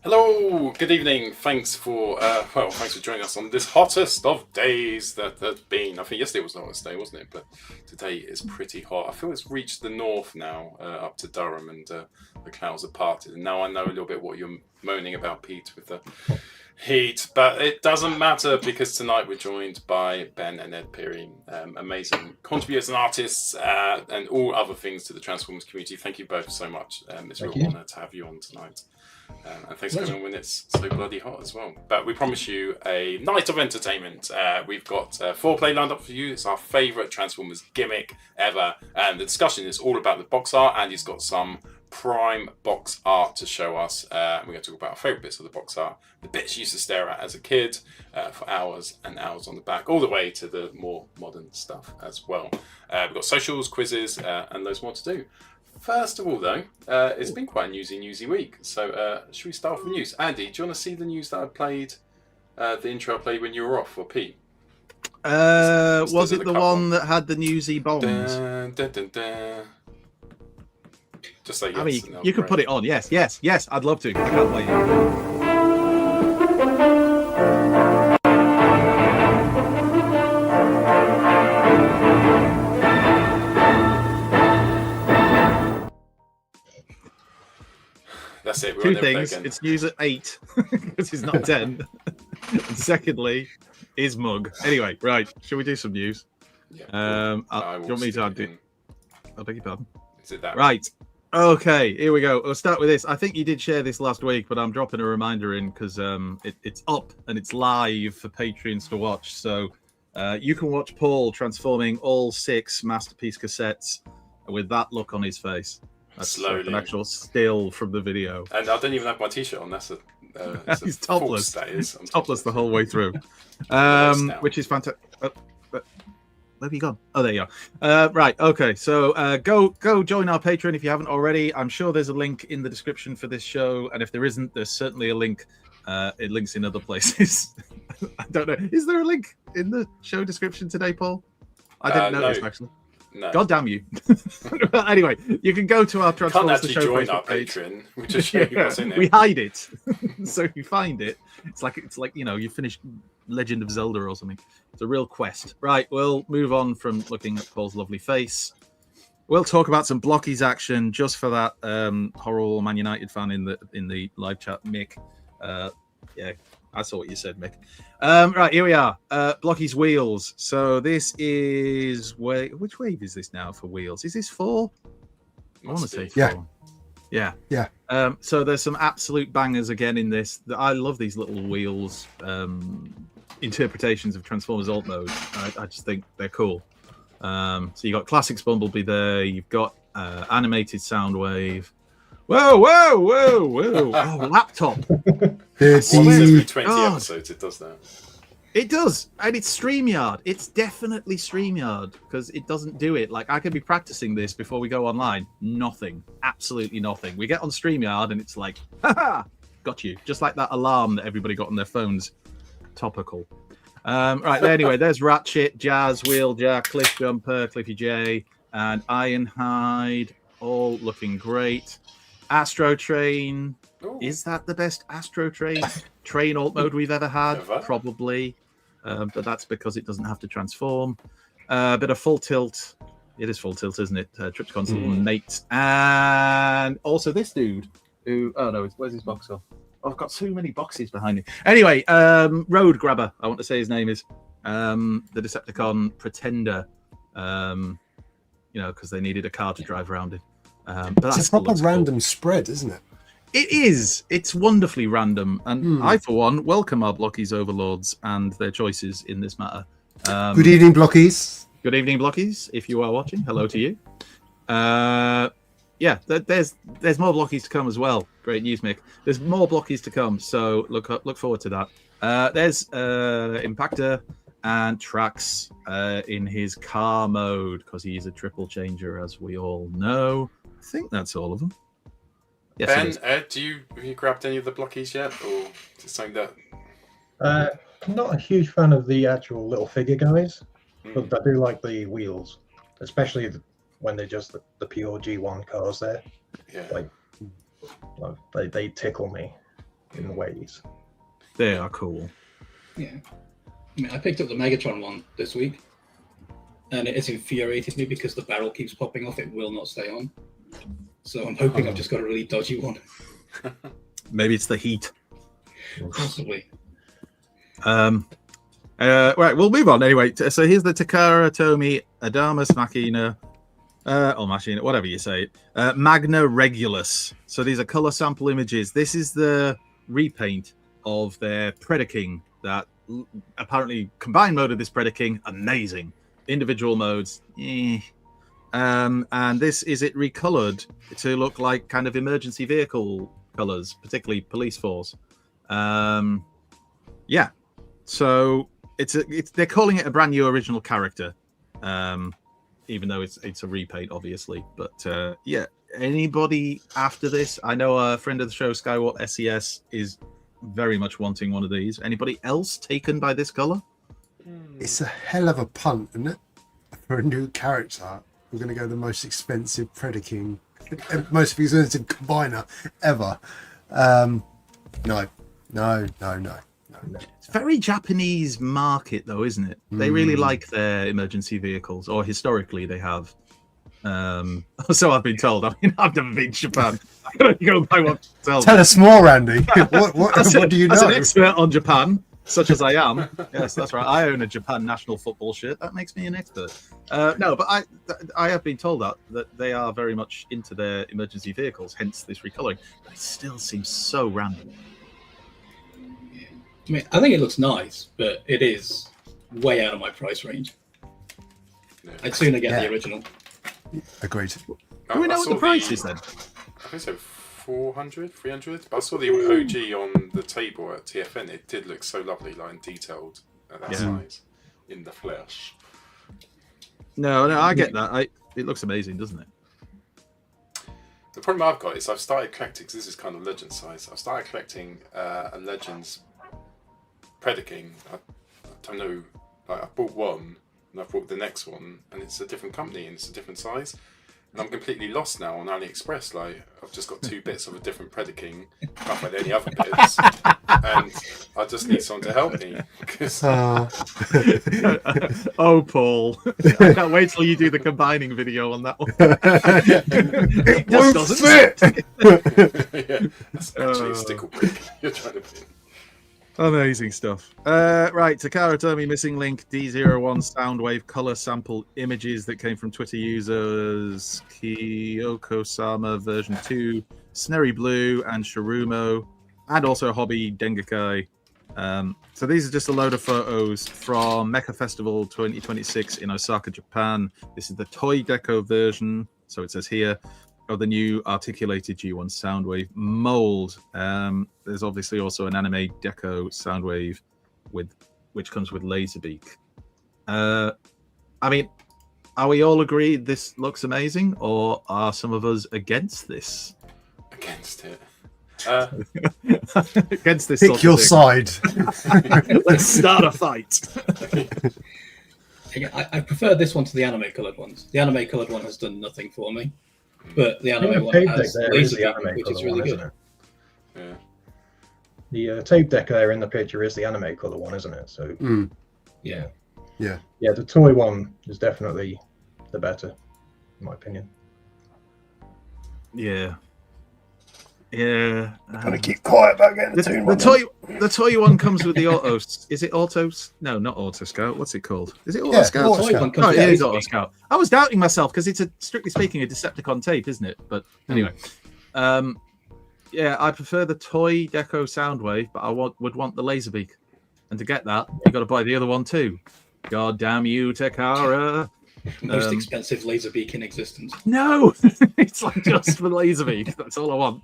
Hello, good evening. Thanks for joining us on this hottest of days that there's been. I think yesterday was the hottest day, wasn't it? But today is pretty hot. I feel it's reached the north now, up to Durham, and the clouds have parted. And now I know a little bit what you're moaning about, Pete, with the heat. But it doesn't matter because tonight we're joined by Ben and Ed Pirrie, amazing contributors and artists, and all other things to the Transformers community. Thank you both so much. It's a real honour to have you on tonight. And thanks for coming when it's so bloody hot as well. But we promise you a night of entertainment. We've got foreplay lined up for you. It's our favourite Transformers gimmick ever. And the discussion is all about the box art. Andy's got some prime box art to show us. We're going to talk about our favourite bits of the box art. The bits you used to stare at as a kid for hours and hours on the back. All the way to the more modern stuff as well. We've got socials, quizzes, and loads more to do. First of all, though, it's been quite a newsy week. So, should we start off with news? Andy, do you want to see the news that I played, the intro I played when you were off, or Pete? Was it the one that had the newsy bombs? Dun, dun, dun, dun. Just say yes. I mean, you could put it on. Yes. I'd love to. I can't wait. That's it. Two things. It's news at 8 because it's not 10. And secondly, is mug. Anyway, right. Shall we do some news? Yeah. Do you want me to do? I beg your pardon. Is it that? Right. Okay. Here we go. We'll start with this. I think you did share this last week, but I'm dropping a reminder in because it's up and it's live for Patreons to watch. So you can watch Paul transforming all 6 Masterpiece cassettes with that look on his face. That's slowly. An actual still from the video. And I don't even have my t-shirt on. That's he's topless. That is. Topless the whole way through, which is fantastic. Where have you gone? Oh, there you are. Right. Okay. So go join our Patreon if you haven't already. I'm sure there's a link in the description for this show, and if there isn't, there's certainly a link. It links in other places. I don't know. Is there a link in the show description today, Paul? I didn't notice actually. No. God damn you! Anyway, you can go to our Transformers the Show join Facebook our page. Patreon. We just show you what's in it. We hide it, so if you find it, it's like you finished Legend of Zelda or something. It's a real quest. Right, we'll move on from looking at Paul's lovely face. We'll talk about some Blockies action just for that horrible Man United fan in the live chat, Mick. Yeah, I saw what you said, Mick. Right, here we are. Blockies wheels. So this is which wave is this now for wheels? Is this 4? I want to say 4. Yeah. So there's some absolute bangers again in this. I love these little wheels interpretations of Transformers alt mode. I just think they're cool. So you got Classics Bumblebee there. You've got animated Soundwave. Whoa! Oh, laptop. Every 20 episodes it does that. It does, and it's StreamYard. It's definitely StreamYard because it doesn't do it. Like I could be practicing this before we go online. Nothing, absolutely nothing. We get on StreamYard and it's like, haha, got you. Just like that alarm that everybody got on their phones. Topical. Right. Anyway, there's Ratchet, Jazz, Wheeljack, Cliff Jumper, Cliffy J, and Ironhide, all looking great. Astro Train. Ooh. Is that the best Astro Train alt mode we've ever had? Probably. But that's because it doesn't have to transform. Bit of Full Tilt. It is Full Tilt, isn't it? Triptychon's little mate. And also this dude who... Oh, no. Where's his box off? Oh, I've got so many boxes behind me. Anyway, Road Grabber, I want to say his name is. The Decepticon Pretender. Because they needed a car to drive around in. But it's a proper random spread, isn't it? It is. It's wonderfully random. And I, for one, welcome our Blockies overlords and their choices in this matter. Good evening, Blockies. Good evening, Blockies. If you are watching, hello to you. There's more Blockies to come as well. Great news, Mick. There's more Blockies to come, so look forward to that. There's Impactor and Trax in his car mode because he is a triple changer, as we all know. I think that's all of them. Yes, Ben, Ed, have you grabbed any of the Blockies yet, or is it something that? I'm not a huge fan of the actual little figure guys, but I do like the wheels, especially when they're just the pure G1 cars there. Yeah. Like they tickle me. in ways. They are cool. Yeah. I mean, I picked up the Megatron one this week, and it has infuriated me because the barrel keeps popping off. It will not stay on. So I'm hoping I've just got a really dodgy one. Maybe it's the heat. Possibly. Right, we'll move on anyway. So here's the Takara Tomy Adamas Machina, or Machina, whatever you say it. Magna Regulus. So these are color sample images. This is the repaint of their Predaking that apparently combined mode of this Predaking, amazing. Individual modes, and this is it recolored to look like kind of emergency vehicle colors, particularly police force. Yeah, so it's they're calling it a brand new original character, even though it's a repaint, obviously. But yeah, anybody after this? I know a friend of the show, Skywalk SES, is very much wanting one of these. Anybody else taken by this color? It's a hell of a punt, isn't it? For a new character, we're going to go the most expensive Predaking, most expensive combiner ever. No. It's very Japanese market, though, isn't it? They really like their emergency vehicles, or historically they have. So I've been told. I mean, I've never been to Japan. I can only go by what Tell us more, Randy. What do you know? As an expert on Japan, such as I am, yes, that's right. I own a Japan national football shirt. That makes me an expert. No, but I have been told that they are very much into their emergency vehicles, hence this recoloring. But it still seems so random. I mean, I think it looks nice, but it is way out of my price range. Yeah. I'd sooner get the original. Agreed. Do we know what the price is then? I think so, 400, 300. But I saw the OG on the table at TFN. It did look so lovely, like and detailed at that size in the flesh. No, I get that. It looks amazing, doesn't it? The problem I've got is I've started collecting, because this is kind of Legend size, I've started collecting a Legends Predaking. I don't know, like I bought one, and I've bought the next one, and it's a different company, and it's a different size. And I'm completely lost now on AliExpress. Like, I've just got 2 bits of a different Predaking, can't find any other bits, and I just need someone to help me. Oh, Paul. I can't wait till you do the combining video on that one. It just doesn't fit. Yeah, that's actually a stickle prick you're trying to put in. Amazing stuff. Right, Takara Tomy missing link D01 Soundwave color sample images that came from Twitter users Kyoko Sama version 2, Snerry Blue, and Sharumo, and also Hobby Dengakai. So these are just a load of photos from Mecha Festival 2026 in Osaka, Japan. This is the Toy Deco version, so it says here, of the new articulated G1 Soundwave mold. There's obviously also an Anime Deco Soundwave which comes with Laserbeak. I mean, are we all agreed this looks amazing, or are some of us against this? Against it. Against this. Pick your side. Let's start a fight. I prefer this one to the anime coloured ones. The anime coloured one has done nothing for me, but the anime one has Laserbeak, which is really good. Yeah. The tape deck there in the picture is the anime colour one, isn't it? So Yeah. The toy one is definitely the better, in my opinion. Yeah. Gotta keep quiet about getting the tune. The toy one comes with the auto. Is it autos? No, not Auto Scout. What's it called? Is it Auto Scout? Auto Scout. Oh, it is Auto Scout. I was doubting myself because it's strictly speaking a Decepticon tape, isn't it? But anyway, yeah, I prefer the toy Deco Soundwave, but I would want the Laserbeak, and to get that, you got to buy the other one too. God damn you, Takara! Most expensive Laserbeak in existence. No, it's like just for Laserbeak. That's all I want.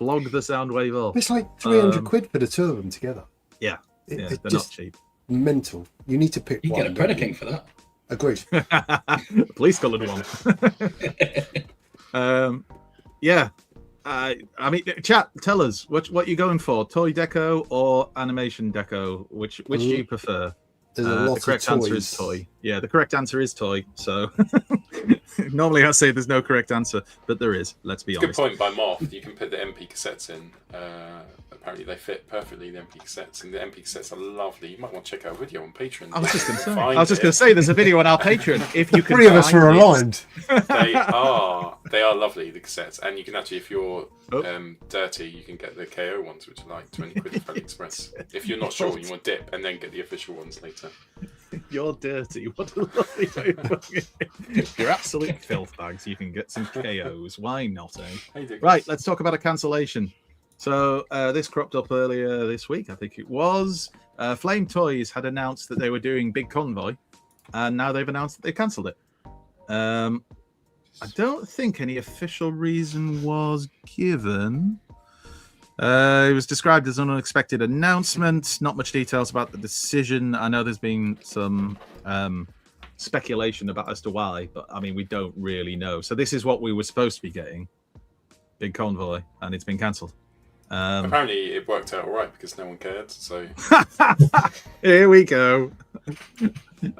Log the Soundwave off. It's like 300 quid for the 2 of them together. Yeah, It's they're not just cheap. mental. You need to pick You one. get a Predaking for that. Agreed. Police coloured one. Yeah. I mean, chat. Tell us what you're going for: toy deco or animation deco? Which do you prefer? There's a lot the correct of answer toys. is toy. Yeah, the correct answer is toy. So normally I say there's no correct answer, but there is. Let's be Good honest. point by Moth. You can put the MP cassettes in. Apparently they fit perfectly, the MP cassettes, and the MP cassettes are lovely. You might want to check out a video on Patreon. I was just going to say. Find I was just it. going to say. There's a video on our Patreon. If you can. Three of us find were it. aligned. They are lovely, the cassettes, and you can actually, if you're dirty, you can get the KO ones, which are like 20 quid at AliExpress. If you're not sure, you want dip, and then get the official ones later. You're dirty. What a lovely way of putting it. You're absolute filth bags. You can get some KOs. Why not, eh? How you doing, Right, guys? let's talk about a cancellation. So this cropped up earlier this week, I think it was. Flame Toys had announced that they were doing Big Convoy, and now they've announced that they cancelled it. I don't think any official reason was given. It was described as an unexpected announcement. Not much details about the decision. I know there's been some speculation about as to why, but I mean, we don't really know. So this is what we were supposed to be getting, Big Convoy, and it's been cancelled. Apparently it worked out alright because no one cared, so... Here we go. I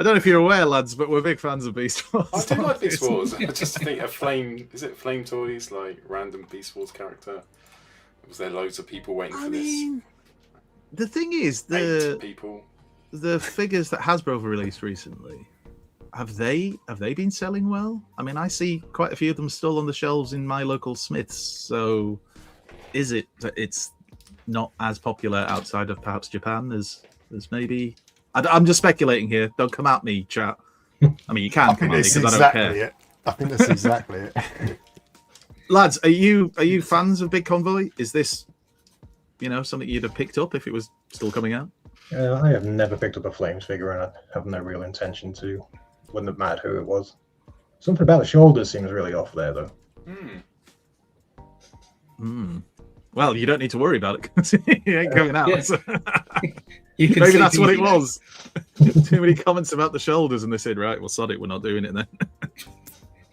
don't know if you're aware, lads, but we're big fans of Beast Wars. I do like Beast Wars. I just think a Flame... Is it Flame Toys, like, random Beast Wars character? Was there loads of people waiting for this? The thing is, 8 people. the figures that Hasbro have released recently, have they been selling well? I mean, I see quite a few of them still on the shelves in my local Smiths. So, is it that it's not as popular outside of perhaps Japan as maybe? I'm just speculating here. Don't come at me, chat. I mean, you can I come think at me that's because I don't care. exactly it. I think that's exactly it. Lads, are you fans of Big Convoy? Is this, something you'd have picked up if it was still coming out? I have never picked up a Flames figure, and I have no real intention to. Wouldn't have mattered who it was. Something about the shoulders seems really off there, though. Well, you don't need to worry about it because it ain't coming out. Yeah. So You can maybe see that's what it the- was. Too many comments about the shoulders, and they said, "Right, well, sod it, we're not doing it then."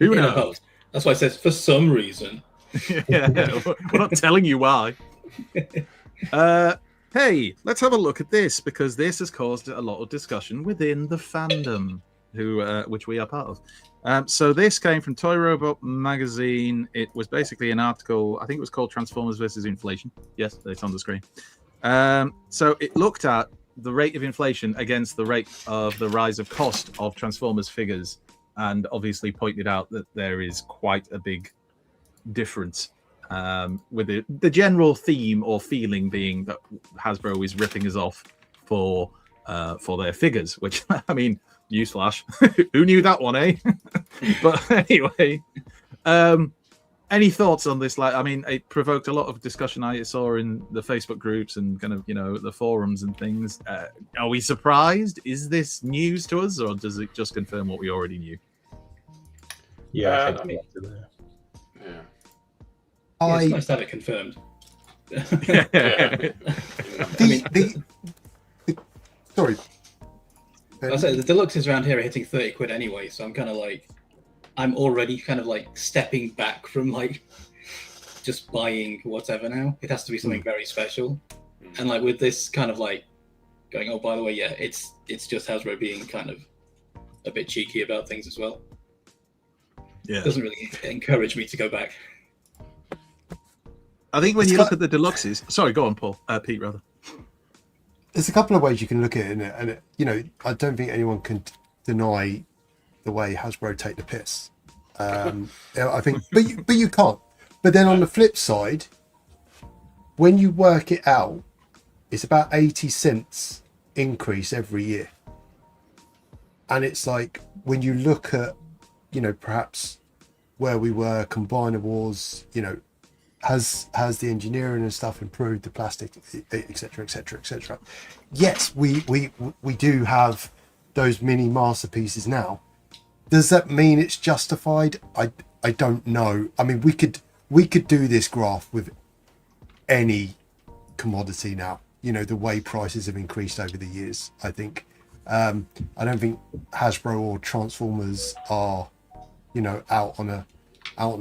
Who Yeah, knows? that's why I said for some reason. Yeah, we're not telling you why. Hey, let's have a look at this because this has caused a lot of discussion within the fandom, which we are part of. So this came from Toy Robot magazine. It was basically an article. I think it was called "Transformers versus Inflation." Yes, it's on the screen. So it looked at the rate of inflation against the rate of the rise of cost of Transformers figures, and obviously pointed out that there is quite a big difference with the general theme or feeling being that Hasbro is ripping us off for their figures, which I mean, newsflash, who knew that one, eh? But anyway, any thoughts on this? Like, I mean, it provoked a lot of discussion I saw in the Facebook groups and kind of, the forums and things. Are we surprised? Is this news to us, or does it just confirm what we already knew? Yeah, I I think mean- that's it. Yeah. Yeah, it's nice to have it confirmed. Yeah. Sorry. I say the deluxes around here are hitting 30 quid anyway, so I'm already kind of like stepping back from like just buying whatever now. It has to be something very special. And like with this kind of like going, oh, by the way, yeah, it's just Hasbro being kind of a bit cheeky about things as well. Yeah. It doesn't really encourage me to go back. I think when It's you got- look at the deluxes, sorry, go on, Paul. Pete, rather. There's a couple of ways you can look at it, and I don't think anyone can deny the way Hasbro take the piss. I think, but you can't. But then on the flip side, when you work it out, it's about 80 cents increase every year, and it's like when you look at, perhaps where we were, Combiner Wars, has the engineering and stuff improved, the plastic, etc., etc., etc. Yes, we do have those mini masterpieces now. Does that mean it's justified? I don't know. I mean, we could do this graph with any commodity now. The way prices have increased over the years. I think I don't think Hasbro or Transformers are out on a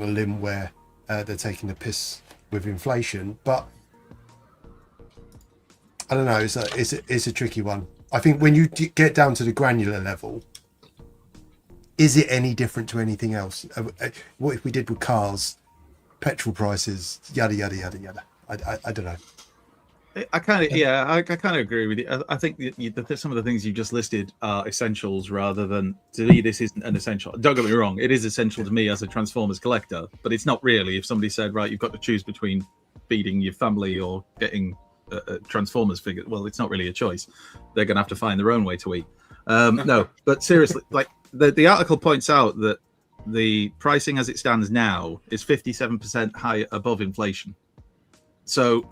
limb where they're taking the piss with inflation, but I don't know. It's a tricky one. I think when you get down to the granular level, is it any different to anything else? What if we did with cars, petrol prices, yada yada yada yada? I don't know. I kind of agree with you. I think some of the things you just listed are essentials rather than, to me, this isn't an essential. Don't get me wrong, it is essential to me as a Transformers collector, but it's not really. If somebody said, right, you've got to choose between feeding your family or getting a Transformers figure, well, it's not really a choice. They're going to have to find their own way to eat. No, but seriously, like the article points out that the pricing as it stands now is 57% higher above inflation. So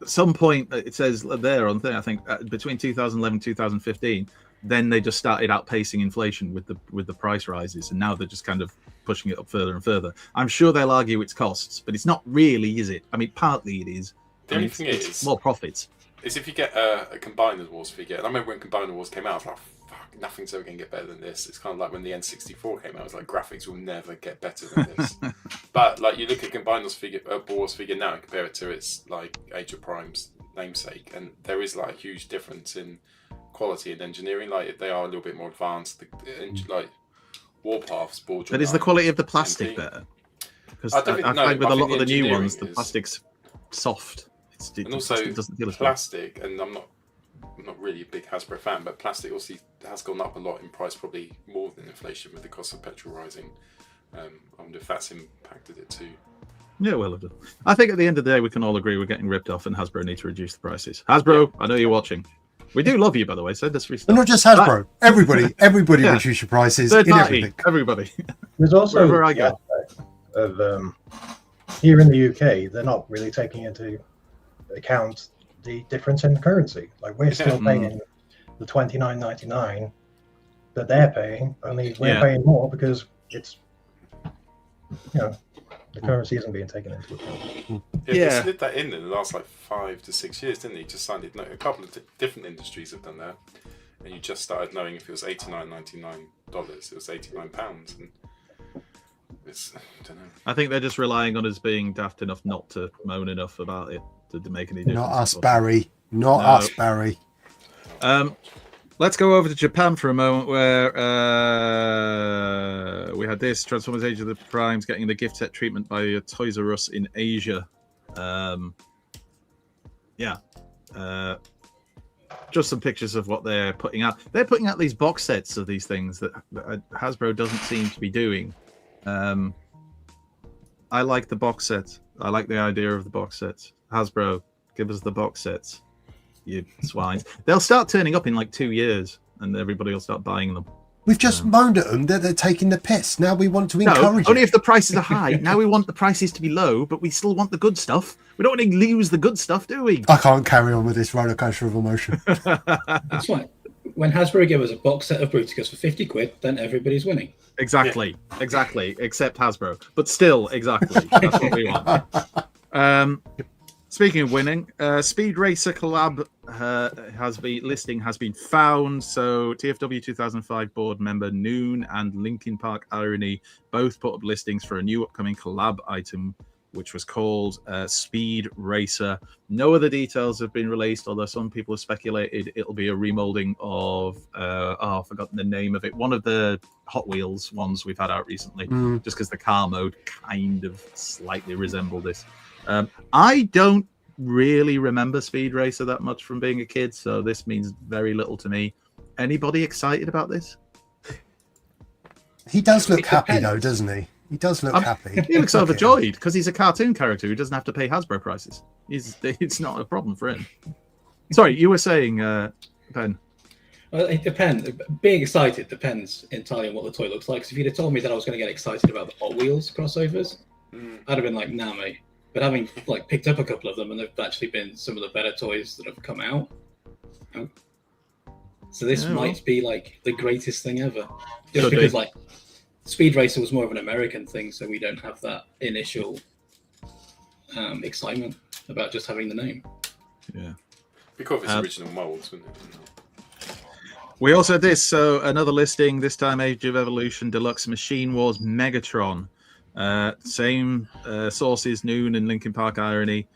at some point, it says there on thing, I think between 2011 and 2015, then they just started outpacing inflation with the price rises, and now they're just kind of pushing it up further and further. I'm sure they'll argue its costs, but it's not really, is it? I mean, partly it is. The only thing is more profits. Is if you get a Combiner Wars figure, and I remember when Combiner Wars came out, I was like, fuck, nothing's ever going to get better than this. It's kind of like when the N64 came out, I was like, graphics will never get better than this. But like you look at Combiner Wars figure now and compare it to its like Age of Prime's namesake, and there is like a huge difference in quality and engineering. Like they are a little bit more advanced. Like Warpath's board. But is the quality of the plastic better? Because I find with a lot of the new ones, the plastic's soft. And also it doesn't feel as plastic, and I'm not really a big Hasbro fan, but plastic obviously has gone up a lot in price, probably more than inflation with the cost of petrol rising. I wonder if that's impacted it too. Yeah, well, I think at the end of the day, we can all agree we're getting ripped off, and Hasbro need to reduce the prices. Hasbro, I know you're watching. We do love you, by the way. Send us free stuff. But not just Hasbro. Everybody reduce your prices in everything. Everybody. There's also wherever I go. Of here in the UK, they're not really taking into account the difference in currency. Like we're still paying the $29.99 that they're paying, only we're paying more because it's the currency isn't being taken into account. They slid that in the last like 5 to 6 years, didn't they? Just signed it. A couple of different industries have done that, and you just started knowing if it was $89.99, it was £89, and it's, I don't know. I think they're just relying on us being daft enough not to moan enough about it to make any difference. Not us, Barry. Not us, Barry. Let's go over to Japan for a moment, where we had this Transformers Age of the Primes getting the gift set treatment by Toys R Us in Asia. Just some pictures of what they're putting out. They're putting out these box sets of these things that Hasbro doesn't seem to be doing. I like the box set. I like the idea of the box sets. Hasbro, give us the box sets, you swines. They'll start turning up in like 2 years, and everybody will start buying them. We've just moaned at them that they're taking the piss. Now we want to encourage only if the prices are high. Now we want the prices to be low, but we still want the good stuff. We don't want to lose the good stuff, do we? I can't carry on with this roller coaster of emotion. That's right. When Hasbro give us a box set of Bruticus for 50 quid, then everybody's winning. Exactly, except Hasbro. But still, exactly. That's what we want. Speaking of winning, Speed Racer collab listing has been found. So TFW 2005 board member Noon and Linkin Park Irony both put up listings for a new upcoming collab item, which was called Speed Racer. No other details have been released, although some people have speculated it'll be a remolding of, I've forgotten the name of it, one of the Hot Wheels ones we've had out recently, just because the car mode kind of slightly resembled this. I don't really remember Speed Racer that much from being a kid, so this means very little to me. Anybody excited about this? He does look happy, though, doesn't he? He does look happy. He looks overjoyed because he's a cartoon character who doesn't have to pay Hasbro prices. It's not a problem for him. Sorry, you were saying, Ben? Well, it depends. Being excited depends entirely on what the toy looks like. Because if you'd have told me that I was going to get excited about the Hot Wheels crossovers, I'd have been like, nah, mate. But having like picked up a couple of them, and they've actually been some of the better toys that have come out. So this might be like the greatest thing ever. Just because like Speed Racer was more of an American thing, so we don't have that initial excitement about just having the name. Yeah. Because of its original molds, wouldn't it? We also had this, so another listing, this time Age of Evolution Deluxe Machine Wars Megatron. Same sources, Noon and Linkin Park Irony.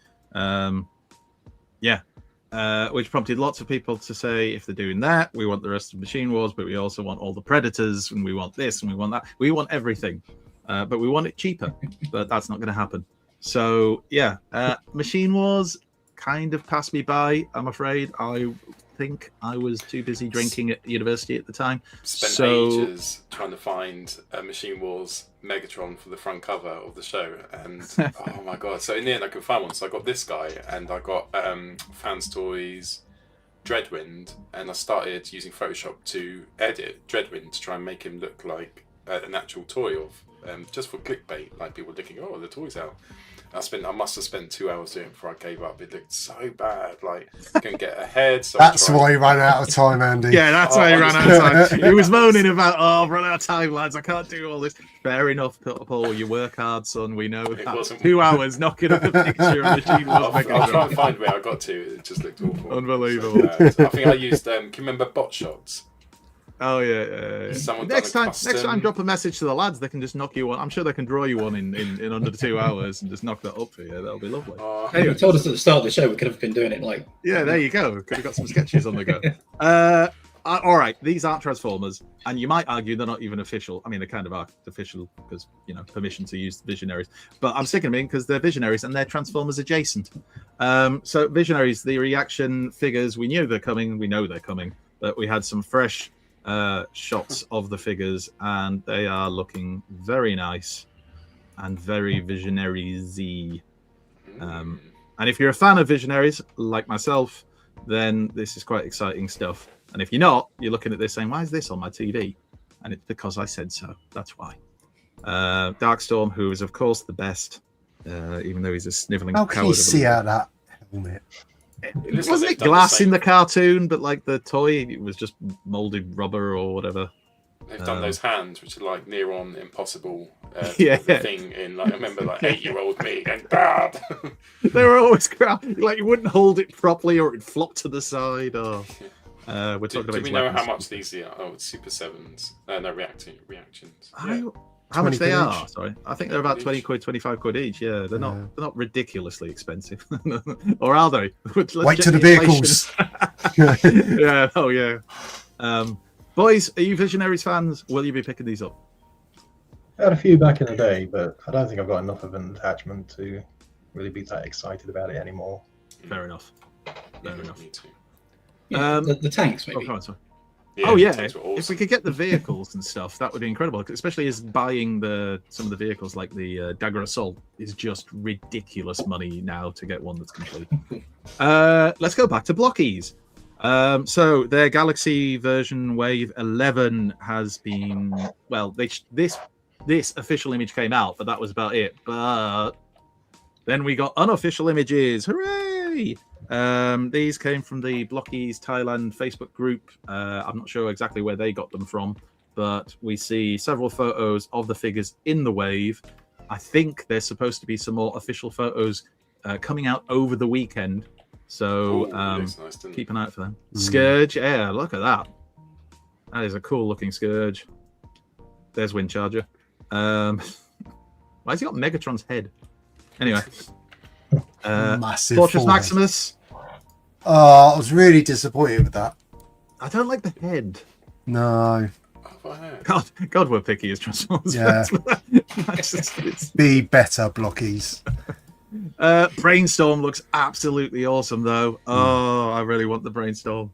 which prompted lots of people to say, if they're doing that, we want the rest of Machine Wars, but we also want all the Predators, and we want this, and we want that. We want everything, but we want it cheaper. But that's not going to happen. So yeah, Machine Wars kind of passed me by. I'm afraid. I think I was too busy drinking at university at the time. Spent ages trying to find a Machine Wars Megatron for the front cover of the show, and oh my god! So in the end, I could find one. So I got this guy, and I got Fans Toys Dreadwind, and I started using Photoshop to edit Dreadwind to try and make him look like an actual toy of, just for clickbait, like people looking, oh, the toy's out. I must have spent 2 hours doing it before I gave up. It looked so bad. Like, I couldn't get ahead. So that's why he ran out of time, Andy. Yeah, that's why he ran out of time. He was moaning about, I've run out of time, lads. I can't do all this. Fair enough, Paul. You work hard, son. We know that. 2 hours knocking up a picture of Machine Wars Megatron. I'll try and find where I got to. It just looked awful. Unbelievable. I think I used, can you remember Bot Shots? Oh yeah. Next time, drop a message to the lads. They can just knock you one. I'm sure they can draw you one in under 2 hours and just knock that up for you. That'll be lovely. Anyway, you told us at the start of the show we could have been doing it like. Yeah, there you go. Could have got some sketches on the go. All right, these aren't Transformers, and you might argue they're not even official. I mean, they kind of are official because permission to use Visionaries. But I'm sticking them in because they're Visionaries and they're Transformers adjacent. So Visionaries, the reaction figures, we knew they're coming. We know they're coming, but we had some fresh shots of the figures, and they are looking very nice and very Visionaries-y. And if you're a fan of Visionaries like myself, then this is quite exciting stuff. And if you're not, you're looking at this saying, why is this on my TV? And it's because I said so. That's why. Darkstorm, who is of course the best, even though he's a sniveling coward. How can you see out that helmet? It wasn't it glass in the cartoon, but like the toy, it was just molded rubber or whatever. They've done those hands, which are like near on impossible thing in, like, I remember like 8-year-old me going, Dad! They were always like, you wouldn't hold it properly or it'd flop to the side. Or we're talking about. Do we know how much these are? Oh, it's Super 7s. No, reactions. How much they are? Each. Sorry, I think they're about 20 quid, 25 quid each. Yeah, they're not ridiculously expensive, or are they? Wait to the vehicles. Yeah. Oh yeah. Boys, are you Visionaries fans? Will you be picking these up? I had a few back in the day, but I don't think I've got enough of an attachment to really be that excited about it anymore. Fair enough. Fair enough. Me too. Yeah, the tanks maybe. Sorry. Yeah, Awesome. If we could get the vehicles and stuff, that would be incredible. Especially as buying some of the vehicles, like the Dagger Assault, is just ridiculous money now to get one that's complete. Let's go back to Blockies. So their Galaxy version Wave 11 has been this official image came out, but that was about it. But then we got unofficial images. Hooray! These came from the Blockies Thailand Facebook group. I'm not sure exactly where they got them from, but we see several photos of the figures in the wave. I think there's supposed to be some more official photos coming out over the weekend. So nice, keep an eye out for them. Scourge, yeah, look at that. That is a cool looking Scourge. There's Windcharger. Why has he got Megatron's head? Anyway. Massive Fortress forehead. Maximus. Oh, I was really disappointed with that. I don't like the head. No. God, we're picky as Transformers. Yeah. It's... Be better, Blockies. Brainstorm looks absolutely awesome, though. Oh, I really want the Brainstorm.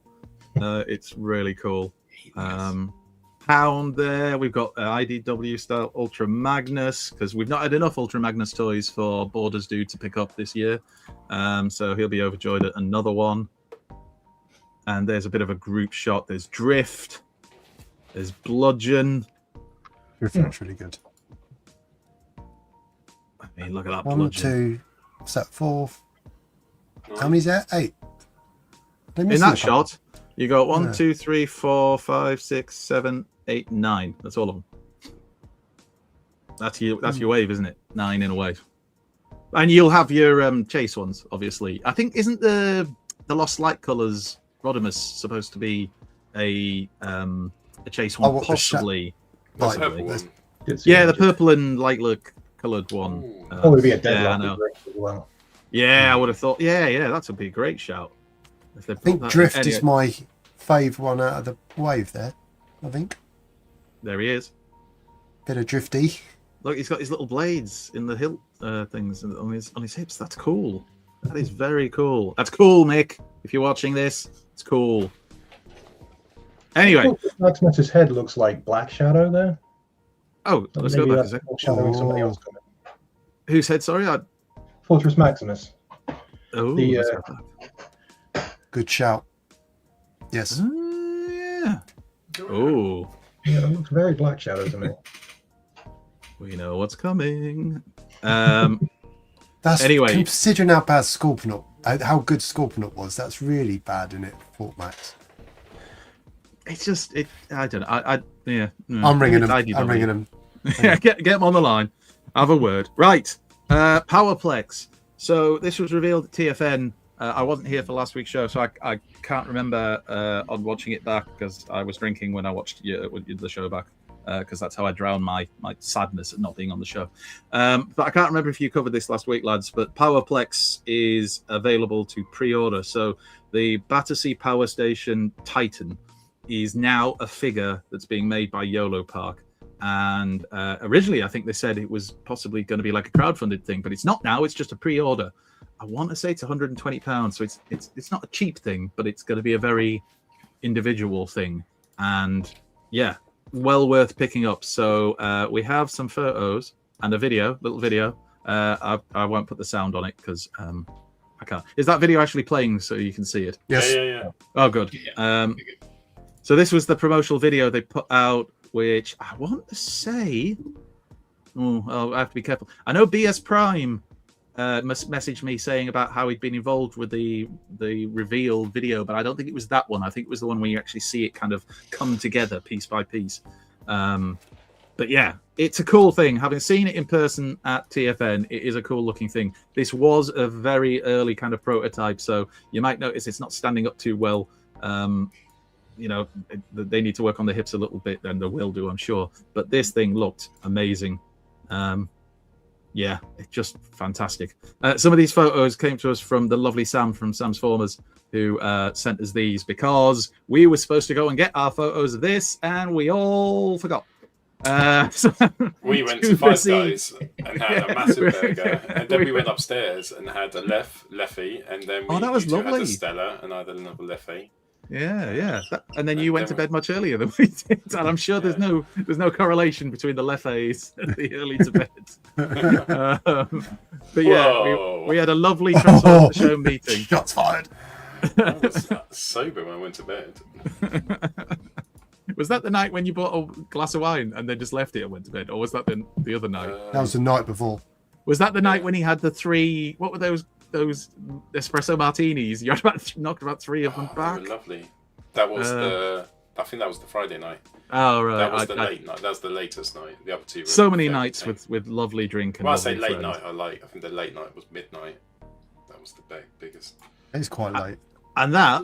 It's really cool. Pound there. We've got IDW style Ultra Magnus, because we've not had enough Ultra Magnus toys for Borders Dude to pick up this year. So he'll be overjoyed at another one. And there's a bit of a group shot. There's Drift. There's Bludgeon. Drift looks really good. I mean, look at that 1, Bludgeon. 2, what's that, 4? How many's there? 8. In that shot, you got 1, 2, 3, 4, 5, 6, 7, 8, 9. That's all of them. That's your wave, isn't it? 9 in a wave. And you'll have your chase ones, obviously. I think isn't the Lost Light Colors Rodimus supposed to be a chase one, possibly? That's purple one. Yeah, the purple and light look coloured one. Probably be a deadlock. I know. As well. Yeah, I would have thought. Yeah, that would be a great shout. If they I think Drift is my fave one out of the wave there. I think. There he is. Bit of drifty. Look, he's got his little blades in the hilt things on his hips. That's cool. That is very cool. That's cool, Mick. If you're watching this, it's cool. Anyway, Maximus's head looks like Black Shadow there. Oh, let's go back a second. Shadowing somebody else coming. Who said sorry? Fortress Maximus. Oh, good shout. Yes. Yeah. Oh. Yeah, it looks very Black Shadow to me. We know what's coming. That's anyway. Considering how bad Scorponok, how good Scorponok was, that's really bad in it, Fort Max. It's just, I don't know. Yeah. I'm ringing him. Yeah, get him on the line. Have a word. Right. Powerplex. So this was revealed at TFN. I wasn't here for last week's show, so I can't remember on watching it back because I was drinking when I watched the show back. Because that's how I drown my sadness at not being on the show. But I can't remember if you covered this last week, lads, but Powerplex is available to pre-order. So the Battersea Power Station Titan is now a figure that's being made by YOLO Park. And originally, I think they said it was possibly going to be like a crowdfunded thing, but it's not now. It's just a pre-order. I want to say it's £120. So it's not a cheap thing, but it's going to be a very individual thing. And yeah, well worth picking up. So we have some photos and a little video. I won't put the sound on it because I can't. Is that video actually playing so you can see it? Yes. Yeah. Oh, good. So this was the promotional video they put out, which I want to say. I have to be careful. I know BS Prime messaged me saying about how he'd been involved with the reveal video, but I don't think it was that one. I think it was the one where you actually see it kind of come together piece by piece. But yeah, it's a cool thing. Having seen it in person at TFN, it is a cool looking thing. This was a very early kind of prototype, so you might notice it's not standing up too well. They need to work on the hips a little bit, then they will do, I'm sure. But this thing looked amazing. Yeah, it's just fantastic. Some of these photos came to us from the lovely Sam from Sam's Formers, who sent us these because we were supposed to go and get our photos of this, and we all forgot. So we went to Five Guys and had a massive burger, and then we went upstairs and had a Leffy, and then we that was had lovely. a Stella, and I had another Leffy. Yeah. And then you went to bed much earlier than we did, and I'm sure there's no correlation between the Leffes and the early to bed. But yeah, we had a lovely Transformers show meeting. Shots fired. I was sober when I went to bed. Was that the night when you bought a glass of wine and then just left it and went to bed, or was that the other night? That was the night before. Was that the night when he had the three? What were those espresso martinis? You knocked about three of them back. They were lovely. That was I think that was the Friday night. Oh right, that was the late night. That was the latest night. The other two. Were so many nights with lovely drink. And when I say late friends. night, I think the late night was midnight. That was the biggest. It's quite late. And that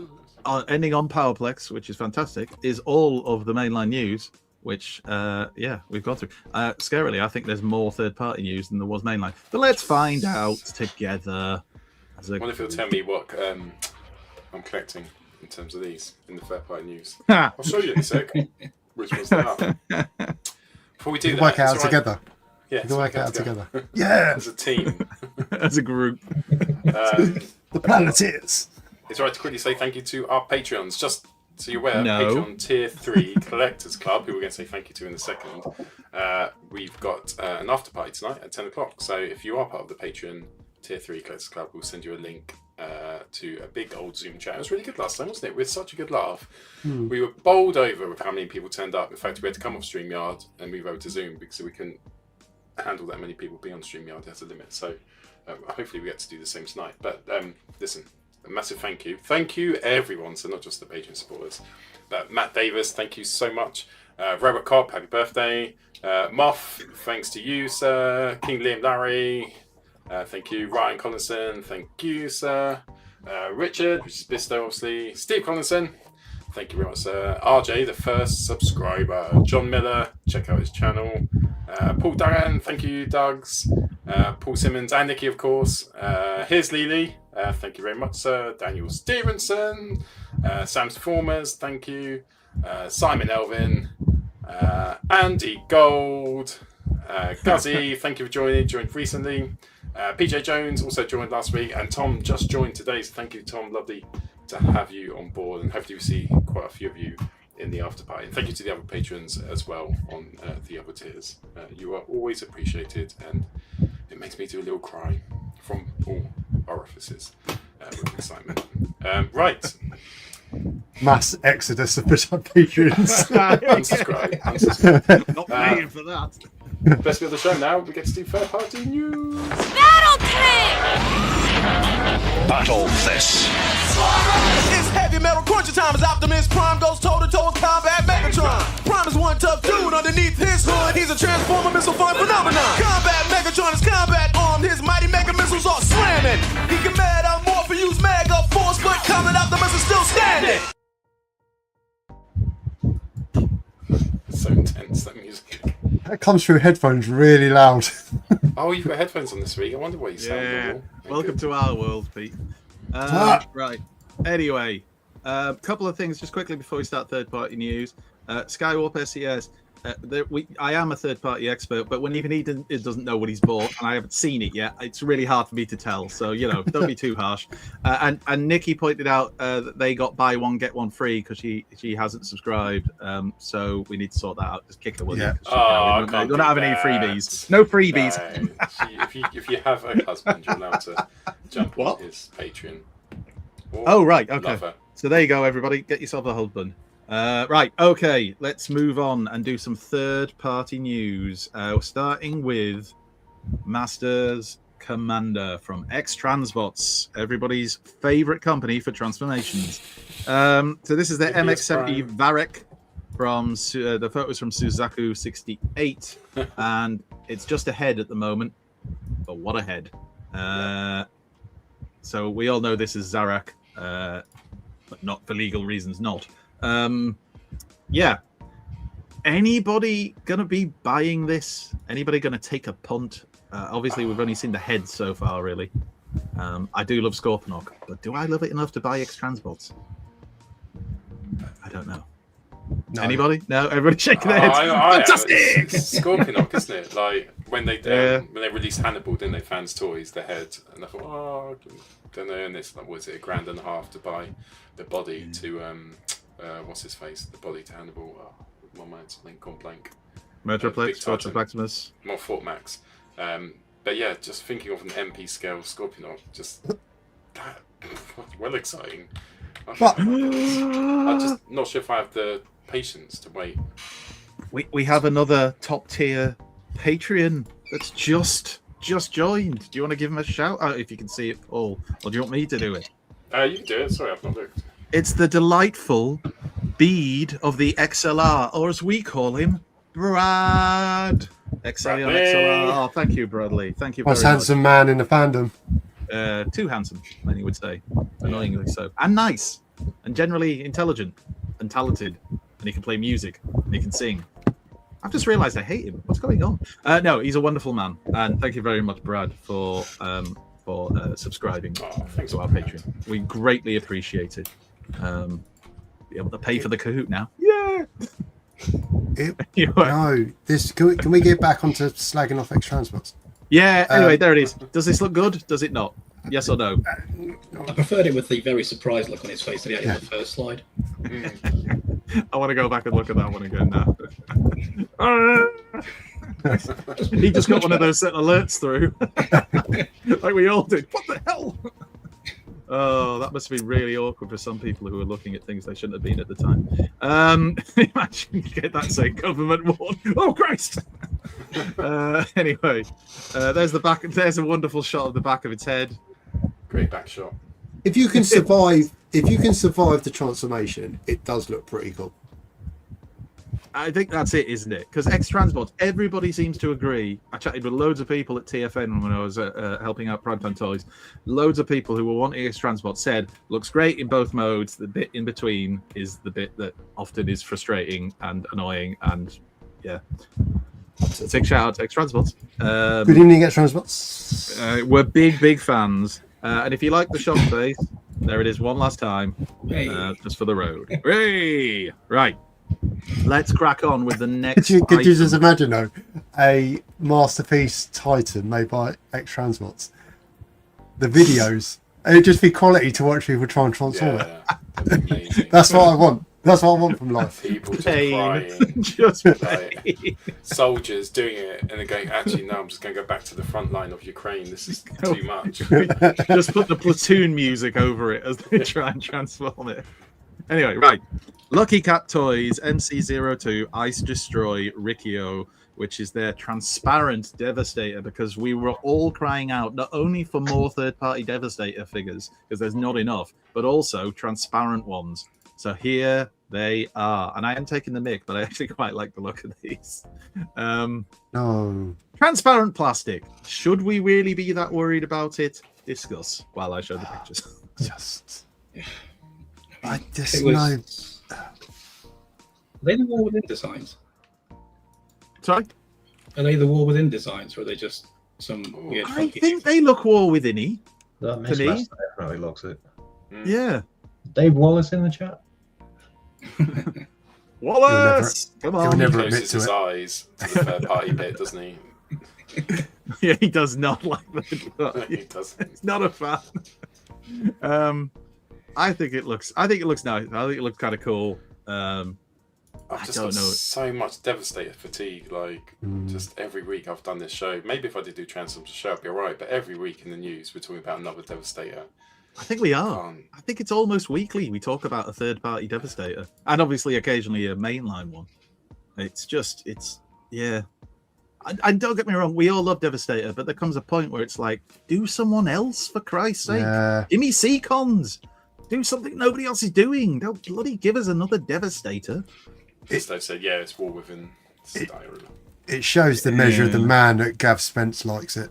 ending on Powerplex, which is fantastic, is all of the mainline news. Which we've gone through. Scarily, I think there's more third-party news than there was mainline. But let's find out together. I wonder if you'll tell me what I'm collecting in terms of these in the third-party news. Ha! I'll show you in a sec. Which one's that? Before we do that, work out together. Yeah, we can work out together. Yeah, as a team, as a group. The Planeteers. It's right to quickly say thank you to our Patreons. Just so you're aware, No. Patreon Tier 3 Collectors Club, who we're going to say thank you to in a second. We've got an after party tonight at 10 o'clock. So if you are part of the Patreon Tier 3 Collectors Club, we'll send you a link to a big old Zoom chat. It was really good last time, wasn't it? We had such a good laugh. We were bowled over with how many people turned up. In fact, we had to come off StreamYard and move over to Zoom because we couldn't handle that many people being on StreamYard. There's a limit. So hopefully we get to do the same tonight. But listen, a massive thank you. Thank you, everyone. So not just the Patreon supporters. But Matt Davis, thank you so much. Robert Cobb, happy birthday. Moff, thanks to you, sir. King Liam Larry, thank you. Ryan Collinson, thank you, sir. Richard, which is Bisto, obviously. Steve Collinson, thank you very much, sir. RJ, the first subscriber. John Miller, check out his channel. Paul Duggan, thank you, Dougs. Paul Simmons and Nikki, of course. Here's Lily. Thank you very much, sir. Daniel Stevenson, Sam's Formers, thank you. Simon Elvin, Andy Gold, Guzzy, thank you for joining. Joined recently. PJ Jones also joined last week, and Tom just joined today. So thank you, Tom. Lovely to have you on board, and hopefully we see quite a few of you in the after party. And thank you to the other patrons as well on the other tiers. You are always appreciated, and it makes me do a little cry from all orifices with excitement. Right. Mass exodus of patrons. Unsubscribe. Not paying for that. Best bit of the show now, we get to do third party news. Battle Tank! Battle this. It's heavy metal cruncher time as Optimus Prime goes toe to toe with combat Megatron. Prime is one tough dude underneath his hood. He's a transformer missile fun phenomenon. Combat Megatron is combat armed. His mighty mega missiles are slamming. He can mad out more for use mega force, but combat Optimus is still standing. So intense, that music. That comes through headphones really loud. Oh, you've got headphones on this week. I wonder why you sound normal. Welcome to our world, Pete. Right. Anyway, a couple of things just quickly before we start third-party news. Skywarp SES. I am a third-party expert, but when even he doesn't know what he's bought, and I haven't seen it yet, it's really hard for me to tell. So, don't be too harsh. And Nikki pointed out that they got buy one, get one free because she hasn't subscribed. So we need to sort that out. Just kick her, will you? Yeah. We don't have any freebies. No freebies. No. If you have a husband, you're allowed to jump on his Patreon. Oh, right. Okay. Lover. So there you go, everybody. Get yourself a husband. Right, okay, let's move on and do some third-party news. Starting with Masters Commander from X-Transbots, everybody's favourite company for transformations. So this is the MX-70 Varek from the photos from Suzaku 68, and it's just a head at the moment. But what a head! So we all know this is Zarak, but not for legal reasons. Not. Anybody gonna be buying this? Anybody gonna take a punt? Obviously, we've only seen the head so far, really. I do love Scorponok, but do I love it enough to buy X-Transbots? I don't know. No. Anybody? No, everybody shaking their heads. Fantastic! It's Scorponok, isn't it? Like when they released Hannibal, didn't they? Fans Toys, the head, and I thought, don't know. And it's like, was it $1.50 to buy the body to what's his face? The body to Hannibal. My mind's gone blank. Metroplex, Fortress Maximus. More Fort Max. But yeah, just thinking of an MP scale Scorponok, just that well exciting. I'm just not sure if I have the patience to wait. We have another top tier Patreon that's just joined. Do you want to give him a shout out if you can see it, Paul, or do you want me to do it? You can do it. Sorry, I've not looked. It's the delightful Bead of the XLR, or as we call him, Brad. XLR, XLR. Oh, thank you, Bradley. Thank you very Most much. handsome man in the fandom. Too handsome, many would say. Annoyingly so. And nice. And generally intelligent and talented. And he can play music. And he can sing. I've just realised I hate him. What's going on? No, he's a wonderful man. And thank you very much, Brad, for subscribing to our Patreon. We greatly appreciate it. Be able to pay for the Kahoot now. Yeah! No, can we get back onto slagging off X-Transbots? Yeah, anyway, there it is. Does this look good? Does it not? Yes or no? I preferred it with the very surprised look on his face that he had in the first slide. I want to go back and look at that one again now. He just got one of those alerts through. Like we all did. What the hell? Oh, that must have been really awkward for some people who were looking at things they shouldn't have been at the time. Imagine you get that saying government warn. Oh, Christ! Anyway, there's the back. There's a wonderful shot of the back of its head. Great back shot. If you can survive the transformation, it does look pretty cool. I think that's it, isn't it? Because X-Transbots, everybody seems to agree. I chatted with loads of people at TFN when I was helping out Primetime Toys. Loads of people who were wanting X-Transbots said, looks great in both modes. The bit in between is the bit that often is frustrating and annoying. And yeah, so big shout out to X-Transbots. Good evening, X-Transbots. We're big fans. And if you like the shop face, there it is one last time, just for the road. Hey! Right. Let's crack on with the next. Could you just imagine though, a masterpiece Titan made by X Transbots? The videos, it'd just be quality to watch people try and transform it. That's what I want. That's what I want from life. People just Pain. crying. Just like, soldiers doing it and they're going, actually, no, I'm just going to go back to the front line of Ukraine. This is too much. Just put the platoon music over it as they try and transform it. Anyway, right. Lucky Cat Toys, MC02, Ice Destroy, Rikio, which is their transparent Devastator, because we were all crying out not only for more third-party Devastator figures, because there's not enough, but also transparent ones. So here they are. And I am taking the mick, but I actually quite like the look of these. No. Transparent plastic. Should we really be that worried about it? Discuss while I show the pictures. Just... I just It know... was- Are they the War Within designs? Sorry? Are they the War Within designs, or are they just some weird I funky think they look War Within-y. That To me? mismatch definitely looks it. Yeah. Dave Wallace in the chat. Wallace! Come he'll on. never He admit closes to his it. eyes to the third party bit, doesn't he? Yeah, he does not like that. He doesn't. He's not a fan. I think it looks nice. I think it looks kind of cool. I've just don't got know. so much Devastator fatigue. Like, just every week I've done this show. Maybe if I did do Transformers show, I'd be alright. But every week in the news, we're talking about another Devastator. I think we are. I think it's almost weekly we talk about a third-party Devastator, and obviously occasionally a mainline one. Yeah. And don't get me wrong, we all love Devastator, but there comes a point where it's like, do someone else for Christ's sake. Yeah. Give me Seacons. Do something nobody else is doing. Don't bloody give us another Devastator. They said, yeah, it's War Within style. It shows the measure of the man that Gav Spence likes it.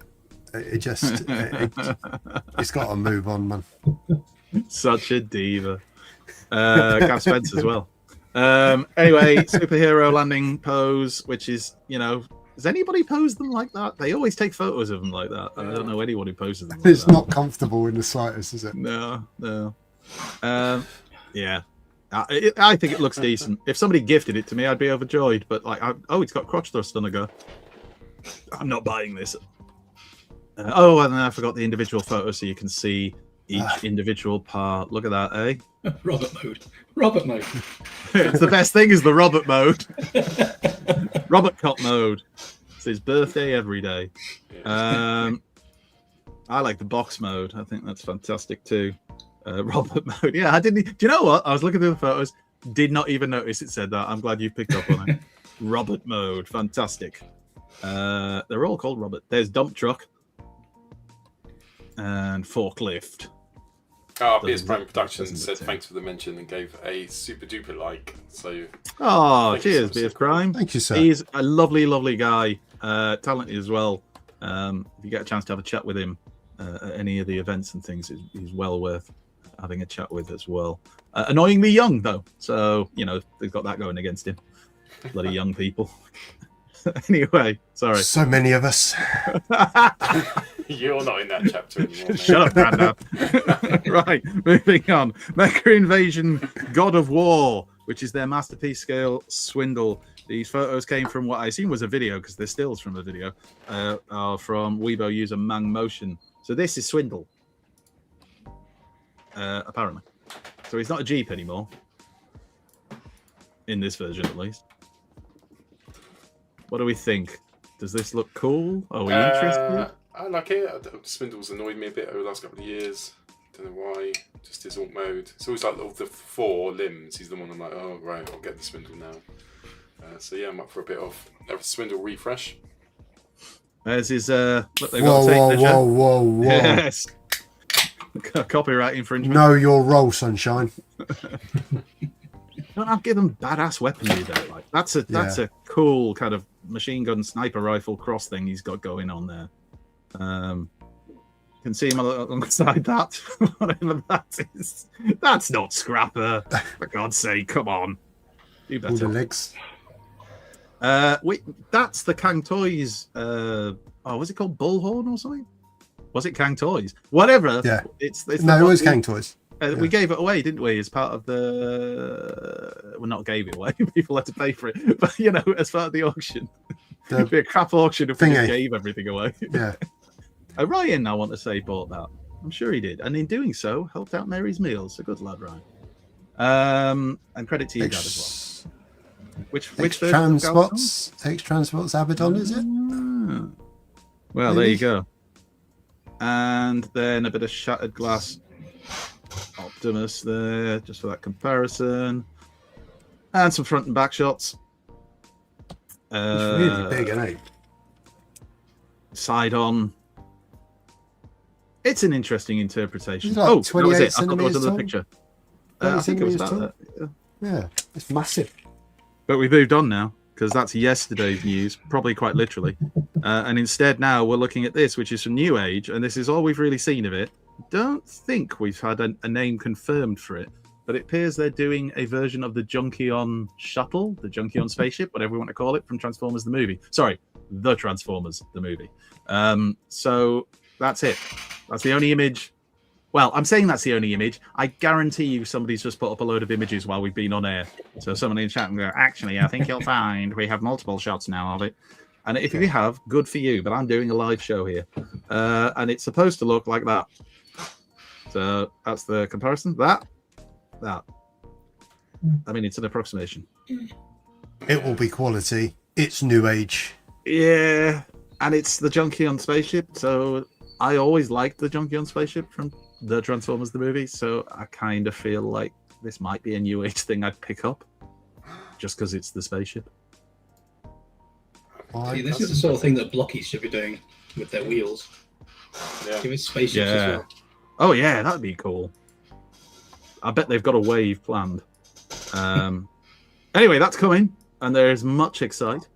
It just... it's got to move on, man. Such a diva. Gav Spence as well. Anyway, superhero landing pose, which is, does anybody pose them like that? They always take photos of them like that. I don't know anyone who poses them like It's that. not comfortable in the slightest, is it? No. Yeah. I think it looks decent. If somebody gifted it to me, I'd be overjoyed. But it's got crotch thrust on a go. I'm not buying this. And then I forgot the individual photo, so you can see each individual part. Look at that, eh? Robert mode. It's the best thing is the Robert mode. Robert Cop mode. It's his birthday every day. I like the box mode. I think that's fantastic too. Robert mode. Yeah, I didn't. Do you know what? I was looking through the photos. Did not even notice it said that. I'm glad you picked up on it. Robert mode. Fantastic. They're all called Robert. There's dump truck and forklift. PS Prime Productions said thanks for the mention and gave a super duper like. So. Cheers, BS Prime. Thank you, sir. He's a lovely, lovely guy. Talented as well. If you get a chance to have a chat with him at any of the events and things, he's well worth having a chat with as well. Annoyingly young though, so they've got that going against him. Bloody young people. Anyway, sorry. So many of us. You're not in that chapter anymore. Mate. Shut up, Grandad. Right, moving on. Mecha Invasion God of War, which is their masterpiece scale Swindle. These photos came from what I assume was a video, because they're stills from a video, are from Weibo user Mang Motion. So this is Swindle, apparently. So he's not a Jeep anymore, in this version at least. What do we think? Does this look cool? Are we interested? I like it. Swindle's annoyed me a bit over the last couple of years. Don't know why. Just his alt mode. It's always like of the 4 limbs. He's the one I'm like, oh right, I'll get the Swindle now. So yeah, I'm up for a bit of a Swindle refresh. There's his. Look, they've got a tape measure. Whoa. Yes. Copyright infringement. Know your role, sunshine. Don't have to give them badass weaponry though. Like that's a cool kind of machine gun sniper rifle cross thing he's got going on there. You can see him alongside that. Whatever that is. That's not Scrapper. For God's sake, come on. Do All the better. legs. Wait, that's the Kang Toys. Was it called Bullhorn or something? Was it Kang Toys? Whatever. Yeah. It's No, it was Kang Toys. We gave it away, didn't we? As part of the, well, not gave it away. People had to pay for it, but as part of the auction. It'd be a crap auction if we just gave everything away. Yeah. Ryan, I want to say, bought that. I'm sure he did, and in doing so, helped out Mary's Meals. A good lad, Ryan. And credit to you, Dad, as well. Which Transports Abaddon, is it? Well, there you go. And then a bit of Shattered Glass Optimus there, just for that comparison. And some front and back shots. It's really big, isn't it? Side on. It's an interesting interpretation. Like that was it. I thought there was another tall. picture. I think it was about that. Yeah, it's massive. But we moved on now, because that's yesterday's news, probably quite literally. And instead now we're looking at this, which is from New Age, and this is all we've really seen of it. Don't think we've had a name confirmed for it, but it appears they're doing a version of the Junkion shuttle, the Junkion spaceship, whatever we want to call it, from Transformers the movie. Sorry, the Transformers the movie. So that's it. That's the only image. Well, I'm saying that's the only image. I guarantee you somebody's just put up a load of images while we've been on air. So someone in chat can go, actually, I think you'll find we have multiple shots now of it. And if you have, good for you. But I'm doing a live show here. And it's supposed to look like that. So that's the comparison. That. I mean, it's an approximation. It will be quality. It's New Age. Yeah. And it's the Junkion spaceship. So I always liked the Junkion spaceship from the Transformers the movie, so I kind of feel like this might be a New Age thing I'd pick up just because it's the spaceship. See, this is the sort of thing that Blockies should be doing with their wheels. Yeah. Give it spaceships as well. Oh yeah, that'd be cool. I bet they've got a wave planned. Anyway, that's coming, and there's much excite.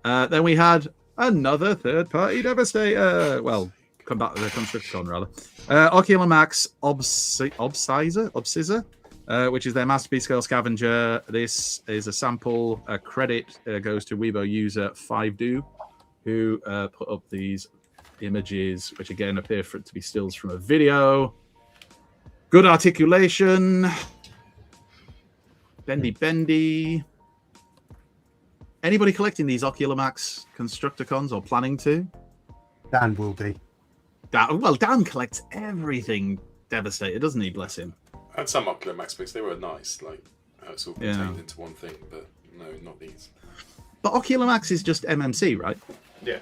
Then we had another third-party Devastator. Well, come back to the Constructicon rather. Ocular Max Obscisor, which is their masterpiece scale scavenger. This is a sample. Credit goes to Weibo user 5Do, who put up these images, which again appear for it to be stills from a video. Good articulation. Bendy. Anybody collecting these Ocular Max Constructicons or planning to? Dan will be. Dan collects everything Devastator, doesn't he? Bless him. I had some Ocular Max books. They were nice. Like, it's all contained into one thing, but no, not these. But Ocular Max is just MMC, right? Yeah.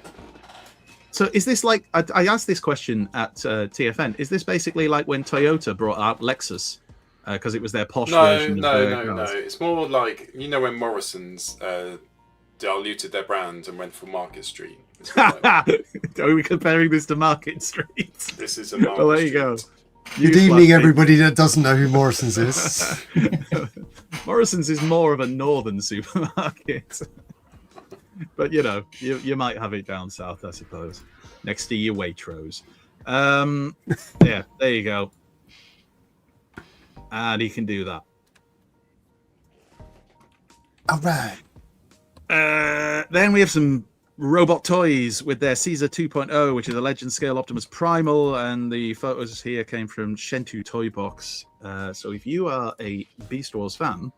So is this like, I asked this question at TFN, is this basically like when Toyota brought out Lexus? Because it was their posh version of No. It's more like, when Morrison's diluted their brand and went for Market Street. Are we comparing this to Market Street? This is a Market Well, there you go. Good evening, everybody that doesn't know who Morrison's is. Morrison's is more of a northern supermarket. But, you might have it down south, I suppose, next to your Waitrose. Yeah, there you go. And he can do that. All right. Then we have some robot toys with their Caesar 2.0, which is a legend scale Optimus Primal, and the photos here came from Shentu Toy Box. So if you are a Beast Wars fan,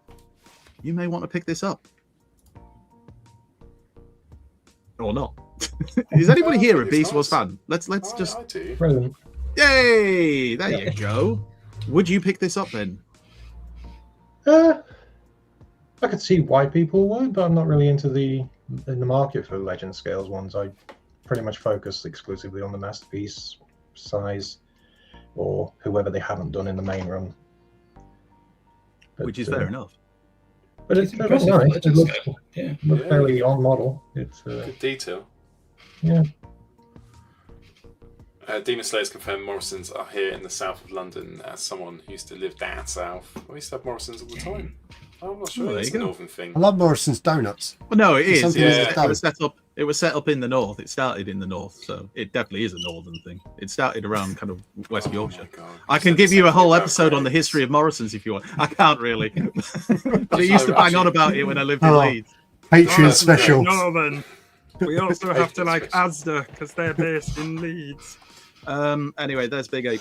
you may want to pick this up. Or not. Is anybody here a Beast Wars fan? Let's just... I do. Brilliant. Yay! There you go. Would you pick this up then? I could see why people would, but I'm not really in the market for legend scales ones. I pretty much focus exclusively on the masterpiece size or whoever they haven't done in the main run. But, Which is fair enough. But it's impressive nice. legend It scale. Yeah. looks fairly on model. It's Good detail. yeah. Demon Slayers confirmed Morrison's are here in the south of London. As someone who used to live down south, we used to have Morrison's all the time. I'm not sure it's a northern thing. I love Morrison's donuts. Well, no, it is. Something It was set up in the north. It started in the north, so it definitely is a northern thing. It started around kind of West Yorkshire. I can give you a whole episode on the history of Morrison's if you want. I can't really, but I used to bang on about it when I lived in Leeds. Patreon special. Northern. We also have to like Asda because they're based in Leeds. Anyway, there's Big Ape.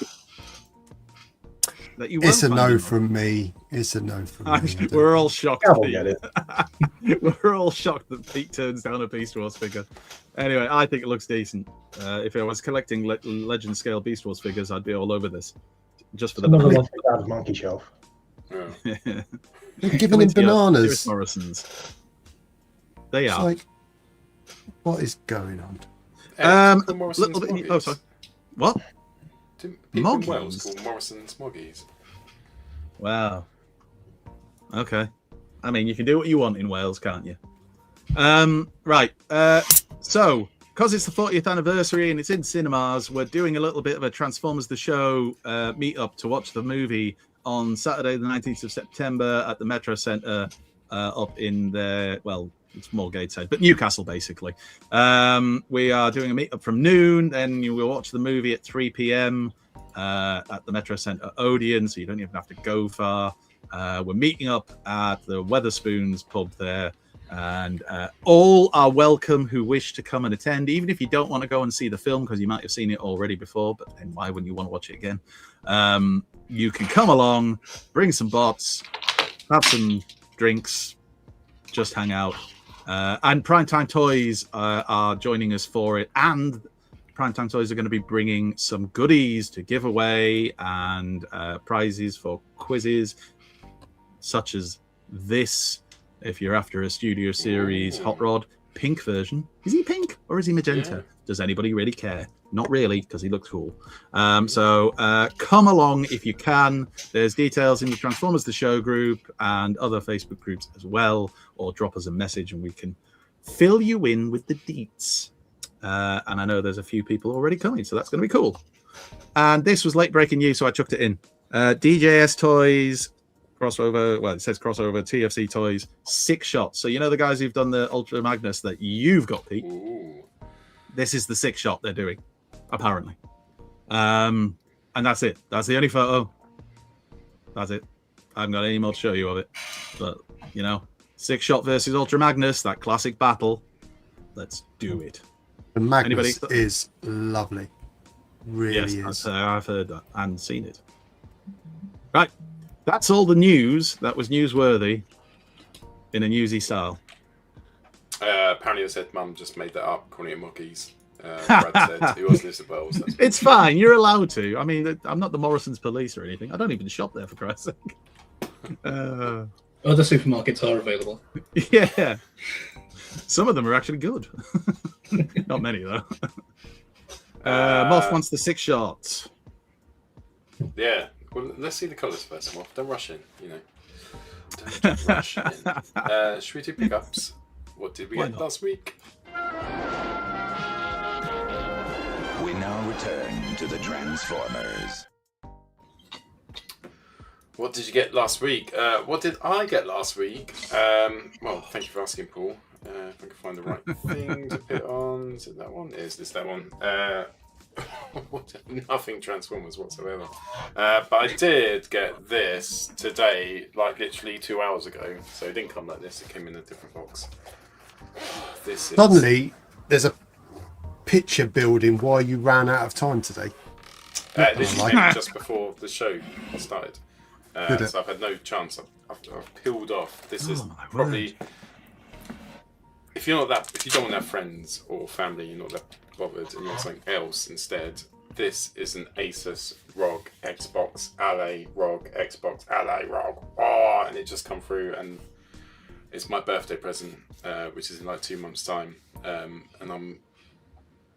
That you It's a won't no find from me. It's a no from me. We're all shocked. I will Pete. get it. We're all shocked that Pete turns down a Beast Wars figure. Anyway, I think it looks decent. If I was collecting Legend scale Beast Wars figures, I'd be all over this. Just for the Another one out of Monkey Shelf. Yeah. They're giving him bananas. Morrison's. They It's are. like, what is going on? The Morrison's Moggies. Oh, sorry. What? People in Moggies? Wales called Morrison's Moggies. Wow. Okay. I mean, you can do what you want in Wales, can't you? Right. So, because it's the 40th anniversary and it's in cinemas, we're doing a little bit of a Transformers the Show meet-up to watch the movie on Saturday, the 19th of September at the Metro Centre up in the, well, it's more Gateshead, but Newcastle, basically. We are doing a meet-up from noon, then you will watch the movie at 3 p.m. At the Metro Centre Odeon, so you don't even have to go far. We're meeting up at the Weatherspoons pub there, and all are welcome who wish to come and attend, even if you don't want to go and see the film because you might have seen it already before, but then why wouldn't you want to watch it again? You can come along, bring some bots, have some drinks, just hang out. And Primetime Toys are joining us for it, and Primetime Toys are going to be bringing some goodies to give away and prizes for quizzes, such as this. If you're after a Studio Series Hot Rod pink version, is he pink or is he magenta? Yeah. Does anybody really care? Not really, because he looks cool. So come along if you can. There's details in the Transformers the Show group and other Facebook groups as well, or drop us a message and we can fill you in with the deets. And I know there's a few people already coming, so that's going to be cool. And this was late breaking news, so I chucked it in. DJS Toys crossover, well, it says crossover, TFC Toys, 6 shots. So you know the guys who've done the Ultra Magnus that you've got, Pete? Ooh. This is the 6 shot they're doing, apparently. And that's it. That's the only photo. That's it. I haven't got any more to show you of it. But, you know, 6 shot versus Ultra Magnus, that classic battle. Let's do it. The Magnus is lovely. Really is. I've heard that and seen it. Right. That's all the news that was newsworthy in a newsy style. Apparently, I said Mum just made that up, calling it Moggies. Brad said he wasn't as well. So It's fine. You're allowed to. I mean, I'm not the Morrison's police or anything. I don't even shop there, for Christ's sake. Other supermarkets are available. Yeah. Some of them are actually good. Not many, though. Moth wants the 6 shots. Yeah. Well, let's see the colours first, Moth. Don't rush in, you know. Don't rush in. Should we do pickups? What did we get last week? We now return to the Transformers. What did you get last week? What did I get last week? Well, thank you for asking, Paul. If I can find the right thing to put on. Is it that one? Is this that one? Nothing Transformers whatsoever. But I did get this today, like literally 2 hours ago. So it didn't come like this. It came in a different box. This is... Suddenly, there's a picture building why you ran out of time today. This came just before the show started. So I've had no chance. I've peeled off. This is probably... If you don't want to have friends or family, you're not that bothered, and you want something else instead, this is an Asus ROG Xbox LA ROG Xbox LA ROG. Oh, and it just come through, and it's my birthday present, which is in like 2 months' time, and I'm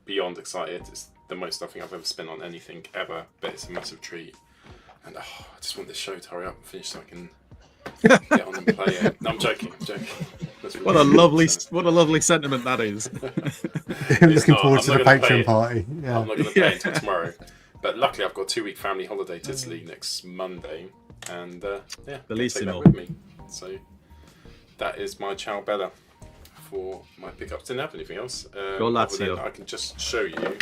beyond excited. It's the most I think I've ever spent on anything ever, but it's a massive treat, and I just want this show to hurry up and finish so I can get on and play it. No, I'm joking. What a lovely sentiment that is. Looking forward to the Patreon party. Yeah. I'm not going to pay until tomorrow. But luckily, I've got a 2-week family holiday to Italy next Monday, and take that with me. So that is my ciao bella for my pickups. Didn't have anything else. Lazio. I can just show you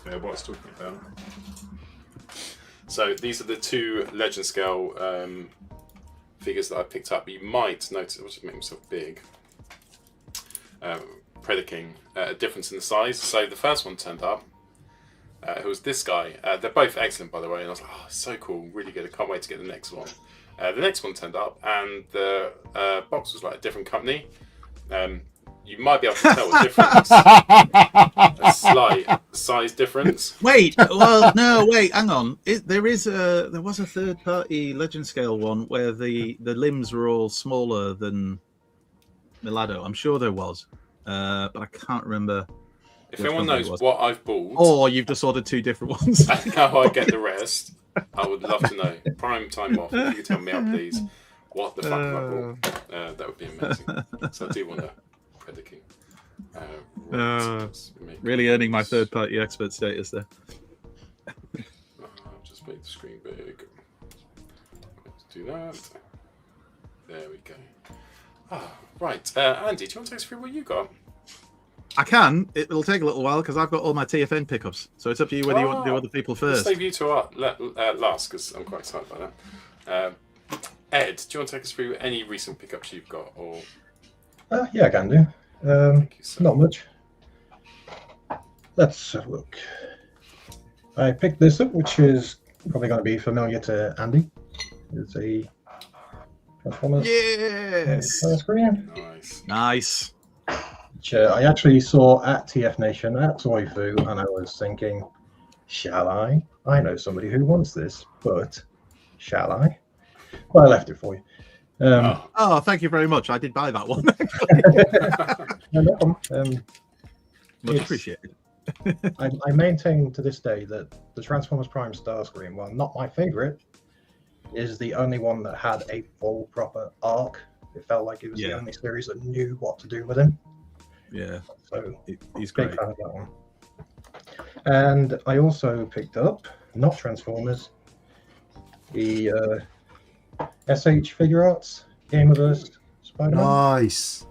what I was talking about. So these are the 2 Legend scale figures that I picked up. You might notice, I'll just make myself big. Predaking, a difference in the size. So the first one turned up, who was this guy. They're both excellent, by the way, and I was like, oh, so cool, really good. I can't wait to get the next one. The next one turned up, and the box was like a different company. You might be able to tell the difference. A slight size difference. Wait, hang on. There was a third-party Legend Scale one where the limbs were all smaller than Milado. I'm sure there was, but I can't remember. If anyone knows what I've bought, or you've just ordered two different ones, and how I get the rest, I would love to know. Prime time off. If you could tell me out, please. What the fuck have I bought? That would be amazing. So I do want to Predaking. Really earning my third-party expert status there. I'll just make the screen big. Let's do that. There we go. Right. Andy, do you want to take us through what you got? I can. It'll take a little while because I've got all my TFN pickups. So it's up to you whether you want to do other people first. Let's save you to last because I'm quite excited by that. Ed, do you want to take us through any recent pickups you've got? Or Yeah, I can do. Not much. Let's have a look. I picked this up, which is probably going to be familiar to Andy. It's a Transformers screen. Nice. Which I actually saw at TF Nation at Toyfu, and I was thinking, shall I? I know somebody who wants this, but shall I? Well, I left it for you. Thank you very much. I did buy that one. Much appreciated. I maintain to this day that the Transformers Prime Starscream, while not my favourite, is the only one that had a full proper arc. It felt like it was the only series that knew what to do with him. Yeah, so he's big great. fan of that one. And I also picked up, not Transformers, the SH Figure Arts Gameverse Spider-Man. Nice.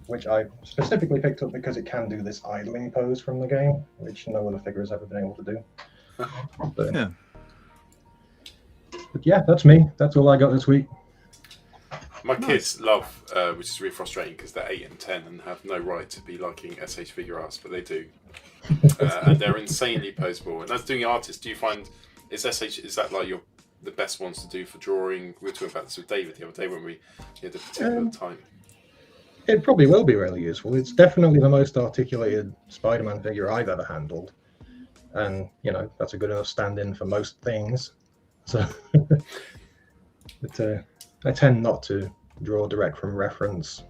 Which I specifically picked up because it can do this idling pose from the game, which no other figure has ever been able to do. But yeah, that's me. That's all I got this week. My kids love, which is really frustrating because they're 8 and 10 and have no right to be liking SH Figure Arts, but they do. And they're insanely poseable. And as doing artists, do you find is that like the best ones to do for drawing? We were talking about this with David the other day when we had a particular time. It probably will be really useful. It's definitely the most articulated Spider-Man figure I've ever handled. And, that's a good enough stand-in for most things. So, but, I tend not to draw direct from reference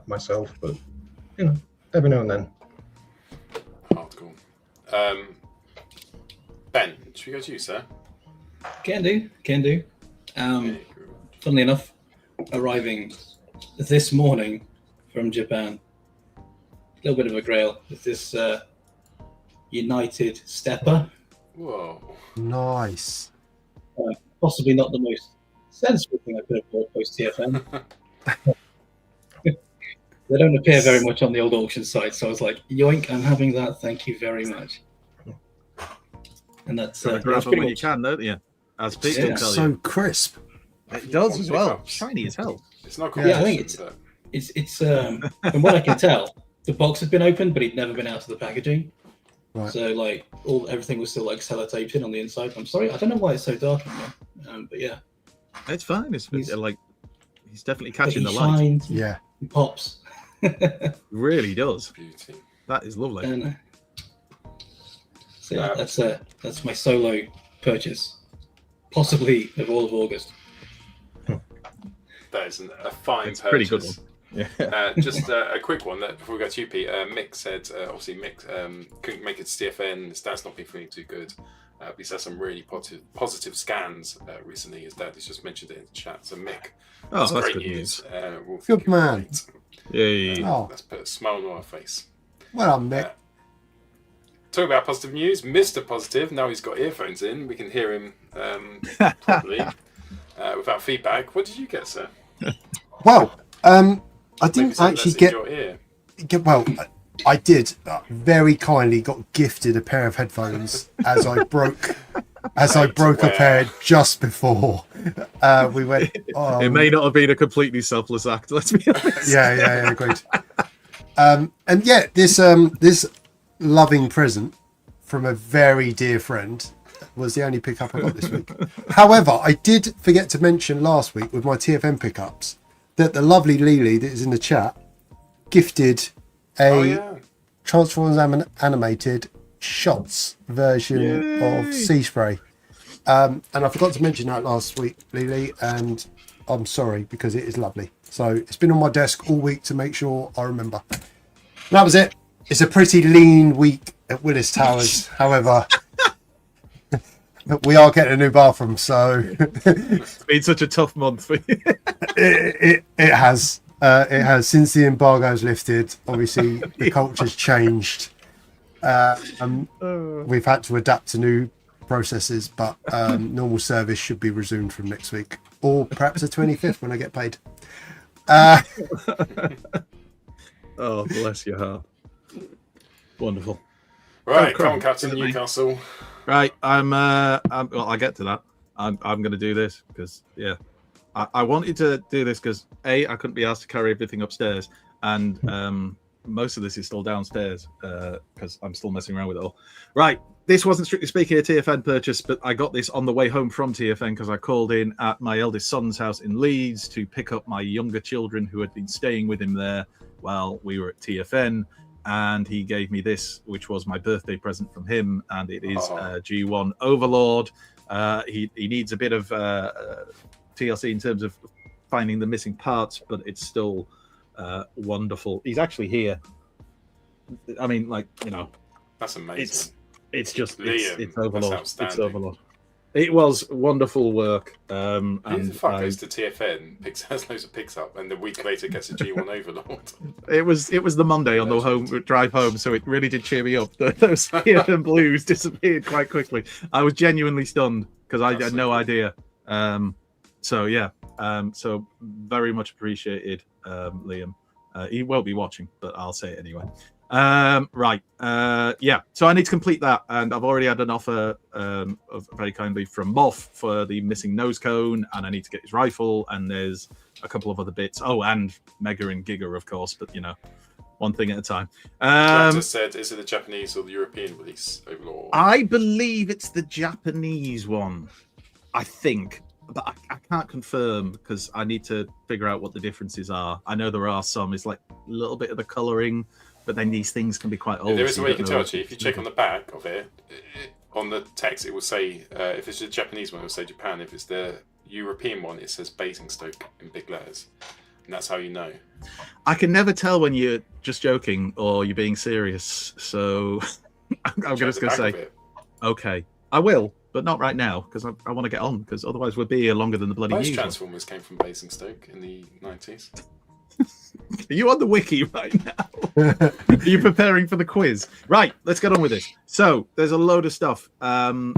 myself, but, every now and then. Hardcore. Ben, should we go to you, sir? Can do. Funnily enough, arriving this morning from Japan. A little bit of a grail. It's this United Stepper. Whoa. Nice. Possibly not the most sensible thing I could have bought post TFN. They don't appear very much on the old auction site, so I was like, yoink, I'm having that, thank you very much. And that's grab pretty them when much... you can, don't you? As Pete It will tell looks you. so crisp. It does as well. Shiny as hell. It's not Yeah, I think it's from what I can tell, the box had been opened, but it'd never been out of the packaging. Right. So like everything was still like sellotaped in on the inside. I'm sorry, I don't know why it's so dark in there, but yeah, it's fine. It's like he's definitely but catching he the light. shines, Yeah. he pops. Really does. Beauty. That is lovely. And, so yeah, that's my solo purchase, possibly of all of August. That is a fine It's purchase. pretty good one. Yeah. Just a quick one before we go to you, Pete. Mick said, obviously, Mick couldn't make it to TFN. His dad's not been feeling too good. But he's had some really positive scans recently. His dad has just mentioned it in the chat. So, Mick, that's great good news. We'll Good man. Yay. Oh, Let's put a smile on our face. well done, Mick. Talk about positive news. Mr. Positive, now he's got earphones in. We can hear him properly without feedback. What did you get, sir? Well, I Maybe didn't something actually that's in get. your ear. Well, I did. Very kindly got gifted a pair of headphones as I broke a pair just before we went. It may not have been a completely selfless act. Let's be honest. Yeah, agreed. And yeah, this loving present from a very dear friend was the only pickup I got this week. However, I did forget to mention last week with my TFM pickups that the lovely Lily that is in the chat gifted a Transformers animated shots version of Sea Spray. And I forgot to mention that last week, Lily, and I'm sorry because it is lovely. So it's been on my desk all week to make sure I remember. And that was it. It's a pretty lean week at Willis Towers. However, we are getting a new bathroom, so it's been such a tough month for you. it has. It has. Since the embargo's lifted, obviously the culture's changed. We've had to adapt to new processes, but normal service should be resumed from next week, or perhaps the 25th when I get paid. Oh, bless your heart. Wonderful. Right, come on, Captain Newcastle. Right, well, I'll get to that. I'm going to do this because, I wanted to do this because I couldn't be asked to carry everything upstairs, and most of this is still downstairs because I'm still messing around with it all. Right, this wasn't strictly speaking a TFN purchase, but I got this on the way home from TFN because I called in at my eldest son's house in Leeds to pick up my younger children who had been staying with him there while we were at TFN. And he gave me this, which was my birthday present from him, and it is G1 Overlord. He needs a bit of TLC in terms of finding the missing parts, but it's still wonderful. He's actually here. I mean, that's amazing. It's just Liam, it's Overlord. It's Overlord. It was wonderful work. Who the fuck goes to TFN, has loads of picks up, and a week later gets a G1 Overlord? It was the Monday on the drive home, so it really did cheer me up. Those TFN blues disappeared quite quickly. I was genuinely stunned because I had no idea. So very much appreciated, Liam. He won't be watching, but I'll say it anyway. So I need to complete that, and I've already had an offer very kindly from Moff for the missing nose cone, and I need to get his rifle, and there's a couple of other bits. Oh, and Mega and Giga, of course, but one thing at a time. Just said, is it the Japanese or the European release Overlord? I believe it's the Japanese one, I think, but I can't confirm because I need to figure out what the differences are. I know there are some. It's like a little bit of the colouring. But then these things can be quite old. There is a way you can tell, actually. If you check on the back of it, on the text, it will say, if it's the Japanese one, it will say Japan. If it's the European one, it says Basingstoke in big letters. And that's how you know. I can never tell when you're just joking or you're being serious. So I'm just going to say, okay, I will, but not right now, because I want to get on, because otherwise we'll be here longer than the bloody news. Most Transformers came from Basingstoke in the 90s. Are you on the wiki right now? Are you preparing for the quiz? Right, let's get on with this. So there's a load of stuff, and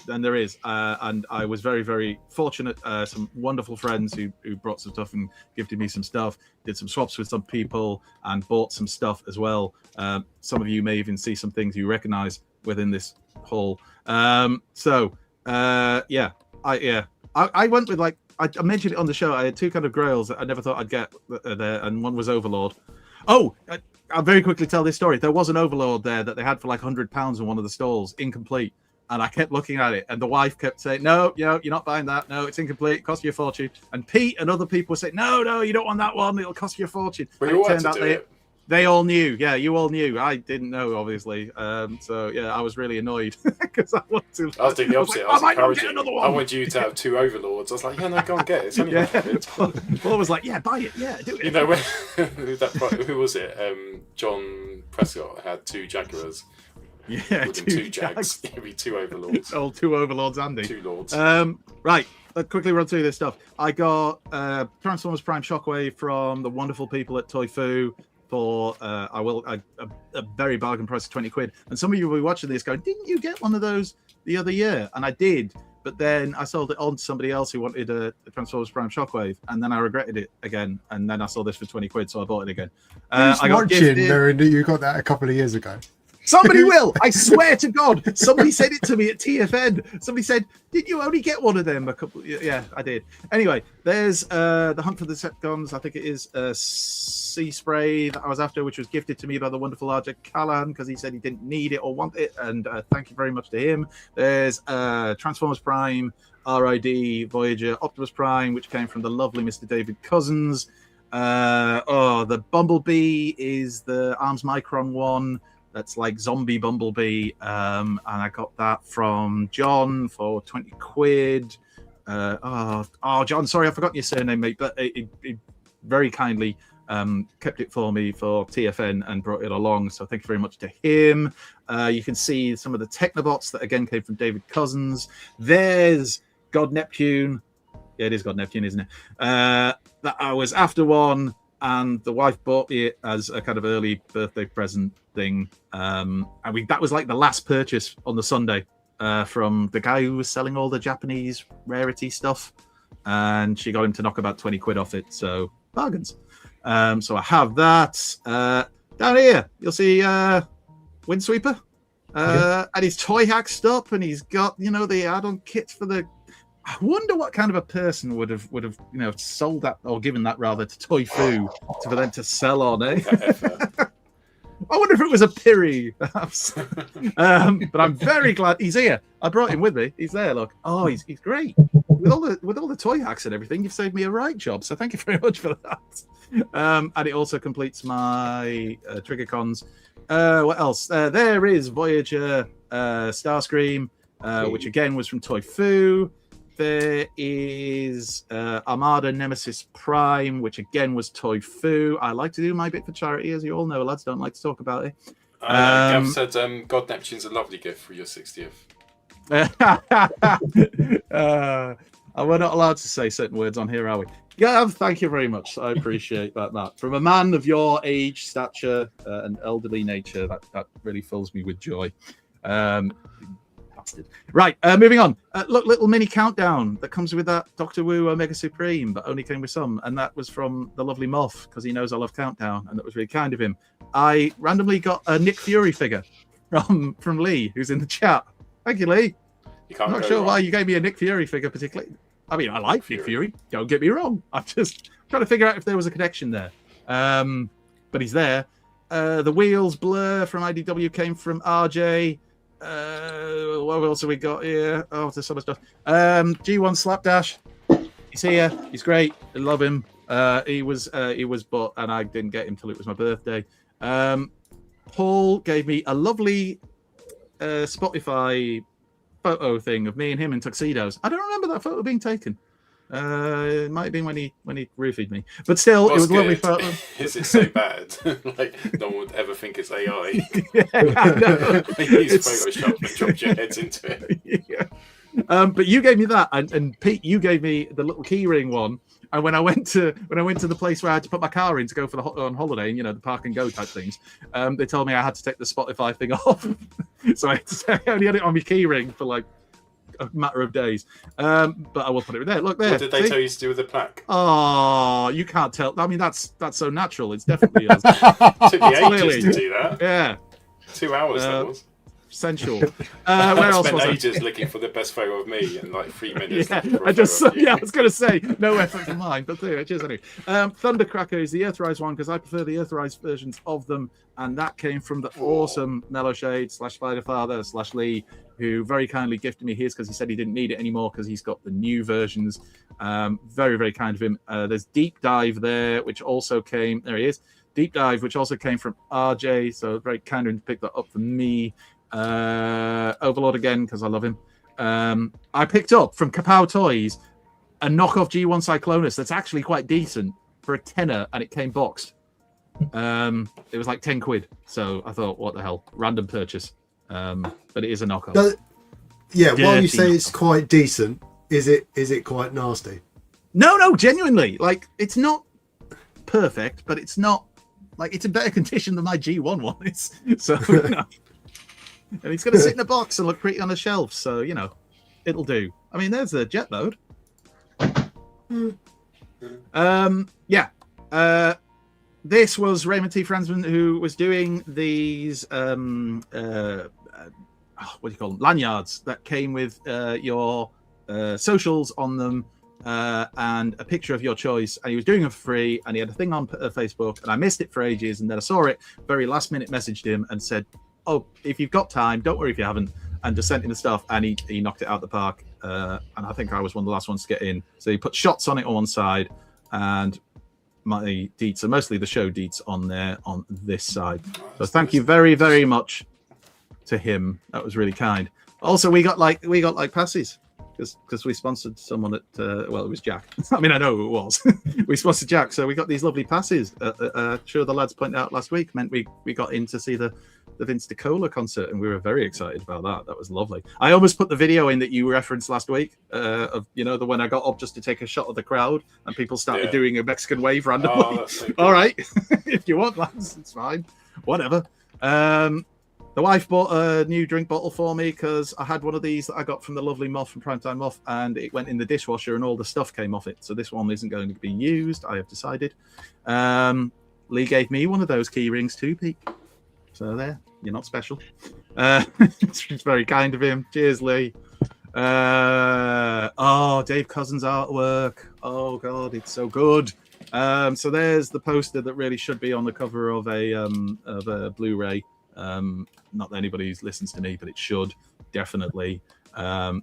there is, and I was very, very fortunate. Some wonderful friends who brought some stuff and gifted me some stuff. Did some swaps with some people and bought some stuff as well. Some of you may even see some things you recognise within this haul. I went with I mentioned it on the show. I had two kind of grails that I never thought I'd get there, and one was Overlord. Oh, I'll very quickly tell this story. There was an Overlord there that they had for like £100 in one of the stalls, incomplete. And I kept looking at it, and the wife kept saying, no, you're not buying that. No, it's incomplete. It costs you a fortune. And Pete and other people were saying, no, you don't want that one. It'll cost you a fortune. But you wanted to do it. They all knew. Yeah, you all knew. I didn't know, obviously. I was really annoyed because I wanted to. I was doing the opposite. I was encouraging. I want you to have two Overlords. I was like, no, go and get it. It's only Paul was like, yeah, buy it. Yeah, do it. You know, who was it? John Prescott had two Jaguars. Yeah, two Jags. It'd be two Overlords. Oh, two Overlords, Andy. Two Lords. Right. Let's quickly run through this stuff. I got Transformers Prime Shockwave from the wonderful people at Toy Fu for a very bargain price of £20. And some of you will be watching this going, didn't you get one of those the other year? And I did, but then I sold it on to somebody else who wanted a Transformers Prime Shockwave, and then I regretted it again, and then I saw this for £20, so I bought it again. I got gifted. You got that a couple of years ago. Somebody will. I swear to God. Somebody said it to me at TFN. Somebody said, "Did you only get one of them?" Yeah, I did. Anyway, there's the Hunt for the Decepticons. I think it is Sea Spray that I was after, which was gifted to me by the wonderful RJ Callahan because he said he didn't need it or want it, and thank you very much to him. There's Transformers Prime, RID, Voyager, Optimus Prime, which came from the lovely Mr. David Cousins. The Bumblebee is the Arms Micron one. That's like zombie Bumblebee. And I got that from John for 20 quid. John, sorry, I forgot your surname, mate, but it very kindly kept it for me for TFN and brought it along. So thank you very much to him. You can see some of the Technobots that again came from David Cousins. There's God Neptune. Yeah, it is God Neptune, isn't it? That I was after one, and the wife bought me it as a kind of early birthday present thing. That was like the last purchase on the Sunday from the guy who was selling all the Japanese rarity stuff, and she got him to knock about 20 quid off it. So bargains. So I have that. Down here, you'll see Windsweeper. And his toy hack stuff, and he's got the add-on kits for the. I wonder what kind of a person would have sold that or given that rather to Toy Fu for them to sell on, eh? I wonder if it was a Pirrie, perhaps. But I'm very glad he's here. I brought him with me. He's there. Look, he's great with all the toy hacks and everything. You've saved me a right job, so thank you very much for that. And it also completes my Trigger Cons. What else? There is Voyager Starscream, which again was from Toy Fu. There is Armada Nemesis Prime, which again was Toy Fu. I like to do my bit for charity, as you all know. Lads don't like to talk about it. Gav said, God Neptune's a lovely gift for your 60th. We're not allowed to say certain words on here, are we? Gav, thank you very much. I appreciate that, Matt. From a man of your age, stature, and elderly nature, that really fills me with joy. Right, moving on. Look, little mini countdown that comes with that Doctor Wu Omega Supreme, but only came with some, and that was from the lovely Moth because he knows I love Countdown, and that was really kind of him. I randomly got a Nick Fury figure from Lee, who's in the chat. Thank you, Lee. I'm not sure why you gave me a Nick Fury figure particularly. I mean, I like Nick Fury. Don't get me wrong. I'm just trying to figure out if there was a connection there. But he's there. The Wheels Blur from IDW came from RJ. What else have we got here? Oh, there's so much stuff. G1 Slapdash. He's here. He's great. I love him. He was bought, and I didn't get him till it was my birthday. Paul gave me a lovely Spotify photo thing of me and him in tuxedos. I don't remember that photo being taken. It might have been when he roofied me, but still, it was a lovely photo. Is it so bad? Like no one would ever think it's AI. Use Photoshop and dropped your heads into it. Yeah. But you gave me that, and Pete, you gave me the little keyring one. And when I went to the place where I had to put my car in to go for on holiday, and the park and go type things, they told me I had to take the Spotify thing off. So I only had it on my keyring for like a matter of days. But I will put it there. Look there. What did they tell you to do with the plaque? Oh, you can't tell. I mean, that's so natural. It's definitely us. Took me ages to do that. Yeah. 2 hours that was. Sensual. Where else was I? Ages looking for the best photo of me in like 3 minutes. I was going to say no effort from mine, but cheers anyway. Thundercracker is the Earthrise one because I prefer the Earthrise versions of them, and that came from the awesome Mellow Shade / Spiderfather / Lee, who very kindly gifted me his because he said he didn't need it anymore because he's got the new versions. Very, very kind of him. There's Deep Dive there, which also came. There he is. Deep Dive, which also came from RJ, so very kind of him to pick that up for me. Overlord again because I love him. I picked up from Kapow Toys a knockoff G1 Cyclonus that's actually quite decent for a tenner, and it came boxed. It was like 10 quid, so I thought, what the hell, random purchase. But it is a knockoff. But, yeah, while you say it's quite decent, is it quite nasty? No, genuinely, like it's not perfect, but it's not like it's in better condition than my G1 one is. So and it's going to sit in a box and look pretty on a shelf, so it'll do. I mean, there's the jet mode. this was Raymond T. Fransman, who was doing these what do you call them, lanyards that came with your socials on them and a picture of your choice, and he was doing them for free, and he had a thing on Facebook, and I missed it for ages, and then I saw it very last minute, messaged him and said, oh, if you've got time, don't worry if you haven't, and just sent him the stuff, and he knocked it out the park, and I think I was one of the last ones to get in. So he put shots on it on one side, and my deets are mostly the show deets on there on this side. So thank you very, very much to him. That was really kind. Also, we got like passes because we sponsored someone at well, it was Jack. I mean, I know who it was. We sponsored Jack, so we got these lovely passes. Sure, the lads pointed out last week meant we got in to see the Vince DiCola concert, and we were very excited about that. That was lovely. I almost put the video in that you referenced last week of the when I got up just to take a shot of the crowd and people started doing a Mexican wave randomly. Oh, that's so cool. All right, if you want, lads, it's fine. Whatever. The wife bought a new drink bottle for me because I had one of these that I got from the lovely Moth from Primetime Moth, and it went in the dishwasher and all the stuff came off it. So this one isn't going to be used, I have decided. Lee gave me one of those key rings too, Pete. So there, you're not special. It's very kind of him. Cheers, Lee. Dave Cousins' artwork. Oh, God, it's so good. So there's the poster that really should be on the cover of a Blu-ray. Not that anybody listens to me, but it should definitely.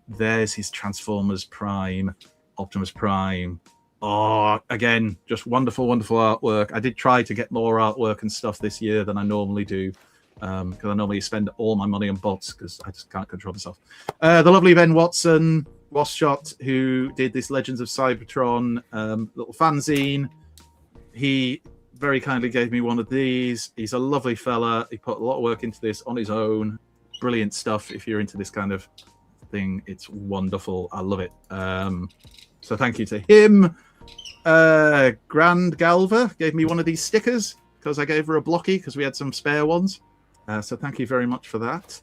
There's his Transformers Prime, Optimus Prime. Oh, again, just wonderful, wonderful artwork. I did try to get more artwork and stuff this year than I normally do, because I normally spend all my money on bots because I just can't control myself. The lovely Ben Watson, Wasshot, who did this Legends of Cybertron little fanzine. He very kindly gave me one of these. He's a lovely fella. He put a lot of work into this on his own. Brilliant stuff. If you're into this kind of thing, it's wonderful. I love it. So thank you to him. Grand Galva gave me one of these stickers because I gave her a blocky because we had some spare ones. So thank you very much for that.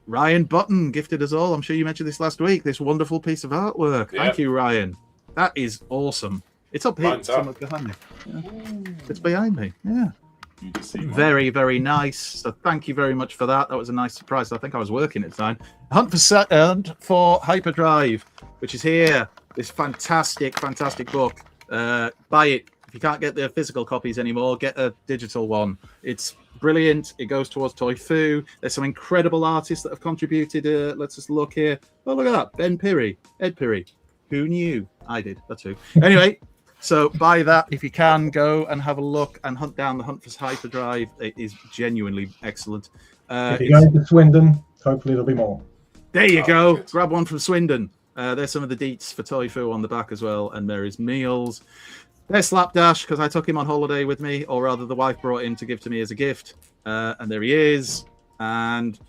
Ryan Button gifted us all, I'm sure you mentioned this last week, this wonderful piece of artwork. Yeah. Thank you, Ryan. That is awesome. It's up here. It's behind me. Yeah. It's behind me. Yeah. You can see very, very nice. So thank you very much for that. That was a nice surprise. I think I was working at the time. Hunt for Hyperdrive, which is here. This fantastic, fantastic book. Buy it. If you can't get the physical copies anymore, get a digital one. It's brilliant. It goes towards Toy Fu. There's some incredible artists that have contributed. Let's just look here. Oh, look at that. Ben Pirrie, Ed Pirrie. Who knew? I did. That's who. Anyway. So buy that if you can. Go and have a look and hunt down the Hunt for Hyperdrive. It is genuinely excellent. If you're going to Swindon, hopefully there'll be more. There you go. Good. Grab one from Swindon. There's some of the deets for Toy Fu on the back as well, and Mary's Meals. There's Slapdash because I took him on holiday with me, or rather the wife brought him to give to me as a gift. And there he is. And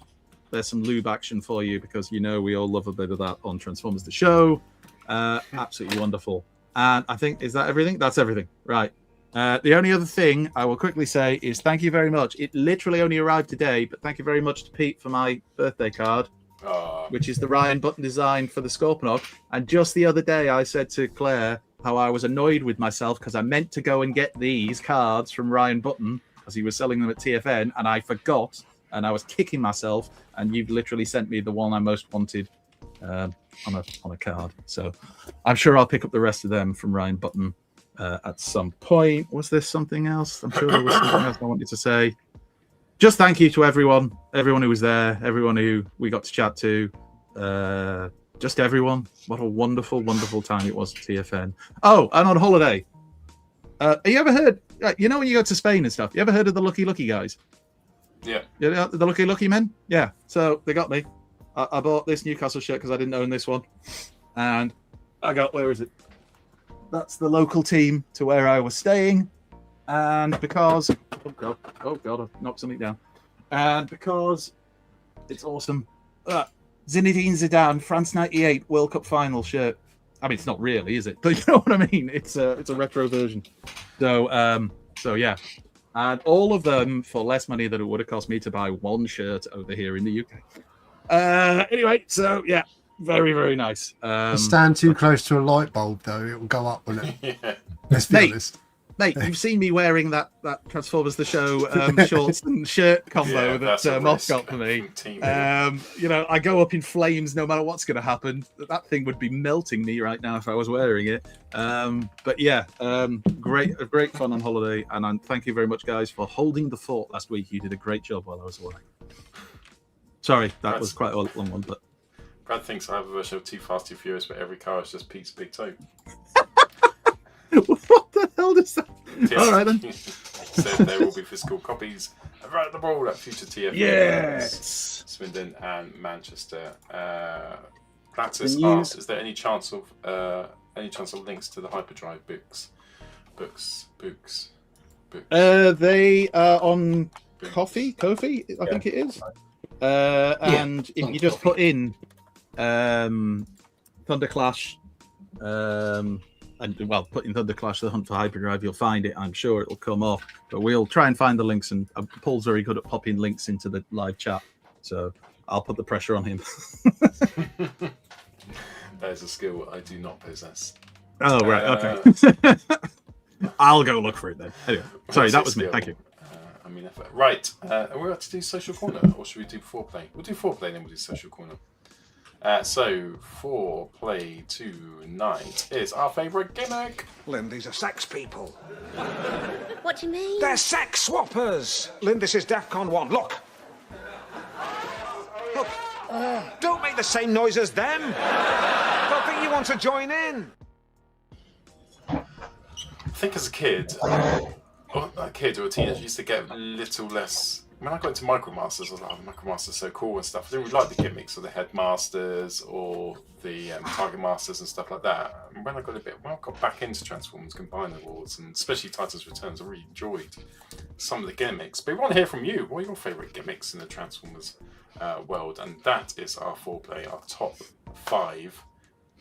there's some lube action for you because we all love a bit of that on Transformers the Show. Absolutely wonderful. And I think, is that everything? That's everything. Right. The only other thing I will quickly say is thank you very much. It literally only arrived today, but thank you very much to Pete for my birthday card, which is the Ryan Button design for the Scorponok. And just the other day, I said to Claire how I was annoyed with myself because I meant to go and get these cards from Ryan Button because he was selling them at TFN, and I forgot, and I was kicking myself, and you've literally sent me the one I most wanted. On a card, so I'm sure I'll pick up the rest of them from Ryan Button at some point. Was there something else? I'm sure there was something else I wanted to say. Just thank you to everyone who was there, everyone who we got to chat to, just everyone. What a wonderful, wonderful time it was at TFN. Oh, and on holiday. Have you ever heard? When you go to Spain and stuff, you ever heard of the Lucky Lucky guys? Yeah. The Lucky Lucky men. Yeah. So they got me. I bought this Newcastle shirt because I didn't own this one. And I got, where is it? That's the local team to where I was staying. And because, oh God, I've knocked something down. And because it's awesome. Zinedine Zidane, France 98 World Cup final shirt. I mean, it's not really, is it? But you know what I mean? It's a retro version. So yeah. And all of them for less money than it would have cost me to buy one shirt over here in the UK. Anyway, so yeah, very, very nice. Stand too close to a light bulb, though, it will go up, won't it? Yeah. Let's be honest. Mate, you've seen me wearing that Transformers the Show shorts and shirt combo that Moth got for me. I go up in flames no matter what's going to happen. That thing would be melting me right now if I was wearing it. Great fun on holiday, and thank you very much, guys, for holding the fort last week. You did a great job while I was away. Sorry, that was quite a long one, but Brad thinks I have a version of Too Fast, Too Furious, but every car is just Pete's big toe. What the hell does that? Yeah. All right then. So there will be physical copies of Right the Ball at future TF. Yes. Swindon and Manchester. Gladys asks, is there any chance of links to the Hyperdrive books? They are on Ko-fi, I think it is. And if you just put in Thunderclash, put in Thunderclash the Hunt for Hyperdrive, you'll find it. I'm sure it'll come up. But we'll try and find the links, and Paul's very good at popping links into the live chat, so I'll put the pressure on him. That is a skill I do not possess. Oh, right, okay. I'll go look for it then. Anyway, sorry, that was me. Thank you. Right, are we about to do Social Corner, or should we do Foreplay? We'll do Foreplay, then we'll do Social Corner. So, Foreplay tonight is our favourite gimmick. Lynn, these are sex people. What do you mean? They're sex swappers. Lynn, this is DEFCON 1. Look. Don't make the same noise as them. Don't think you want to join in. I think as a kid, or a teenager, used to get a little less. When I got into Micromasters, I was like, oh, Micromasters are so cool and stuff. I didn't really like the gimmicks of the Headmasters or the Target Masters and stuff like that. And when I got back into Transformers Combiner Wars, and especially Titans Returns, I really enjoyed some of the gimmicks. But we want to hear from you. What are your favourite gimmicks in the Transformers world? And that is our Foreplay, our top 5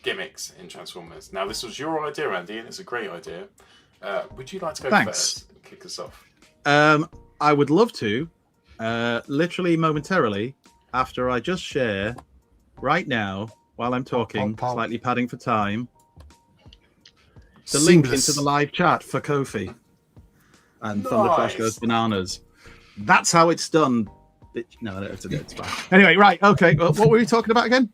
gimmicks in Transformers. Now, this was your idea, Andy, and it's a great idea. Would you like to go first and kick us off? I would love to. Literally momentarily after I just share right now while I'm talking, slightly padding for time, the link into the live chat for Ko-fi, and Thunderclash goes bananas. That's how it's done. No, it's fine. Anyway, right, okay. What were we talking about again?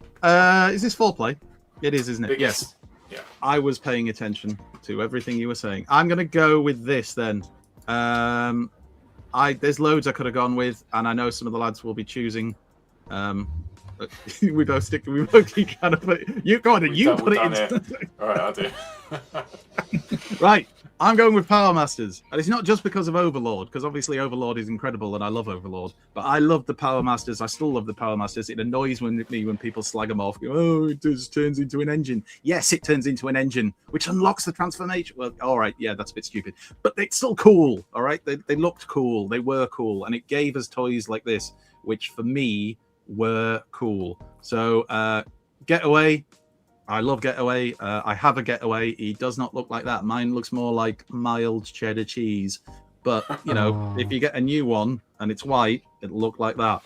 Is this Foreplay? It is, isn't it? Yes. Yeah. I was paying attention to everything you were saying. I'm going to go with this then. There's loads I could have gone with, and I know some of the lads will be choosing. We both keep kind of put it. You go on, you put it in. All right, I'll do. Right, I'm going with Power Masters, and it's not just because of Overlord, because obviously Overlord is incredible, and I love Overlord. But I love the Power Masters. I still love the Power Masters. It annoys me when people slag them off. Oh, it just turns into an engine. Yes, it turns into an engine, which unlocks the transformation. Well, all right, yeah, that's a bit stupid, but it's still cool. All right, they looked cool. They were cool, and it gave us toys like this, which for me were cool. So Getaway, I love Getaway. I have a Getaway. He does not look like that. Mine looks more like mild cheddar cheese, but if you get a new one and it's white, it'll look like that.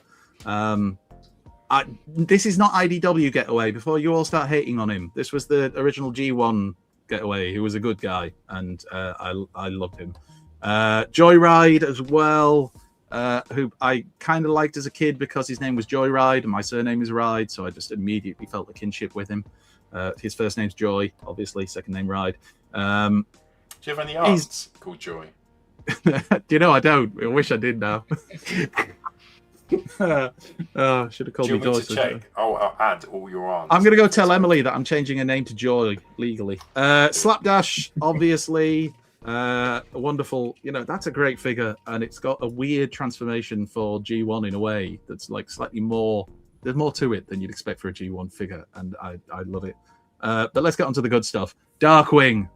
This is not IDW Getaway. Before you all start hating on him, this was the original G1 Getaway, who was a good guy, and I loved him. Joyride as well, who I kind of liked as a kid because his name was Joyride and my surname is Ride, so I just immediately felt a kinship with him. His first name's Joy, obviously, second name Ride. Do you have any aunts called Joy? Do you know, I don't. I wish I did now. Should have called me Joy. Check? I'll add all your aunts. I'm going to go tell Emily that I'm changing her name to Joy legally. Slapdash, obviously. A wonderful, that's a great figure, and it's got a weird transformation for G1 in a way that's like slightly more. There's more to it than you'd expect for a G1 figure, and I love it. But let's get on to the good stuff. Darkwing,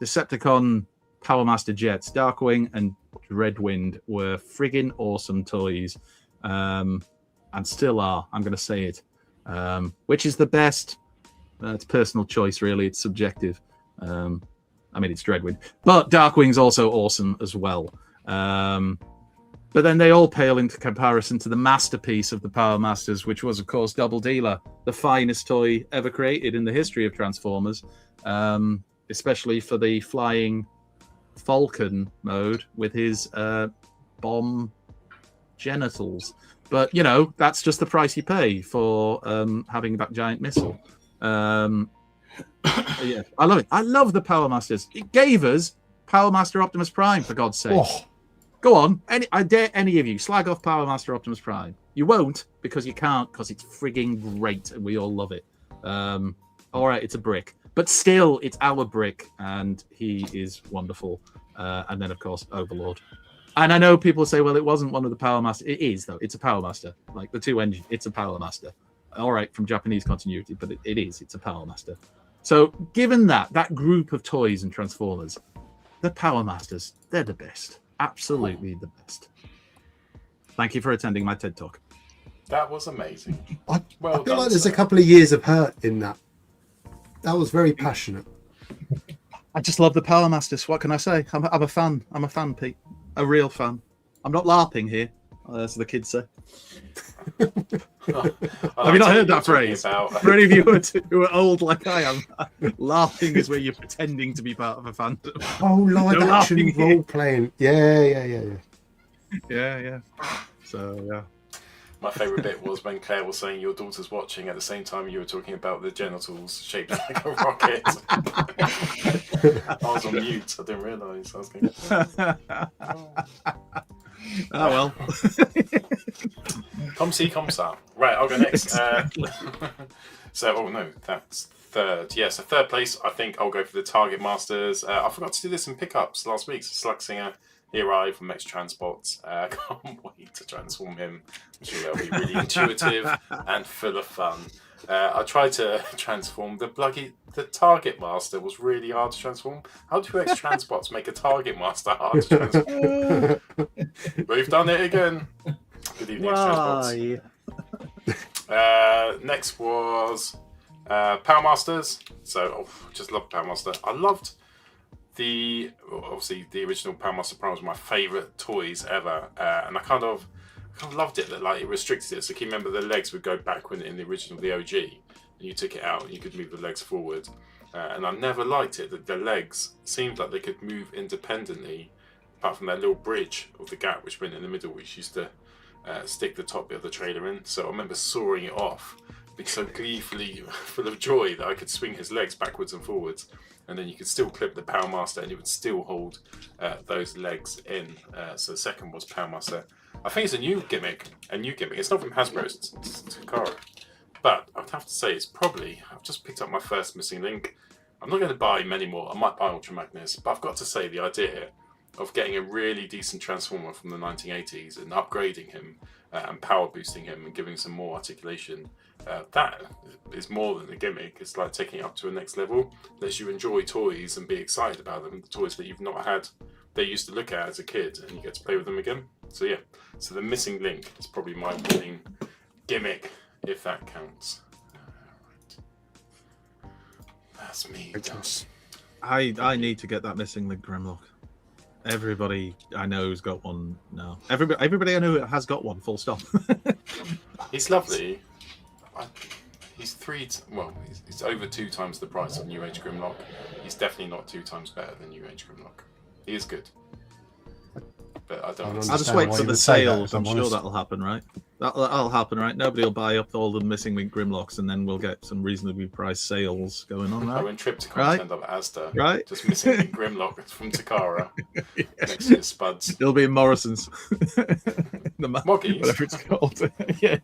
Decepticon Power Master Jets. Darkwing and Dreadwind were friggin' awesome toys, and still are. I'm going to say it. Which is the best? It's personal choice, really. It's subjective. It's Dreadwind. But Darkwing's also awesome as well. But then they all pale into comparison to the masterpiece of the Power Masters, which was, of course, Double Dealer, the finest toy ever created in the history of Transformers, especially for the flying Falcon mode with his bomb genitals. But you know, that's just the price you pay for having that giant missile. Yeah, I love it. I love the Power Masters. It gave us Power Master Optimus Prime, for God's sake. Oh. Go on. I dare any of you slag off Power Master Optimus Prime. You won't, because you can't, because it's frigging great and we all love it. All right, it's a brick. But still, it's our brick, and he is wonderful. And then, of course, Overlord. And I know people say, well, it wasn't one of the Power Masters. It is, though. It's a Power Master. Like the two engines, it's a Power Master. All right, from Japanese continuity, but it is. It's a Power Master. So given that group of toys and Transformers, the Power Masters, they're the best. Absolutely the best. Thank you for attending my TED Talk. That was amazing. I Well feel done, like there's sir. a couple of years of hurt in that. That was very passionate. I just love the Power Masters. What can I say? I'm a fan. I'm a fan, Pete. A real fan. I'm not LARPing here, as the kids say. Have you not heard that phrase? For any of you who are old like I am, LARPing is where you're pretending to be part of a fandom. Oh, live No action laughing here. role playing. Yeah. Yeah. So, yeah. My favourite bit was when Claire was saying your daughter's watching at the same time you were talking about the genitals shaped like a rocket. I was on mute. I didn't realise. I was thinking. Oh, well. Come see, come sa. Right, I'll go next. That's third. Yeah, so third place, I think I'll go for the Target Masters. I forgot to do this in pickups last week. So Slugsinger, he arrived from Mex Transports. Can't wait to transform him. I'm sure it'll be really intuitive and full of fun. I tried to transform the Target Master was really hard to transform. How do X Transports make a Target Master hard to transform? We've done it again. Good evening, X Transports. Next was Power Masters. So, just love Power Master. I loved the original Power Master Prime was my favourite toys ever, and I kind of loved it that like it restricted it. So, can you remember the legs would go backward in the original, the OG, and you took it out and you could move the legs forward. And I never liked it that the legs seemed like they could move independently, apart from that little bridge of the gap which went in the middle, which used to stick the top bit of the trailer in. So I remember sawing it off, being so gleefully full of joy that I could swing his legs backwards and forwards, and then you could still clip the Power Master and it would still hold those legs in. So the second was Power Master. I think it's a new gimmick. It's not from Hasbro, it's Takara. But I'd have to say it's probably, I've just picked up my first Missing Link. I'm not going to buy many more. I might buy Ultra Magnus, but I've got to say the idea of getting a really decent Transformer from the 1980s and upgrading him and power boosting him and giving some more articulation, that is more than a gimmick. It's like taking it up to a next level. Lets you enjoy toys and be excited about them, the toys that you've not had, they used to look at as a kid, and you get to play with them again. So yeah, so the Missing Link is probably my winning gimmick, if that counts. Right. That's me. I need to get that Missing Link Grimlock. Everybody I know has got one now. Everybody I know has got one. Full stop. He's lovely. He's he's over 2 times the price of New Age Grimlock. He's definitely not 2 times better than New Age Grimlock. He is good, but I don't. I'll just wait for the sales. I'm sure that'll happen, right? That'll happen, right? Nobody will buy up all the Missing Link Grimlocks, and then we'll get some reasonably priced sales going on, right? When Triptychon right? turned up at Asda, right? Just Missing Link Grimlock from Takara next to his Spuds. It'll be in Morrison's. Moggies? Whatever it's called. Yeah,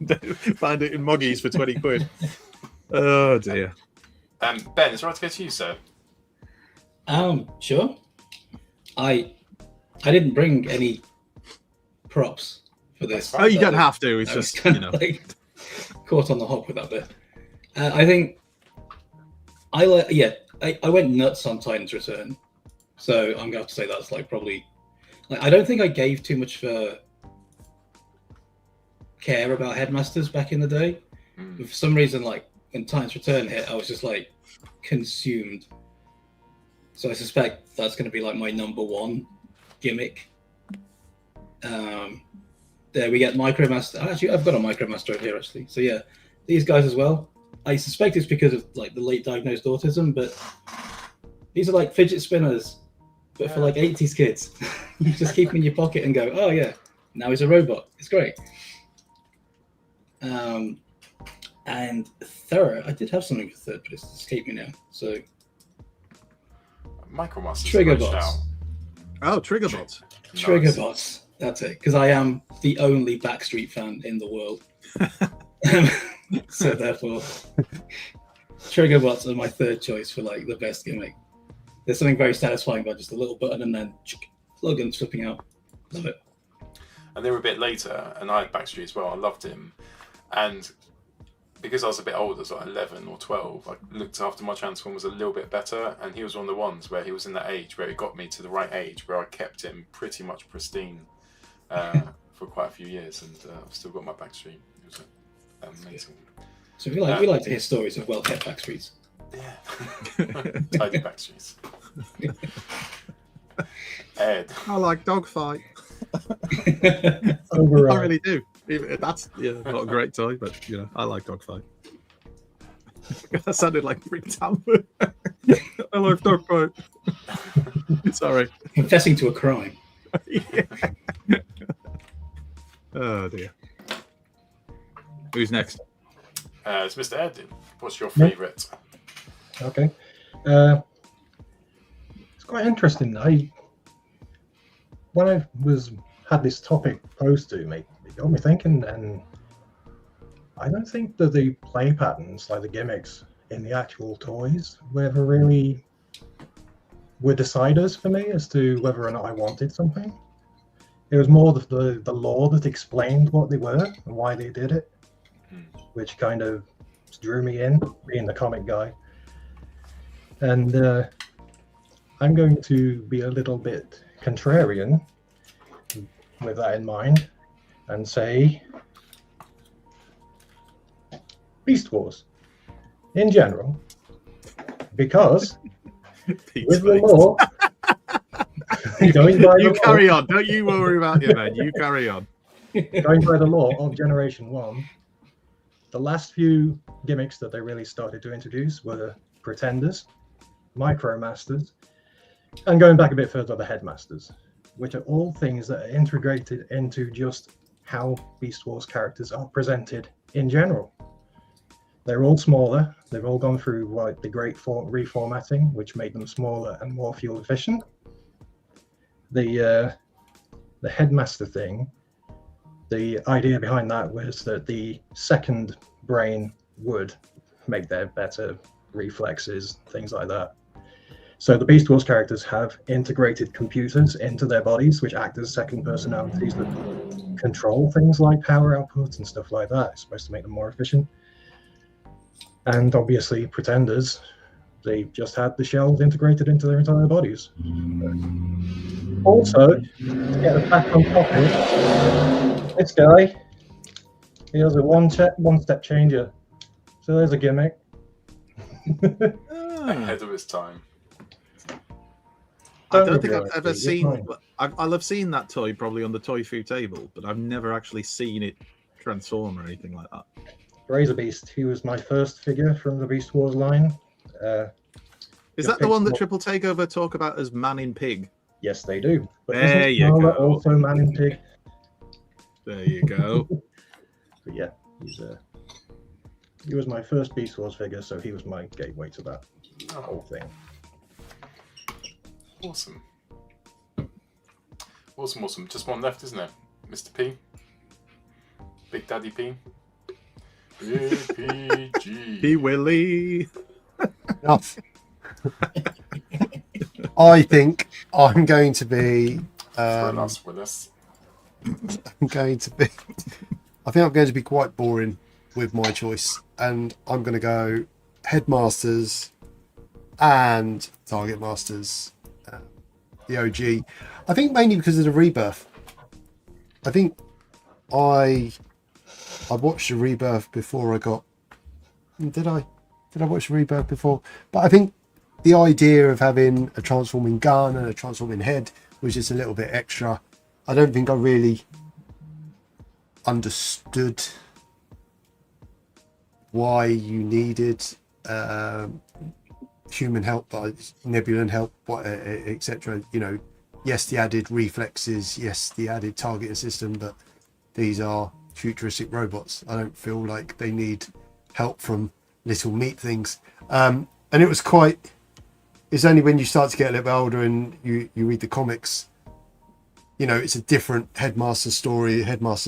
find it in Moggies for 20 quid. Oh dear. Ben, it's right to go to you, sir. Sure. I didn't bring any props for this. Oh, you don't have to. It's just, you know, like, caught on the hop with that bit. I think I went nuts on Titan's Return, so I'm going to have to say that's like probably. Like, I don't think I gave too much for care about Headmasters back in the day. But for some reason, like when Titan's Return hit, I was just like consumed. So I suspect that's going to be like my number one gimmick. There we get Micromaster. Actually, I've got a Micromaster over here, actually. So yeah, these guys as well. I suspect it's because of like the late diagnosed autism, but these are like fidget spinners But for like 80s kids, you just keep him in your pocket and go, oh yeah, now he's a robot. It's great. And third, I did have something for third, but it's escaped me now. So Micromasters. Triggerbots. Oh, Triggerbots. Nice. Triggerbots. That's it. Because I am the only Backstreet fan in the world. So therefore, Triggerbots are my third choice for like the best gimmick. There's something very satisfying about just a little button and then plug and flipping out. Love it. And they were a bit later, and I had Backstreet as well. I loved him. And because I was a bit older, so like 11 or 12, I looked after my Transformers a little bit better, and he was one of the ones where he was in that age where it got me to the right age where I kept him pretty much pristine for quite a few years, and I've still got my Backstreet. It was amazing. So we like to hear stories of well-kept Backstreets. Yeah. Tidy Backstreets. Ed. I like Dogfight. Overall. I really do. That's not a great toy, but I like Dogfight. That sounded like Rick Tamper. I like Dogfight. Sorry. Confessing to a crime. Yeah. Oh dear. Who's next? It's Mr. Ed. What's your favourite? Okay. It's quite interesting. When I had this topic posed to me, it got me thinking, and I don't think that the play patterns, like the gimmicks in the actual toys, were deciders for me as to whether or not I wanted something. It was more the lore that explained what they were and why they did it, which kind of drew me in, being the comic guy. And I'm going to be a little bit contrarian with that in mind and say Beast Wars in general, because with the lore, you carry on. Don't you worry about your man. You carry on. Going by the lore of Generation 1, the last few gimmicks that they really started to introduce were Pretenders, Micromasters, and going back a bit further, the Headmasters, which are all things that are integrated into just how Beast Wars characters are presented in general. They're all smaller. They've all gone through the great reformatting, which made them smaller and more fuel efficient. The Headmaster thing, the idea behind that was that the second brain would make their better reflexes, things like that. So the Beast Wars characters have integrated computers into their bodies, which act as second personalities that control things like power output and stuff like that. It's supposed to make them more efficient. And obviously, Pretenders, they just had the shells integrated into their entire bodies. Also, to get the back on topic, this guy, he has a one-step changer. So there's a gimmick. Ahead of his time. I don't think I've ever seen. I'll have seen that toy probably on the Toy Food table, but I've never actually seen it transform or anything like that. Razor Beast, he was my first figure from the Beast Wars line. Is that the one that Triple Takeover talk about as Man in Pig? Yes, they do. But there you go. Also Man in Pig. There you go. But yeah, he was my first Beast Wars figure, so he was my gateway to that whole thing. Awesome. Awesome. Just one left, isn't it? Mr. P? Big Daddy P? APG. P. Willie. Enough. I think I'm going to be. I'm going to be. I think I'm going to be quite boring with my choice, and I'm going to go Headmasters and Target Masters. The OG. I think mainly because of the Rebirth. I think I watched the Rebirth before I got. Did I watch the Rebirth before? But I think the idea of having a transforming gun and a transforming head was just a little bit extra. I don't think I really understood why you needed human help, like Nebulan help, etc. You know, yes, the added reflexes, yes, the added targeting system, but these are futuristic robots. I don't feel like they need help from little meat things. And it was quite. It's only when you start to get a little bit older and you read the comics, you know, it's a different headmaster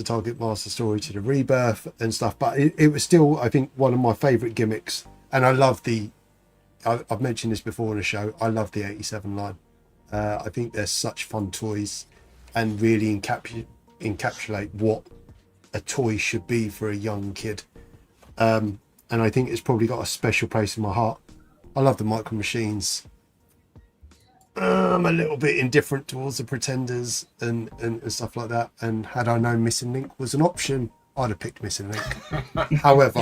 target master story to the Rebirth and stuff. But it was still, I think, one of my favourite gimmicks. And I love I've mentioned this before in the show, I love the 87 line. I think they're such fun toys and really encapsulate what a toy should be for a young kid. And I think it's probably got a special place in my heart. I love the Micro Machines. I'm a little bit indifferent towards the Pretenders and stuff like that. And had I known Missing Link was an option, I'd have picked Missing Link. However,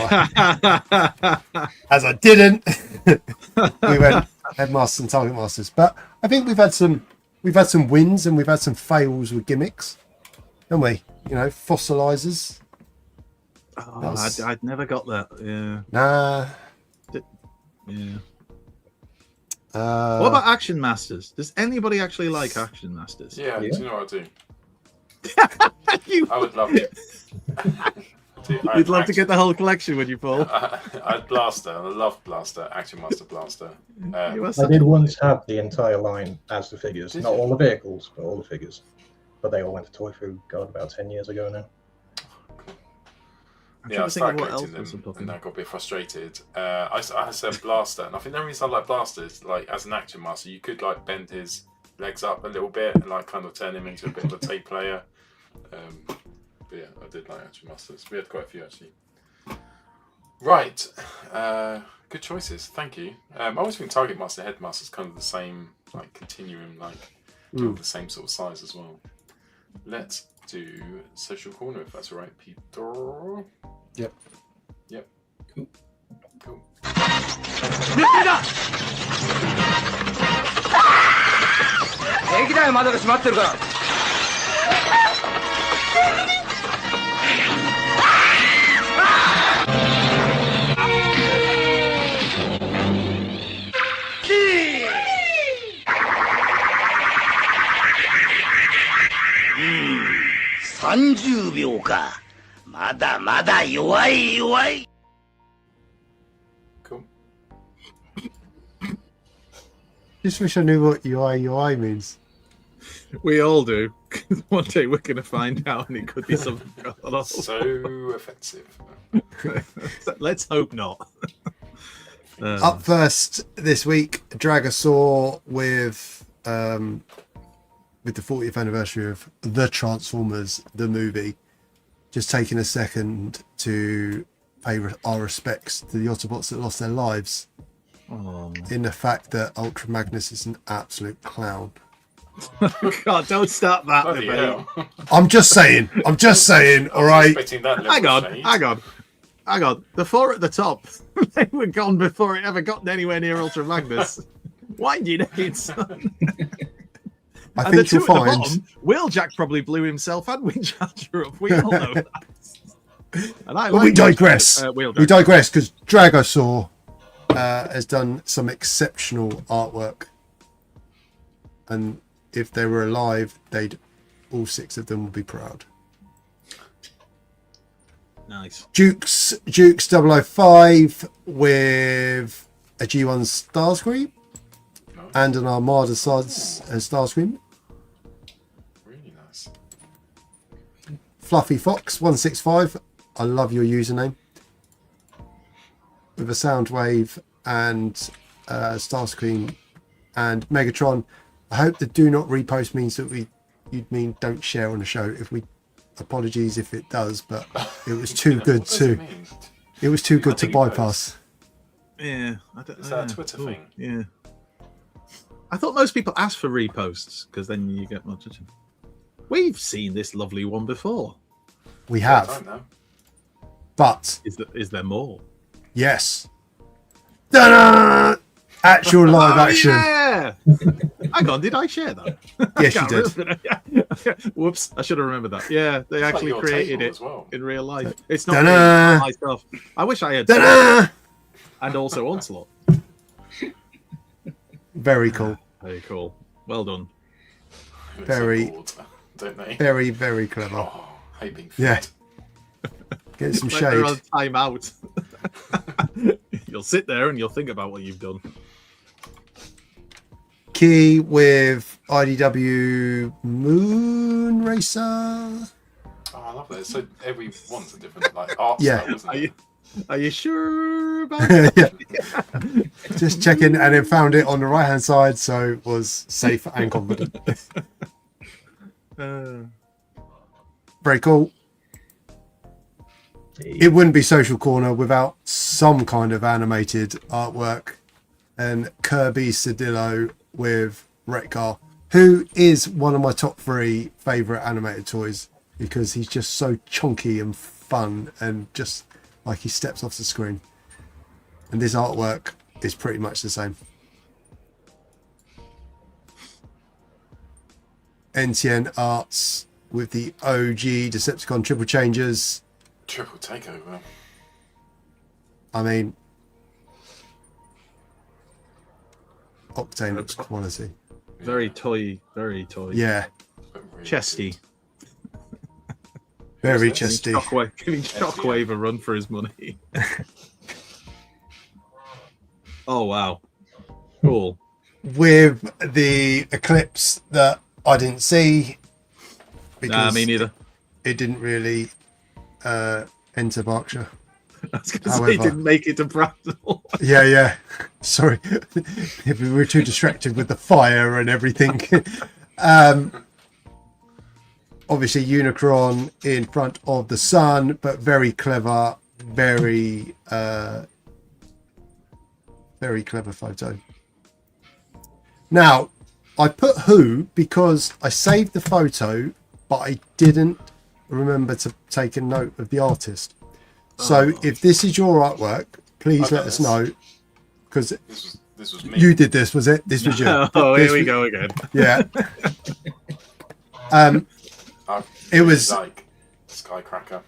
as I didn't, we went Headmasters and Target Masters. But I think we've had some wins and we've had some fails with gimmicks, haven't we? You know, fossilizers. Oh, I'd never got that. Yeah. Nah. Yeah. What about Action Masters? Does anybody actually like Action Masters? Yeah. Do you know what I do? I would love it. You'd love to get the whole collection when you fall. I'd Blaster. I love Blaster. Action Master Blaster. I did once have the entire line as the figures. Not all the vehicles, but all the figures. But they all went to Toy Food, about 10 years ago now. I started collecting them and I got a bit frustrated. I said Blaster, and I think the reason I like Blaster is, like, as an Action Master, you could, like, bend his legs up a little bit and, like, kind of turn him into a bit of a tape player. But yeah, I did like Action Masters. We had quite a few, actually. Right. Good choices. Thank you. I always think Target Master, Headmaster is kind of the same, like, continuum, like, kind of the same sort of size as well. Let's do Social Corner, if that's all right, Peter. Yep. Cool. Cool. 平気だよ、窓が閉まってるから。30秒か。まだまだ弱い。Cool. Just wish I knew what UI means. We all do. One day we're going to find out, and it could be something so offensive. Let's hope not. Up first this week, Dragosaur with the 40th anniversary of The Transformers, the movie. Just taking a second to pay our respects to the Autobots that lost their lives. In the fact that Ultra Magnus is an absolute clown. God, don't start that debate. I'm just saying, all right? Hang on. The four at the top, they were gone before it ever got anywhere near Ultra Magnus. Wind your nades. I think you'll find. Bottom, Wheeljack probably blew himself and Windcharger up. We all know that. And we digress. We digress because Dragosaur has done some exceptional artwork, and if they were alive, all 6 of them would be proud. Nice. Jukes 005 with a G1 Starscream and an Armada Starscream. Really nice. Fluffy Fox 165. I love your username. With a Soundwave and Starscream and Megatron. I hope the do not repost means that you'd mean don't share on the show. Apologies if it does, but it was too good to. It was too good to bypass. Yeah, is that a Twitter thing? Yeah. I thought most people ask for reposts because then you get more attention. We've seen this lovely one before. We have. But is there more? Yes. Ta-da! Actual live action. Yeah. Hang on, did I share that? Yes, you did. Whoops, I should have remembered that. Yeah, they actually created it in real life. It's not Ta-da! my stuff. I wish I had. Ta-da! And also Onslaught. Very cool. Very cool. Well done. Very, bored, don't they? very, very clever. Oh, hate being Yeah. fed. Get some Like they're on shade. time out. You'll sit there and you'll think about what you've done. Key with IDW Moon Racer. Oh, I love that. So every one's a different like art Yeah. style, isn't it? Are you sure about that? Yeah. Just checking, and then found it on the right hand side, so was safe and confident. Very cool. It wouldn't be Social Corner without some kind of animated artwork. And Kirby Cedillo with Retcar, who is one of my top 3 favourite animated toys because he's just so chunky and fun and just like he steps off the screen. And this artwork is pretty much the same. NTN Arts with the OG Decepticon Triple Changers. Triple takeover. I mean, Octane looks quality. Very toy. Yeah. Really Chesty. Very Who's this? chesty. Giving Shockwave a run for his money. Oh, wow. Cool. With the Eclipse that I didn't see. Nah, me neither. It didn't really enter Berkshire. I was going to say, it didn't make it to Brandon. Yeah. Sorry. We were too distracted with the fire and everything. Obviously, Unicron in front of the sun, but very clever, very clever photo. Now, I put who because I saved the photo, but I didn't remember to take a note of the artist. So if this is your artwork, please let us know. Because this was me. You did this, was it? This was you. Oh, This here we was- go again. Yeah. It was like Skycracker.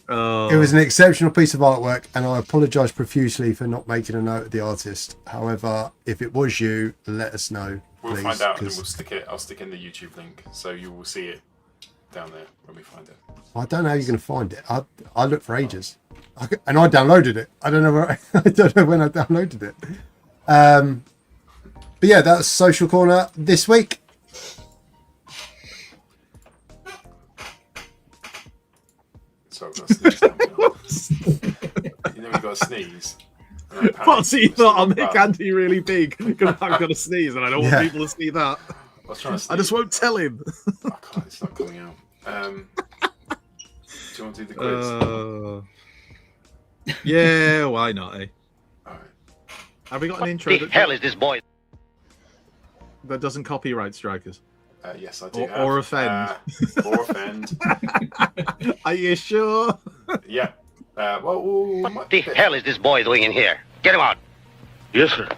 Oh. It was an exceptional piece of artwork, and I apologise profusely for not making a note of the artist. However, if it was you, let us know. We'll please, find out, and then 'cause we'll stick it. I'll stick in the YouTube link, so you will see it down there when we find it. I don't know how you're going to find it. I looked for ages, and I downloaded it. I don't know where. I don't know when I downloaded it. But yeah, that's Social Corner this week. So I've got to sneeze now. You know, you got to sneeze. What, so you thought I'll make Andy really big because I've got to sneeze and I don't want Yeah. people to see that. I was trying to sneeze. I just won't tell him. I can't. It's not coming out. Do you want to do the quiz? Yeah, why not, eh? All right. Have we got an intro The hell is this boy? that doesn't copyright strike us? Yes, I do. Or offend. Or offend. Are you sure? Yeah. What the hell is this boy doing in here? Get him out. Yes, sir.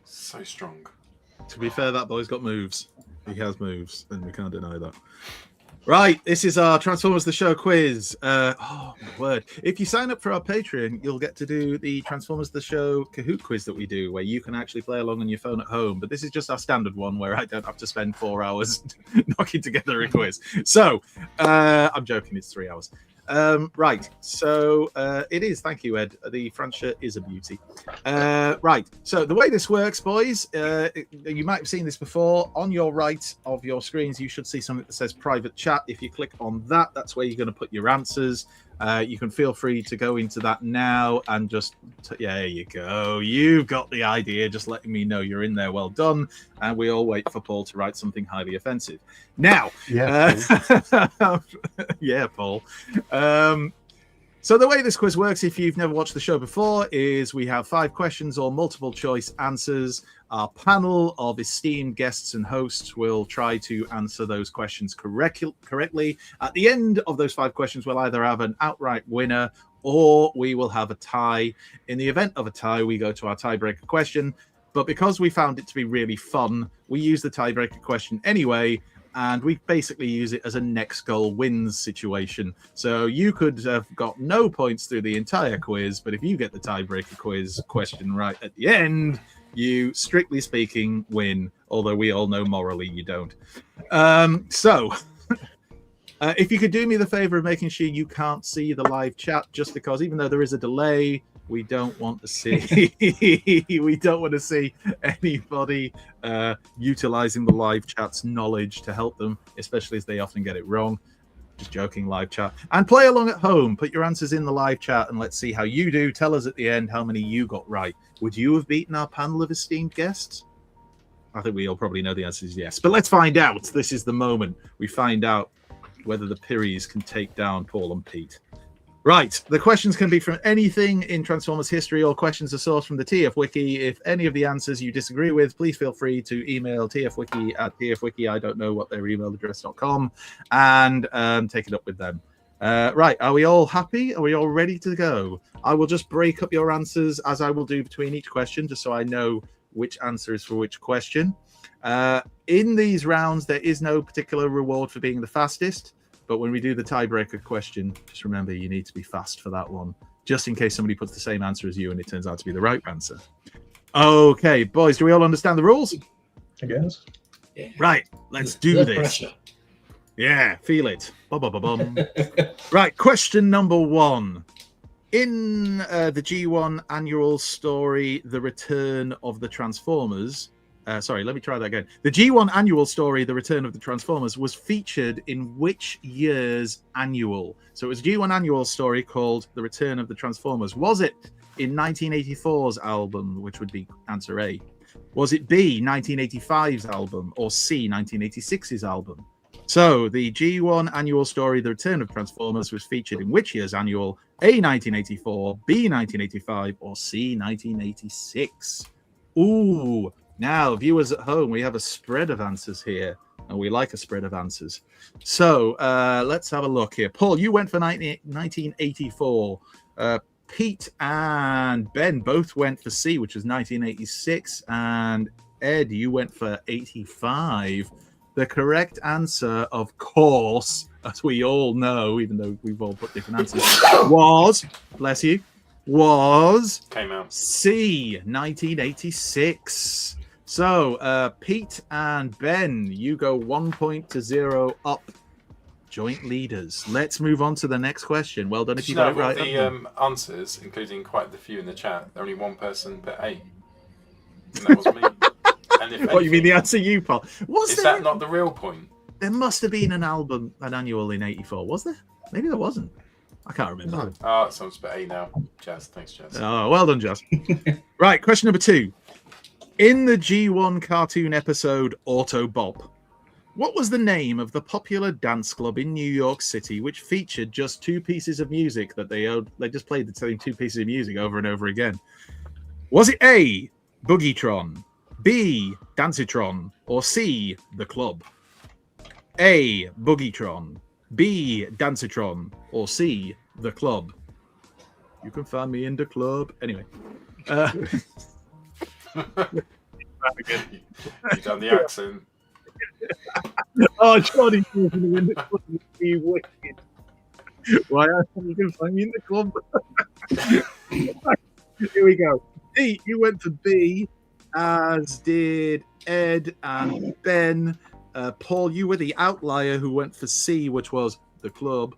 So strong. To be fair, that boy's got moves. He has moves, and we can't deny that. Right, this is our Transformers the Show quiz. Oh, my word. If you sign up for our Patreon, you'll get to do the Transformers the Show Kahoot quiz that we do, where you can actually play along on your phone at home. But this is just our standard one, where I don't have to spend 4 hours knocking together a quiz. So, I'm joking, it's 3 hours. Right, so it is. Thank you, Ed. The front shirt is a beauty. Right, so the way this works, boys, you might have seen this before. On your right of your screens, you should see something that says private chat. If you click on that, that's where you're going to put your answers. You can feel free to go into that now and just, yeah, there you go. You've got the idea. Just letting me know you're in there. Well done. And we all wait for Paul to write something highly offensive. Now, Yeah. yeah, Paul. So the way this quiz works, if you've never watched the show before, is we have 5 questions or multiple choice answers. Our panel of esteemed guests and hosts will try to answer those questions correctly. At the end of those 5 questions, we'll either have an outright winner or we will have a tie. In the event of a tie, we go to our tiebreaker question. But because we found it to be really fun, we use the tiebreaker question anyway, and we basically use it as a next goal wins situation. So you could have got no points through the entire quiz, but if you get the tiebreaker quiz question right at the end, you, strictly speaking, win, although we all know morally you don't. If you could do me the favor of making sure you can't see the live chat, just because even though there is a delay, we don't want to see anybody utilizing the live chat's knowledge to help them, especially as they often get it wrong. Just joking, live chat. And play along at home. Put your answers in the live chat and let's see how you do. Tell us at the end how many you got right. Would you have beaten our panel of esteemed guests? I think we all probably know the answer is yes. But let's find out. This is the moment we find out whether the Pirries can take down Paul and Pete. Right, the questions can be from anything in Transformers history, or questions are sourced from the TF Wiki. If any of the answers you disagree with, please feel free to email TFWiki at TFWiki, I don't know what their email address.com, and take it up with them. Right, are we all happy? Are we all ready to go? I will just break up your answers as I will do between each question, just so I know which answer is for which question. In these rounds, there is no particular reward for being the fastest. But when we do the tiebreaker question, just remember you need to be fast for that one, just in case somebody puts the same answer as you and it turns out to be the right answer. Okay, boys, do we all understand the rules? I guess. Yeah. Right, let's do this. Pressure. Yeah, feel it. Bum. Right, question number 1. In the G1 annual story, The Return of the Transformers... sorry, let me try that again. The G1 annual story, The Return of the Transformers, was featured in which year's annual? So it was a G1 annual story called The Return of the Transformers. Was it in 1984's album, which would be answer A? Was it B, 1985's album, or C, 1986's album? So the G1 annual story, The Return of Transformers, was featured in which year's annual? A, 1984, B, 1985, or C, 1986? Ooh. Now, viewers at home, we have a spread of answers here, and we like a spread of answers. So let's have a look here. Paul, you went for 1984. Pete and Ben both went for C, which was 1986. And Ed, you went for 85. The correct answer, of course, as we all know, even though we've all put different answers, was, bless you, was came out C, 1986. So, Pete and Ben, you go 1 point to 0 up. Joint leaders. Let's move on to the next question. Well done if you got it right. The answers, including quite the few in the chat, only one person put A. And that was me. And if What, you mean the answer you, Paul? Is that not the real point? There must have been an annual in 84, was there? Maybe there wasn't. I can't remember. Oh, someone's put A now. Jazz, thanks, Jazz. Oh, well done, Jazz. Right, question number 2. In the G1 cartoon episode Autobop, what was the name of the popular dance club in New York City which featured just 2 pieces of music that they just played the same 2 pieces of music over and over again? Was it A, Boogietron, B, Dancitron, or C, The Club? A, Boogietron, B, Dancitron, or C, The Club? You can find me in the club. Anyway. You done the accent. Oh, Johnny, you can be wicked. Why you can find me in the club? Here we go. D, you went for B, as did Ed and Ben. Paul, you were the outlier who went for C, which was The Club.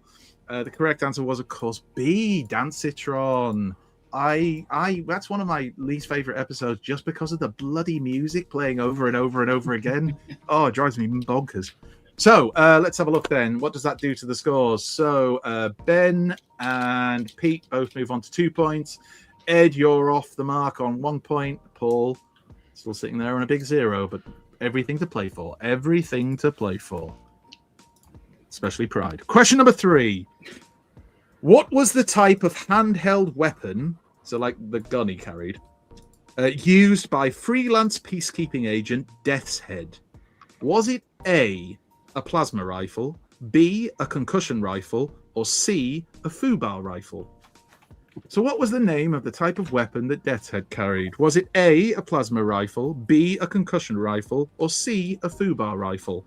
The correct answer was, of course, B, Dancitron. That's one of my least favorite episodes just because of the bloody music playing over and over and over again. Oh, it drives me bonkers. So let's have a look then. What does that do to the scores? So Ben and Pete both move on to 2 points. Ed, you're off the mark on 1 point. Paul, still sitting there on a big 0, but everything to play for. Everything to play for. Especially pride. Question number 3. What was the type of handheld weapon, so like the gun he carried, used by freelance peacekeeping agent Death's Head? Was it A, a plasma rifle, B, a concussion rifle, or C, a FUBAR rifle? So what was the name of the type of weapon that Death's Head carried? Was it A, a plasma rifle, B, a concussion rifle, or C, a FUBAR rifle?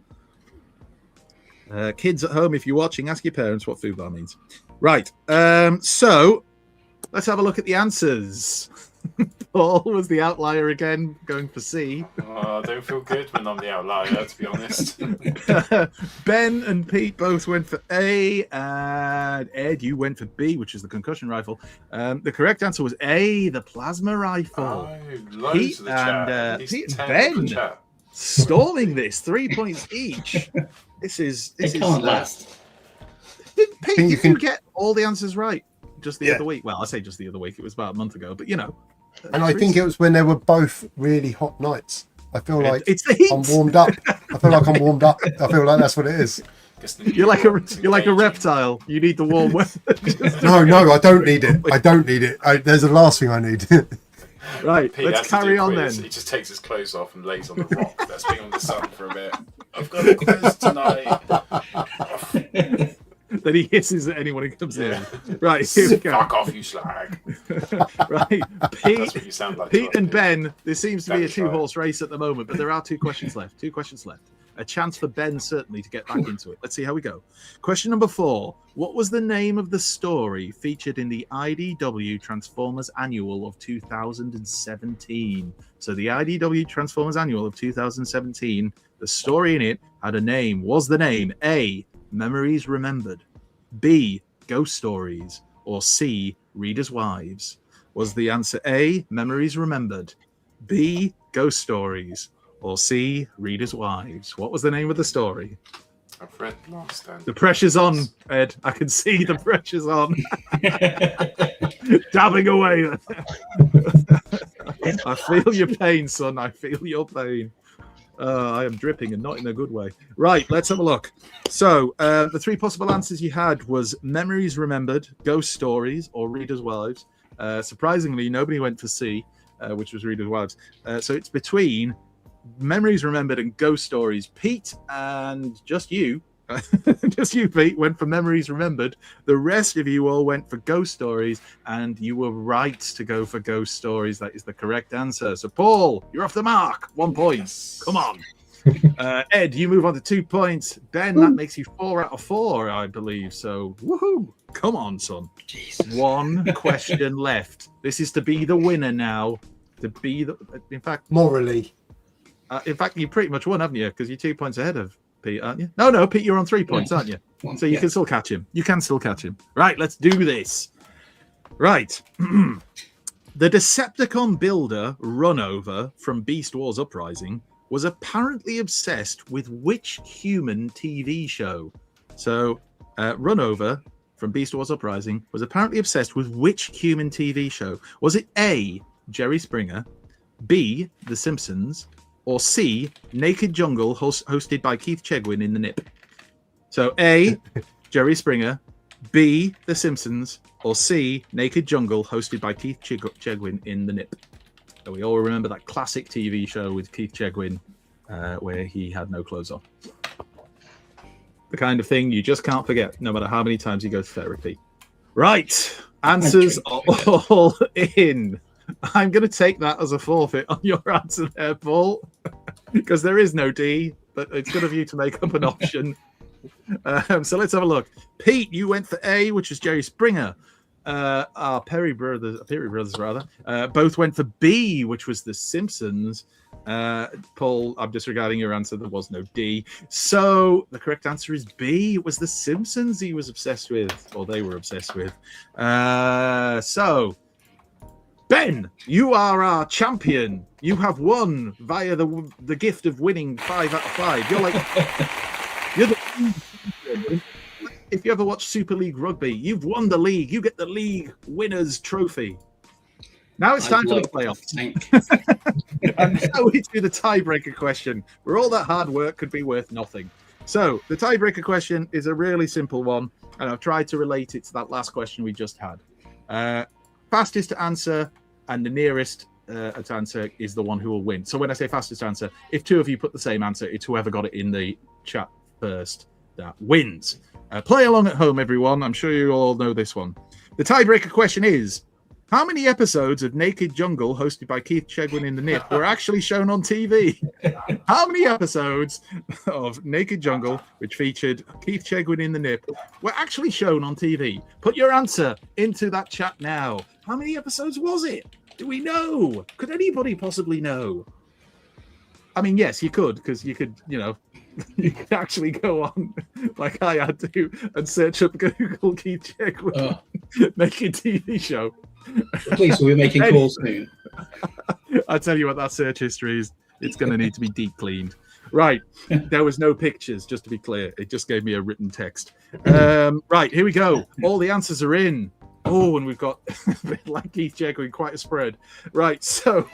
Kids at home, if you're watching, ask your parents what FUBAR means. Right. So let's have a look at the answers. Paul was the outlier again, going for C. Oh, I don't feel good when I'm the outlier, to be honest. Ben and Pete both went for A, and Ed, you went for B, which is the concussion rifle. The correct answer was A, the plasma rifle. Oh, loads Pete of the chat. and Pete Ben storming this, 3 points each. This can't last. Pete, you get all the answers right just the other week. Well, I say just the other week. It was about a month ago, but you know. And I think it was when they were both really hot nights. I feel like it's the heat. I'm warmed up. I feel like I'm warmed up. I feel like that's what it is. You're like a reptile. You need the warm weather. No, I don't need it. I don't need it. There's the last thing I need. Right, Pete let's carry on then. He just takes his clothes off and lays on the rock that's been on the sun for a bit. I've got a quiz tonight. Then he hisses at anyone who comes in. Right, here we go. Fuck off, you slag. Right, That's what you sound like. Pete and Ben, there seems to be a two-horse race at the moment, but there are 2 questions left. 2 questions left. A chance for Ben, certainly, to get back into it. Let's see how we go. Question number 4. What was the name of the story featured in the IDW Transformers Annual of 2017? So the IDW Transformers Annual of 2017, the story in it had a name. Was the name A, Memories Remembered, B, Ghost Stories, or C, Readers' Wives? Was the answer A, Memories Remembered, B, Ghost Stories, or C, Readers' Wives? What was the name of the story? I've read last time. The pressure's on, Ed. I can see the pressure's on. Dabbing away. I feel your pain, son. I feel your pain. I am dripping and not in a good way. Right, let's have a look. So the 3 possible answers you had was Memories Remembered, Ghost Stories, or Readers' Wives. Surprisingly, nobody went for C, which was Readers' Wives. So it's between Memories Remembered and Ghost Stories. Pete and just you, Pete, went for Memories Remembered. The rest of you all went for Ghost Stories, and you were right to go for Ghost Stories. That is the correct answer. So, Paul, you're off the mark. 1 point. Yes. Come on. Ed, you move on to 2 points. Ben, that makes you 4 out of 4, I believe. So, woohoo. Come on, son. Jesus. 1 question left. This is to be the winner now. In fact, morally. You pretty much won, haven't you? Because you're 2 points ahead of Pete, aren't you? No, Pete, you're on 3 points, aren't you? So you can still catch him. You can still catch him. Right, let's do this. Right. The Decepticon builder Runover from Beast Wars Uprising was apparently obsessed with which human TV show? So, Runover from Beast Wars Uprising was apparently obsessed with which human TV show? Was it A, Jerry Springer, B, The Simpsons, or C, Naked Jungle, hosted by Keith Chegwin in the Nip? So A, Jerry Springer, B, The Simpsons, or C, Naked Jungle, hosted by Keith Chegwin in the Nip. So we all remember that classic TV show with Keith Chegwin where he had no clothes on. The kind of thing you just can't forget, no matter how many times you go to therapy. Right, answers are all in. I'm going to take that as a forfeit on your answer there, Paul, because there is no D, but it's good of you to make up an option. So let's have a look. Pete, you went for A, which is Jerry Springer. Our Pirrie brothers, both went for B, which was The Simpsons. Paul, I'm disregarding your answer. There was no D. So the correct answer is B. It was The Simpsons he was obsessed with, or they were obsessed with. So, Ben, you are our champion. You have won via the gift of winning 5 out of 5. You're if you ever watch Super League Rugby, you've won the league. You get the league winners trophy. Now it's time for the playoffs. And now we do the tiebreaker question, where all that hard work could be worth nothing. So the tiebreaker question is a really simple one, and I've tried to relate it to that last question we just had. Fastest to answer and the nearest to answer is the one who will win. So when I say fastest answer, if 2 of you put the same answer, it's whoever got it in the chat first that wins. Play along at home, everyone. I'm sure you all know this one. The tiebreaker question is: how many episodes of Naked Jungle, hosted by Keith Chegwin in the Nip, were actually shown on TV? How many episodes of Naked Jungle, which featured Keith Chegwin in the Nip, were actually shown on TV? Put your answer into that chat now. How many episodes was it? Do we know? Could anybody possibly know? I mean, yes, you could, because you could, you could actually go on, like I had to, and search up Google Keith Chegwin Naked TV show. Please, we're making calls soon. I tell you what, that search history is, it's going to need to be deep cleaned. Right. There was no pictures, just to be clear. It just gave me a written text. Right, here we go. All the answers are in. Oh, and we've got, like Keith Chegwin, quite a spread. Right, so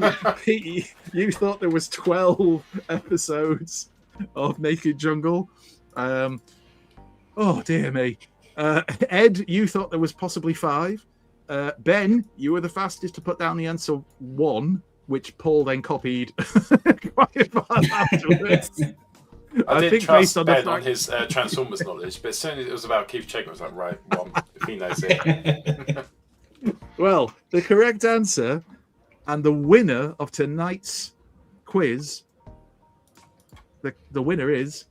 Pete, you thought there was 12 episodes of Naked Jungle. Oh, dear me. Ed, you thought there was possibly 5. Ben, you were the fastest to put down the answer 1, which Paul then copied quite fast afterwards. I didn't trust Ben on his Transformers knowledge, but as soon as it was about Keith Chegwin, I was like, right, 1, if he knows it. Well, the correct answer and the winner of tonight's quiz, the winner is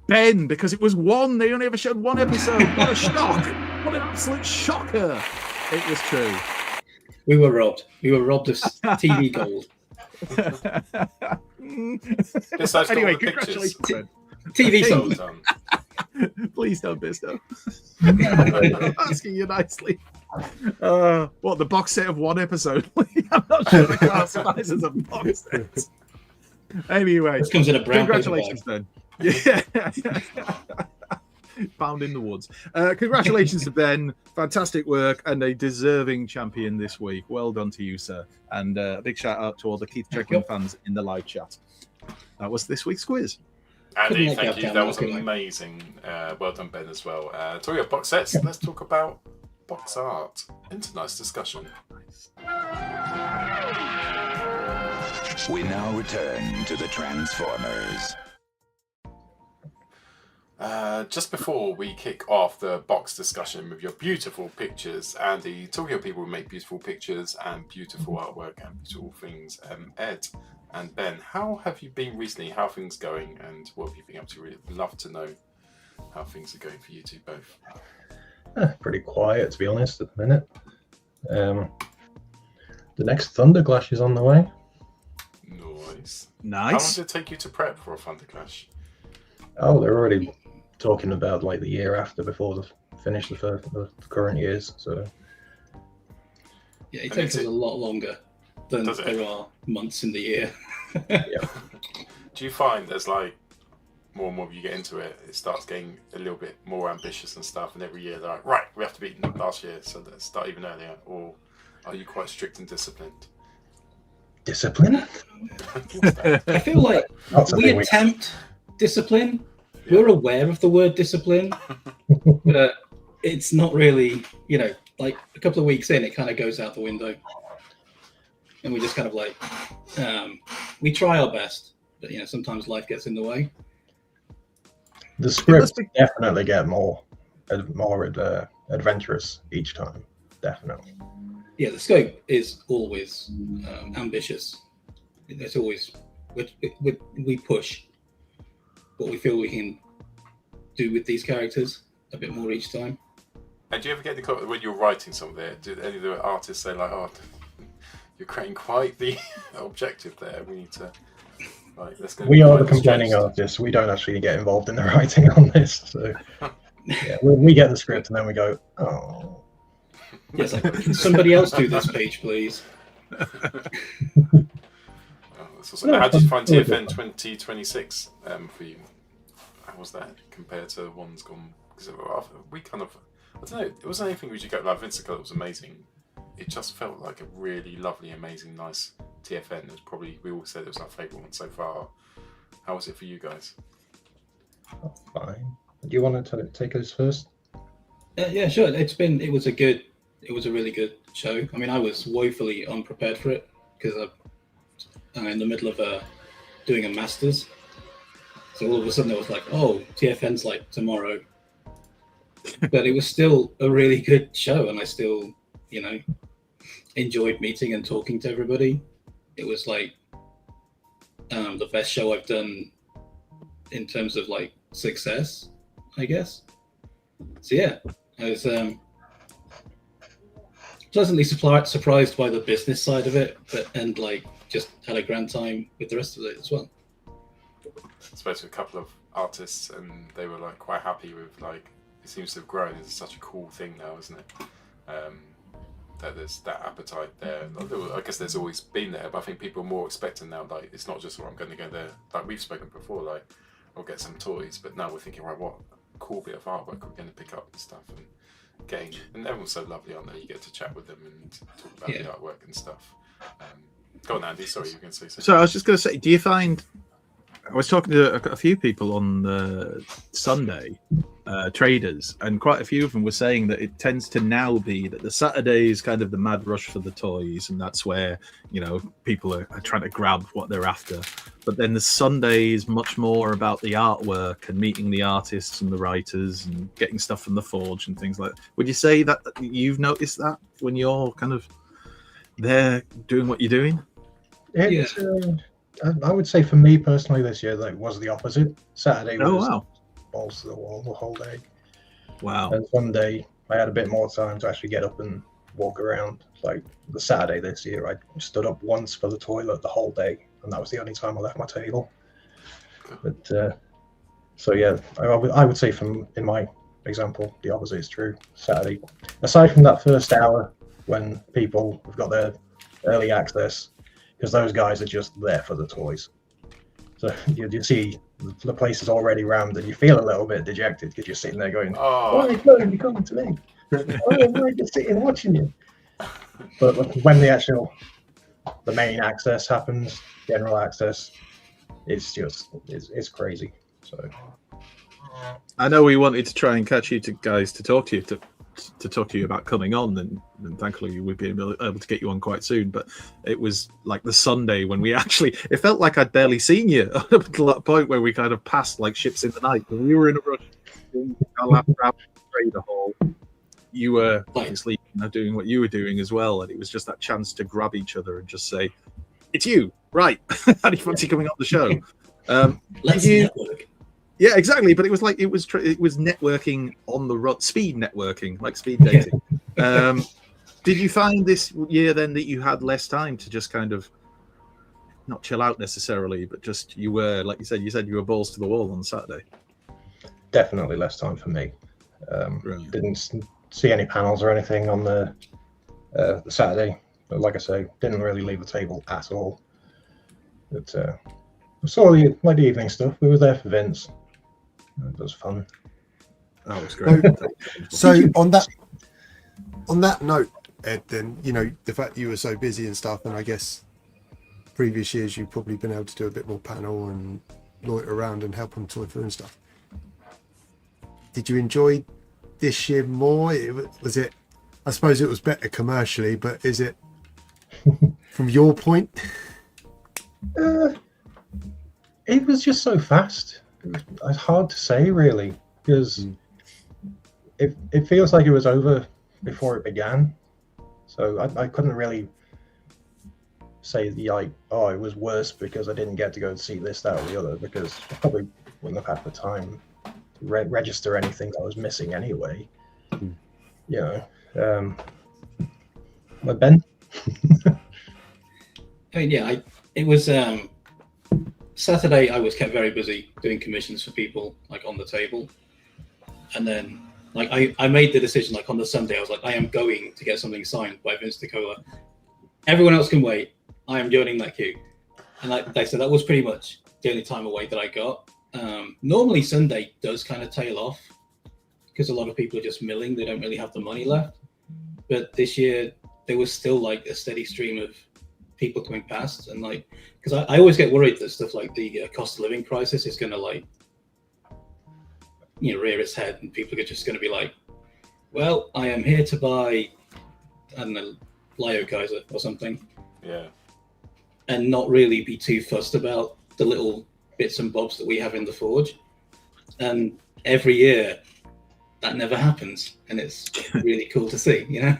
Ben, because it was 1. They only ever showed 1 episode. What a shock! What an absolute shocker! It was true. We were robbed. We were robbed of TV gold. Anyway, congratulations, Ben. TV song. Please don't, Bisto. I'm asking you nicely. What, the box set of 1 episode? I'm not sure the classifies as a box set. Anyway, this comes in a brown congratulations, Ben. Yeah. Found in the woods. Congratulations to Ben. Fantastic work and a deserving champion this week. Well done to you, sir. And a big shout out to all the Keith Chegwin fans in the live chat. That was this week's quiz. Andy, thank you. That was amazing. Well done, Ben, as well. Talking about box sets, let's talk about box art. Into nice discussion. We now return to the Transformers. Just before we kick off the box discussion with your beautiful pictures, Andy, talking about people who make beautiful pictures and beautiful artwork and beautiful things, Ed and Ben, how have you been recently? How are things going and what have you been up to? Really love to know how things are going for you two both. Pretty quiet, to be honest, at the minute. The next Thunderclash is on the way. Nice. Nice. How long did it take you to prep for a Thunderclash? Oh, they're already talking about like the year after, before they finish the current years. So yeah, it takes us a lot longer than there are months in the year. Yeah. Do you find there's like more and more you get into it, it starts getting a little bit more ambitious and stuff, and every year they're like, right, we have to beat last year, so let's start even earlier? Or are you quite strict and disciplined? Discipline? I feel like we attempt discipline. Yeah. We're aware of the word discipline, but it's not really, like a couple of weeks in, it kind of goes out the window. And we just kind of like, we try our best, but sometimes life gets in the way. The scripts definitely get more adventurous each time, definitely. Yeah, the scope is always ambitious. It's always, we push what we feel we can do with these characters a bit more each time. And do you ever get the when you're writing something there, do any of the artists say like, oh, you're creating quite the objective there, we need to, like, let's go. We are the complaining artists, we don't actually get involved in the writing on this, so yeah, we get the script and then we go, oh. Yes, like, can somebody else do this page, please? How did you find TFN 2026 for you? How was that compared to ones gone? Because we kind of, I don't know, it wasn't anything we should go like Vincecolor was amazing. It just felt like a really lovely, amazing, nice TFN. It's probably, we all said it was our favourite one so far. How was it for you guys? Fine. Do you want to take us first? Yeah, sure. It was a really good show. I mean, I was woefully unprepared for it because I'm in the middle of doing a master's. So all of a sudden it was like, oh, TFN's like tomorrow. But it was still a really good show, and I still, enjoyed meeting and talking to everybody. It was like the best show I've done in terms of like success, I guess. So yeah, I was pleasantly surprised by the business side of it, and like just had a grand time with the rest of it as well. I spoke to a couple of artists, and they were like quite happy with like it seems to have grown. It's such a cool thing now, isn't it? That there's that appetite there. I guess there's always been there, but I think people are more expecting now. Like it's not just I'm going to go there. Like we've spoken before, like I'll get some toys, but now we're thinking, right, what cool bit of artwork we're going to pick up and stuff and gain. And everyone's so lovely on there. You get to chat with them and talk about the artwork and stuff. Go on, Andy. Sorry, you were going to say something. So I was just going to say, do you find? I was talking to a few people on Sunday, traders, and quite a few of them were saying that it tends to now be that the Saturday is kind of the mad rush for the toys, and that's where people are trying to grab what they're after. But then the Sunday is much more about the artwork and meeting the artists and the writers and getting stuff from the forge and things like that. Would you say that you've noticed that when you're kind of there doing what you're doing? I would say for me personally this year, that was the opposite. Saturday was balls to the wall the whole day. Wow. And Sunday, I had a bit more time to actually get up and walk around. Like the Saturday this year, I stood up once for the toilet the whole day, and that was the only time I left my table. But so yeah, I would say in my example, the opposite is true. Saturday, aside from that first hour when people have got their early access, because those guys are just there for the toys. So you see the place is already rammed, and you feel a little bit dejected because you're sitting there going, "Why are you coming to me? Why am I just sitting watching you?" But when the main access happens, general access, it's crazy. So I know we wanted to try and catch you guys to talk to you about coming on, and thankfully we've been able to get you on quite soon. But it was like the Sunday when it felt like I'd barely seen you up to that point where we kind of passed like ships in the night. When we were in a rush, our lap around the hall, you were obviously doing what you were doing as well, and it was just that chance to grab each other and just say, "It's you, right? How do you fancy coming on the show?" Let's network. Yeah, exactly. But it was like it was networking on the run, speed networking, like speed dating. Did you find this year then that you had less time to just kind of not chill out necessarily, but just you were, like you said you were balls to the wall on Saturday? Definitely less time for me. Right. Didn't see any panels or anything on the Saturday. But like I say, didn't really leave the table at all. But saw the evening stuff. We were there for Vince. It was fun. That was great. So on that note, Ed, then the fact you were so busy and stuff, and I guess previous years you've probably been able to do a bit more panel and loiter around and help on toy fair and stuff. Did you enjoy this year more? Was it? I suppose it was better commercially, but is it from your point? It was just so fast. It's hard to say really, because it feels like it was over before it began. So I couldn't really say it was worse because I didn't get to go and see this, that, or the other, because I probably wouldn't have had the time to register anything that was missing anyway. But Ben? I mean, it was Saturday. I was kept very busy doing commissions for people, like on the table, and then like I made the decision, like on the Sunday, I was like, I am going to get something signed by Vince DiCola. Everyone else can wait. I am joining that queue, and like they said, that was pretty much the only time away that I got. Normally Sunday does kind of tail off because a lot of people are just milling; they don't really have the money left. But this year there was still like a steady stream of people coming past, and like, because I always get worried that stuff like the cost of living crisis is going to like rear its head, and people are just going to be like, well, I am here to buy, I don't know, Lio Kaiser or something, and not really be too fussed about the little bits and bobs that we have in the forge. And every year that never happens, and it's really cool to see, you know.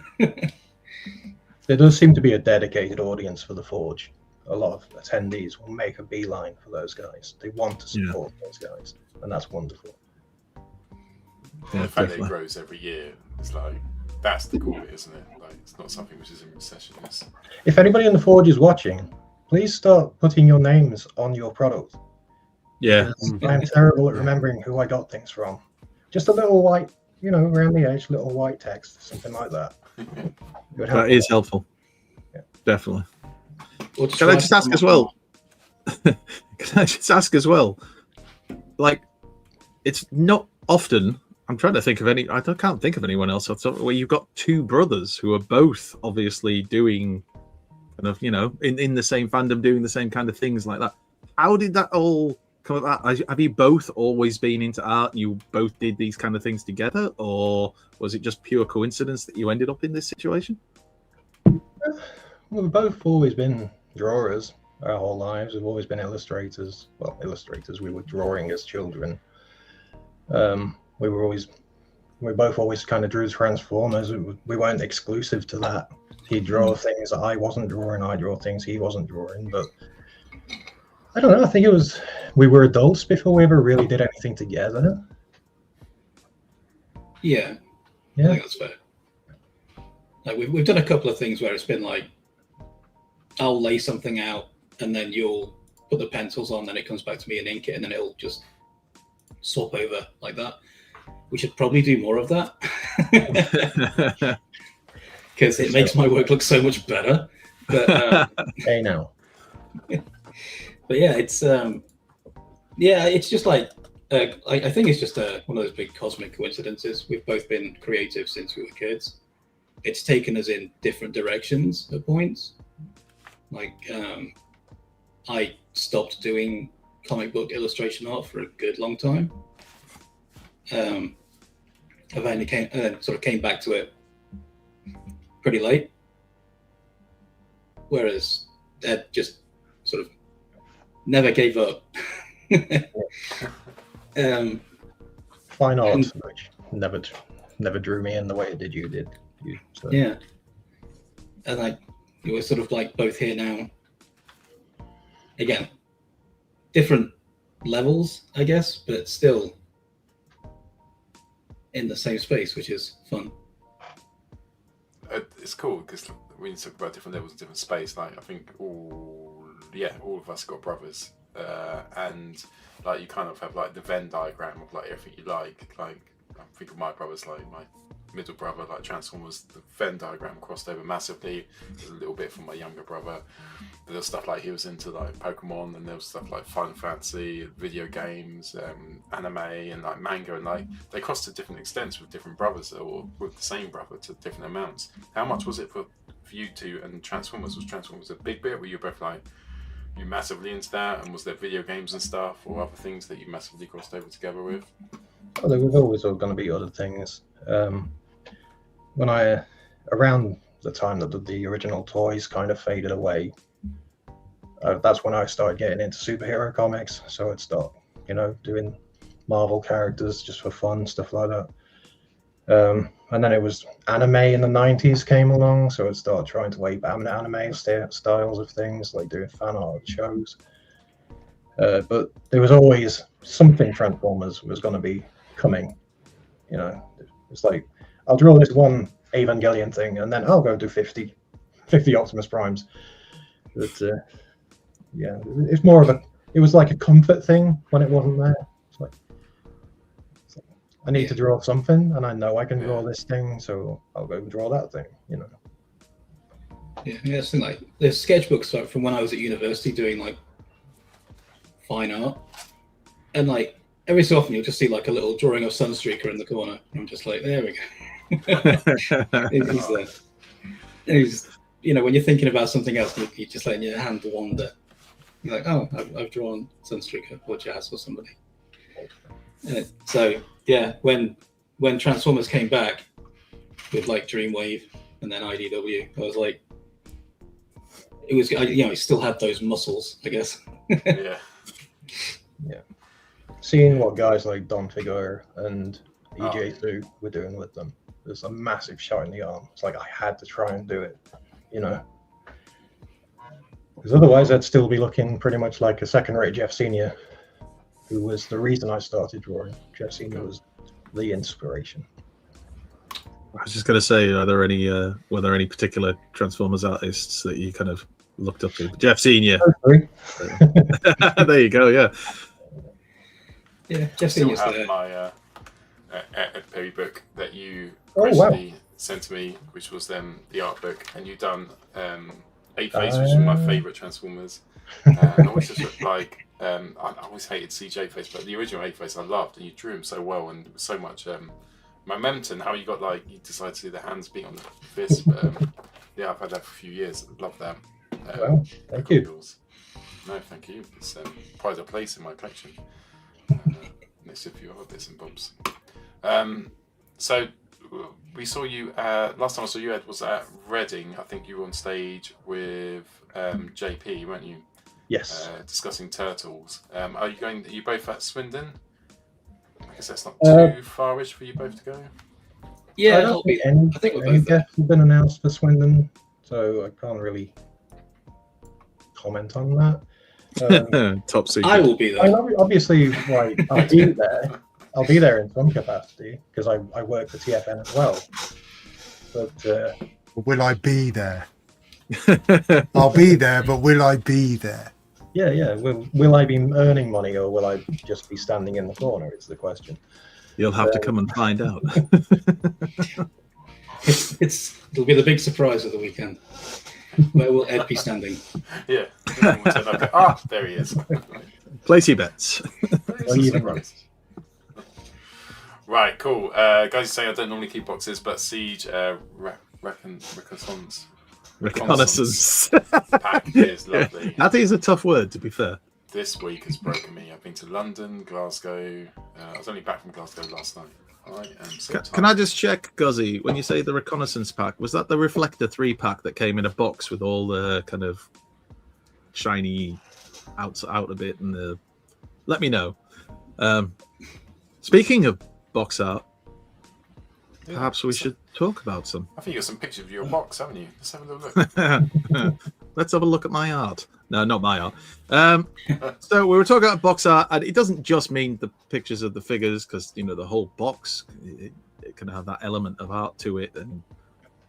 There does seem to be a dedicated audience for the Forge. A lot of attendees will make a beeline for those guys. They want to support those guys, and that's wonderful. The fact that it grows every year, it's like, that's the cool bit, isn't it? Like, it's not something which is in recession. If anybody in the Forge is watching, please start putting your names on your product. Yeah. I'm terrible at remembering who I got things from. Just a little white, you know, around the edge, little white text, something like that. That is helpful. Yeah. Definitely. Can I just ask as well? Like, it's not often. I'm trying to think of any. I can't think of anyone else where you've got two brothers who are both obviously doing kind of, you know, in the same fandom, doing the same kind of things like that. How did that all come about? Have you both always been into art? You both did these kind of things together, or was it just pure coincidence that you ended up in this situation? We've both always been drawers our whole lives. We've always been illustrators. Well, illustrators. We were drawing as children. We both always kind of drew Transformers. We weren't exclusive to that. He'd draw things that I wasn't drawing. I draw things he wasn't drawing. But I don't know. I think we were adults before we ever really did anything together. Yeah. I think that's fair. Like we've done a couple of things where it's been like, I'll lay something out and then you'll put the pencils on, then it comes back to me and ink it, and then it'll just swap over like that. We should probably do more of that because it makes my work look so much better. But hey, now. But yeah, it's just like I think it's just one of those big cosmic coincidences. We've both been creative since we were kids. It's taken us in different directions at points. Like I stopped doing comic book illustration art for a good long time. I then came back to it pretty late. Whereas Ed just sort of never gave up. Fine art, which never drew me in the way it did you. So. Yeah. And we're sort of like both here now. Again, different levels, I guess, but still in the same space, which is fun. It's cool because when you talk about different levels and different space, like I think all of us got brothers, and like you kind of have like the Venn diagram of like everything you like. Like I think of my brothers, like my middle brother, like Transformers, the Venn diagram crossed over massively. There's a little bit from my younger brother. There was stuff like he was into like Pokemon, and there was stuff like Final Fantasy, video games, anime, and like manga, and like they crossed to different extents with different brothers, or with the same brother to different amounts. How much was it for you two and Transformers? Was Transformers a big bit? Were you both like you massively into that, and was there video games and stuff, or other things that you massively crossed over together with? Well, there was always going to be other things. When around the time that the original toys kind of faded away, that's when I started getting into superhero comics. So I'd start, doing Marvel characters just for fun, stuff like that. And then it was anime in the 90s came along, so I'd start trying to ape anime styles of things, like doing fan art shows. But there was always something Transformers was going to be coming. It's like, I'll draw this one Evangelion thing, and then I'll go do 50 Optimus Primes. But it's more of it was like a comfort thing when it wasn't there. It's like I need to draw something, and I know I can draw this thing, so I'll go draw that thing. Yeah, it's like there's sketchbooks from when I was at university doing like fine art, and like every so often you'll just see like a little drawing of Sunstreaker in the corner. I'm just like, there we go. He's there. He's, when you're thinking about something else, you're just letting your hand wander. You're like, oh, I've drawn Sunstreaker or Jazz or somebody. So yeah, when Transformers came back with like Dreamwave and then IDW, I was like, it still had those muscles, I guess. Yeah. Seeing what guys like Don Figueroa and EJ2 were doing with them. There's a massive shot in the arm. It's like I had to try and do it, you know. Because otherwise I'd still be looking pretty much like a second-rate Jeff Senior, who was the reason I started drawing. Jeff Senior was the inspiration. I was just going to say, were there any particular Transformers artists that you kind of looked up to? Jeff Senior. There you go. Yeah. Yeah, Jeff Senior's Senior's there. there. My Ed Pirrie book that you Oh, originally sent to me, which was the art book, and you done A-Face, which is one of my favourite Transformers. And I always just looked like I always hated CJ Face, but the original A-Face I loved, and you drew him so well, and there was so much momentum. How you got you decided to do the hands being on the fist, but yeah, I've had that for a few years. Love that. Well, thank you. No, thank you. It's pride of place in my collection. There's a few other bits and bobs. So we saw you last time I saw you, Ed, was at Reading. I think you were on stage with JP, weren't you? Yes. Discussing Turtles. Are you both at Swindon? I guess that's not too far-ish for you both to go. Yeah, I think we're both guests have been announced for Swindon, so I can't really comment on that. Top secret. I will be there. I mean, obviously, like, I'll be there. I'll be there in some capacity because I work for TFN as well. But will I be there? I'll be there, but will I be there? Yeah. Will I be earning money or will I just be standing in the corner? Is the question. You'll have to come and find out. It'll be the big surprise of the weekend. Where will Ed be standing? Yeah. There he is. Place your bets. Right, cool. Guys say I don't normally keep boxes, but Siege Reconnaissance pack is lovely. That is a tough word, to be fair. This week has broken me. I've been to London, Glasgow. I was only back from Glasgow last night. Can I just check, Guzzy, when you say the Reconnaissance pack, was that the Reflector 3 pack that came in a box with all the kind of shiny out a bit? And let me know. Speaking of box art, perhaps we should talk about some. I think you got some pictures of your box, haven't you? Let's have a little look. Let's have a look at my art. No, not my art. So we were talking about box art, and it doesn't just mean the pictures of the figures, because the whole box it can have that element of art to it. And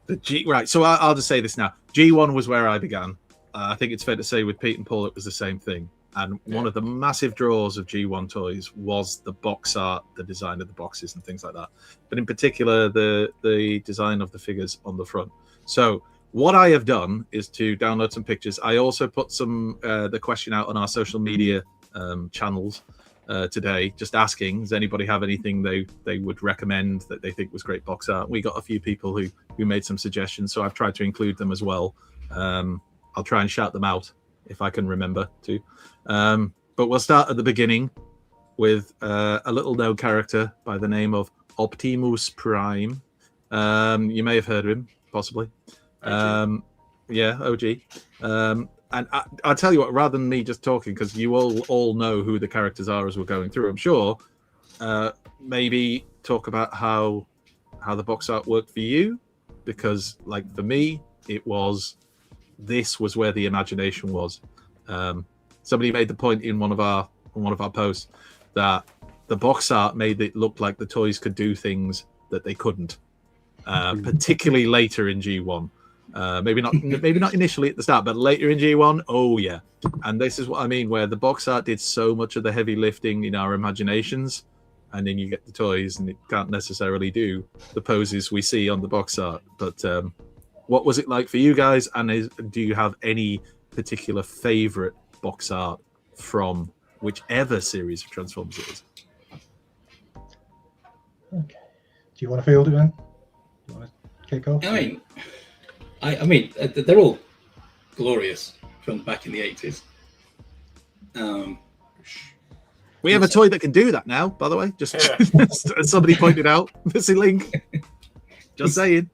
the right. So I'll just say this now. G1 was where I began. I think it's fair to say with Pete and Paul it was the same thing. And one of the massive draws of G1 toys was the box art, the design of the boxes and things like that. But in particular, the design of the figures on the front. So what I have done is to download some pictures. I also put the question out on our social media channels today, just asking, does anybody have anything they would recommend that they think was great box art? We got a few people who made some suggestions, so I've tried to include them as well. I'll try and shout them out if I can remember to. But we'll start at the beginning with a little known character by the name of Optimus Prime. You may have heard of him, possibly. OG. And I'll tell you what, rather than me just talking, because you all know who the characters are as we're going through, I'm sure, maybe talk about how the box art worked for you, because like for me, this was where the imagination was. Somebody made the point in one of our posts that the box art made it look like the toys could do things that they couldn't, particularly later in G1. Maybe not initially at the start, but later in G1, oh yeah. And this is what I mean, where the box art did so much of the heavy lifting in our imaginations, and then you get the toys and it can't necessarily do the poses we see on the box art. But what was it like for you guys, and do you have any particular favorite box art from whichever series of Transformers it is? Okay. Do you want to field it, Ben? Do you want to kick off? I mean, they're all glorious from back in the 80s. We have a toy that can do that now, by the way. Just as somebody pointed out, missing link. Just saying.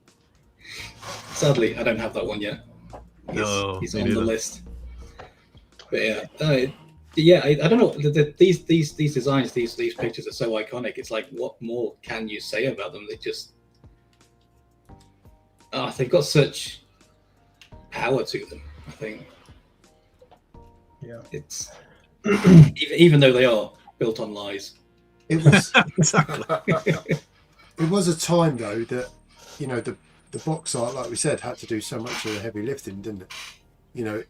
Sadly, I don't have that one yet. He's on the list. But yeah, Yeah, I don't know. These designs, these pictures are so iconic. It's like, what more can you say about them? They just, they've got such power to them. I think. Yeah, it's even though they are built on lies. It was Exactly. it was a time though that the box art, like we said, had to do so much of the heavy lifting, didn't it?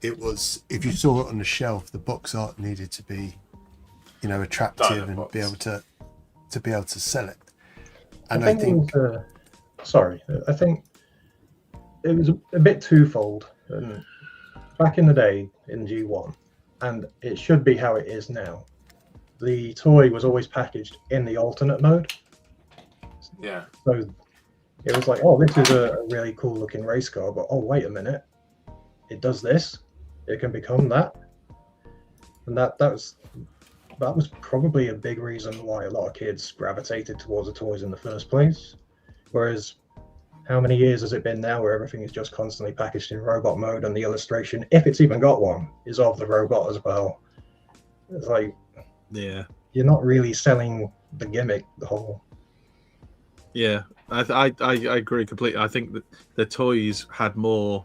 It was, if you saw it on the shelf, the box art needed to be, attractive and be able to sell it. And I think I think it was a bit twofold. Back in the day in G1, and it should be how it is now. The toy was always packaged in the alternate mode. Yeah. So it was like, oh, this is a really cool looking race car, but oh, wait a minute. It does this. It can become that. And that was probably a big reason why a lot of kids gravitated towards the toys in the first place. Whereas how many years has it been now where everything is just constantly packaged in robot mode, and the illustration, if it's even got one, is of the robot as well. It's like, yeah, you're not really selling the gimmick, the whole. Yeah, I agree completely. I think that the toys had more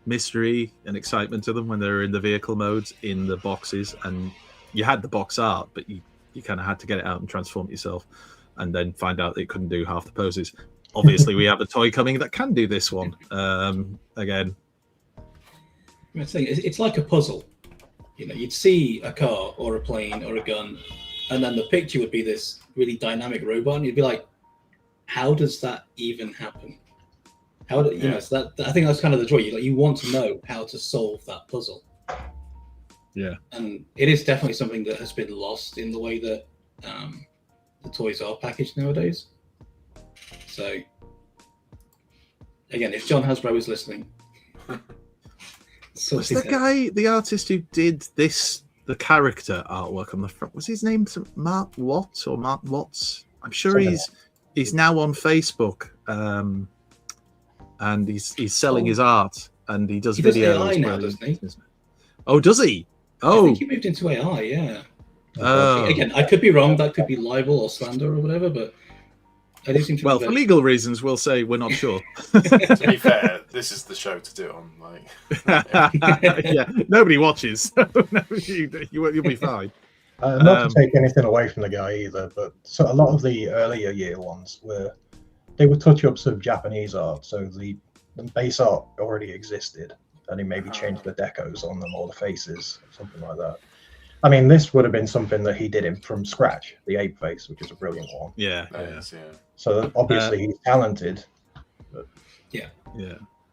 mystery and excitement to them when they were in the vehicle modes in the boxes, and you had the box art, but you kind of had to get it out and transform it yourself, and then find out that it couldn't do half the poses. Obviously, we have a toy coming that can do this one again. It's like a puzzle. You'd see a car or a plane or a gun, and then the picture would be this really dynamic robot, and you'd be like, how does that even happen? So that, I think that's kind of the joy. You want to know how to solve that puzzle. Yeah, and it is definitely something that has been lost in the way that the toys are packaged nowadays. So again, if John Hasbro is listening, was the artist who did the character artwork on the front, was his name Mark Watts or Mark Watts? I'm sure he's now on Facebook, and he's selling his art, and he does videos. AI now, doesn't he? Oh, does he? Oh, I think he moved into AI. Yeah. Again, I could be wrong. That could be libel or slander or whatever, but I do seem to. Well, for legal reasons, we'll say we're not sure. To be fair, this is the show to do it on. Yeah, nobody watches, so you'll be fine. Not to take anything away from the guy either, but so a lot of the earlier year ones were touch-ups of Japanese art, so the base art already existed, and he maybe changed the decos on them or the faces, something like that. I mean, this would have been something that he did from scratch, the ape face, which is a brilliant one. Yeah. So obviously he's talented. But... Yeah.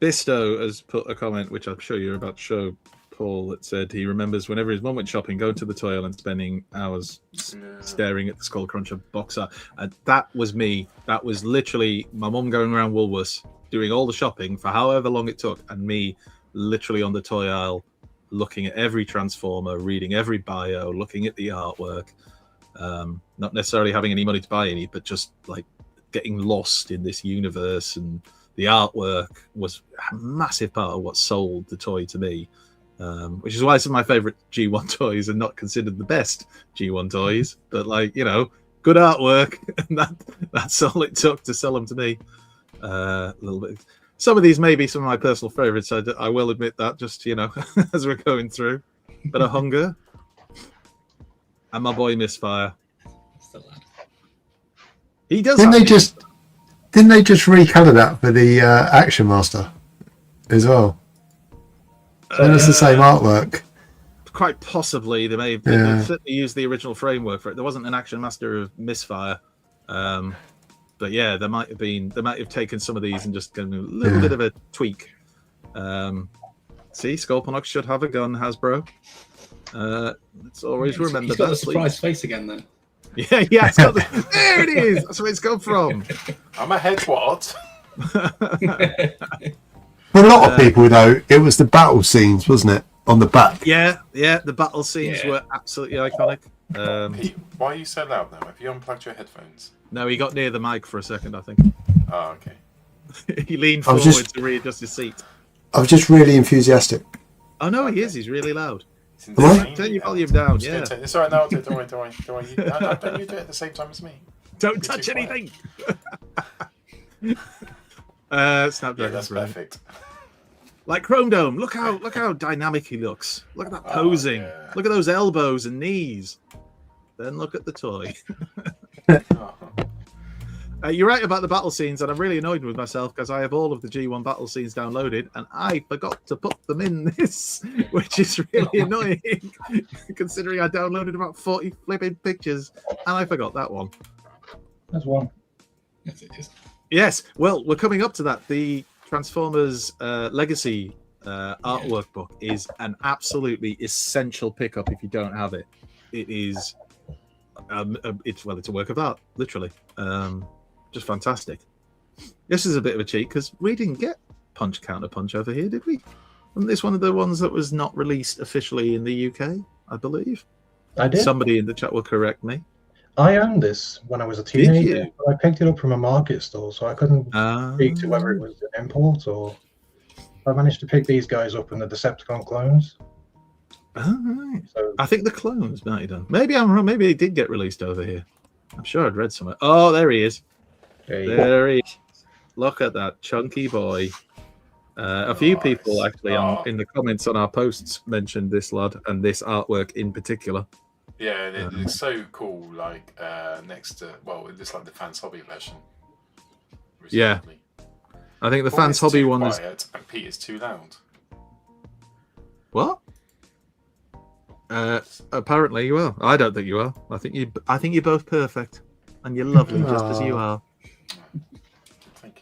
Bisto has put a comment, which I'm sure you're about to show, Paul, that said he remembers whenever his mum went shopping, going to the toy aisle and spending hours staring at the Skull Cruncher box art. That was me. That was literally my mum going around Woolworths, doing all the shopping for however long it took, and me literally on the toy aisle, looking at every Transformer, reading every bio, looking at the artwork, not necessarily having any money to buy any, but just like getting lost in this universe. And the artwork was a massive part of what sold the toy to me, which is why some of my favorite G1 toys are not considered the best G1 toys, but good artwork, and that's all it took to sell them to me. A little bit. Some of these may be some of my personal favorites. I will admit that, just as we're going through. Bit of Hunger, and my boy Misfire. He does. Didn't they just recolor that for the Action Master as well? So that's the same artwork. Quite possibly, they may have they certainly used the original framework for it. There wasn't an Action Master of Misfire. But yeah, they might have taken some of these and just given a little bit of a tweak. See, Scorponok should have a gun, Hasbro. Let's always remember he's got that. The surprise face again, then. Yeah, it's got there it is. That's where it's come from. I'm ahead. What? For a lot of people, though, it was the battle scenes, wasn't it, on the back? Yeah, the battle scenes were absolutely iconic. Why are you so loud now? Have you unplugged your headphones? No, he got near the mic for a second, I think. Oh, okay. He leaned forward to readjust his seat. I was just really enthusiastic. Oh, no, he is. He's really loud. It's insane. Turn your volume down. Yeah. It's alright. No, don't worry. Don't you do it at the same time as me. Don't touch anything. Snapdragon. Yeah, that's perfect. Like Chrome Dome. Look how dynamic he looks. Look at that posing. Yeah. Look at those elbows and knees. Then look at the toy. You're right about the battle scenes, and I'm really annoyed with myself because I have all of the G1 battle scenes downloaded, and I forgot to put them in this, which is really annoying, considering I downloaded about 40 flipping pictures, and I forgot that one. That's one. Yes, it is. Yes, well, we're coming up to that. The Transformers Legacy artwork book is an absolutely essential pickup if you don't have it. It is, it's a work of art, literally. Just fantastic. This is a bit of a cheat because we didn't get Punch Counter Punch over here, did we? Wasn't this one of the ones that was not released officially in the UK, I believe? I did. Somebody in the chat will correct me. I owned this when I was a teenager, but I picked it up from a market stall, so I couldn't speak to whether it was an import or... I managed to pick these guys up in the Decepticon clones. Oh, right. So, I think the clones might have done. Maybe I'm wrong. Maybe it did get released over here. I'm sure I'd read somewhere. Oh, there he is. There he is. Look at that chunky boy. A few people actually in the comments on our posts mentioned this lad and this artwork in particular. Yeah, it looks so cool. Like next to, well, it looks like the Fans Hobby version. Yeah, I think the Fans Hobby one is. And Peter's too loud. What? Apparently you are. I don't think you are. I think you're both perfect, and you're lovely just as you are.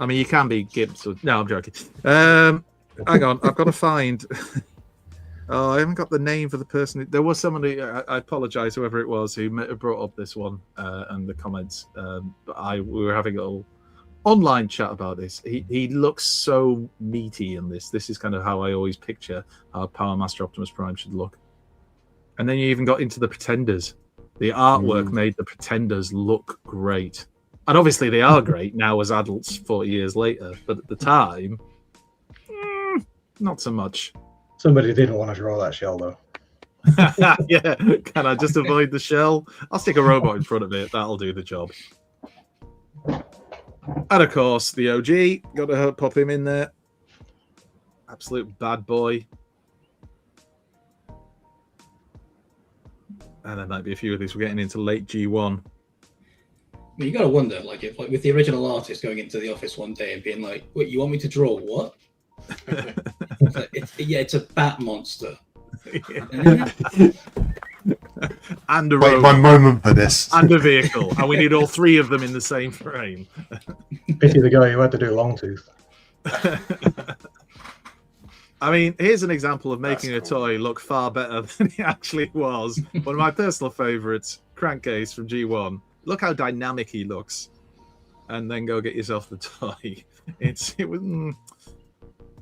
I mean, you can be Gibbs. No, I'm joking. Hang on, I've got to find. Oh, I haven't got the name for the person. There was somebody. I apologise, whoever it was, who brought up this one and the comments. But we were having a little online chat about this. He looks so meaty in this. This is kind of how I always picture how Power Master Optimus Prime should look. And then you even got into the Pretenders. The artwork made the Pretenders look great. And obviously they are great now as adults 40 years later. But at the time, not so much. Somebody didn't want to draw that shell, though. Yeah, can I just avoid the shell? I'll stick a robot in front of it. That'll do the job. And of course, the OG. Got to pop him in there. Absolute bad boy. And there might be a few of these. We're getting into late G1. I mean, you got to wonder, like, if, like, with the original artist going into the office one day and being like, "Wait, you want me to draw what?" It's a bat monster. And a wait, my moment for this. And a vehicle. And we need all three of them in the same frame. Pity the guy who had to do Longtooth. I mean, here's an example of making a toy look far better than it actually was. One of my personal favourites, Crankcase from G1. Look how dynamic he looks. And then go get yourself the toy. It was,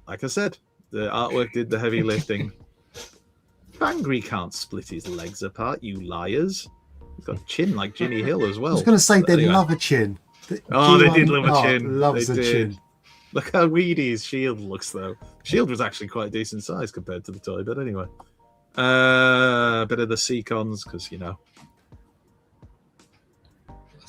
like I said, the artwork did the heavy lifting. Bangry can't split his legs apart, you liars. He's got a chin like Ginny Hill as well. I was going to say they love a chin. Oh, they did love a chin. Loves a chin. Look how weedy his shield looks, though. Shield was actually quite a decent size compared to the toy, but anyway. A bit of the Seacons, because, you know.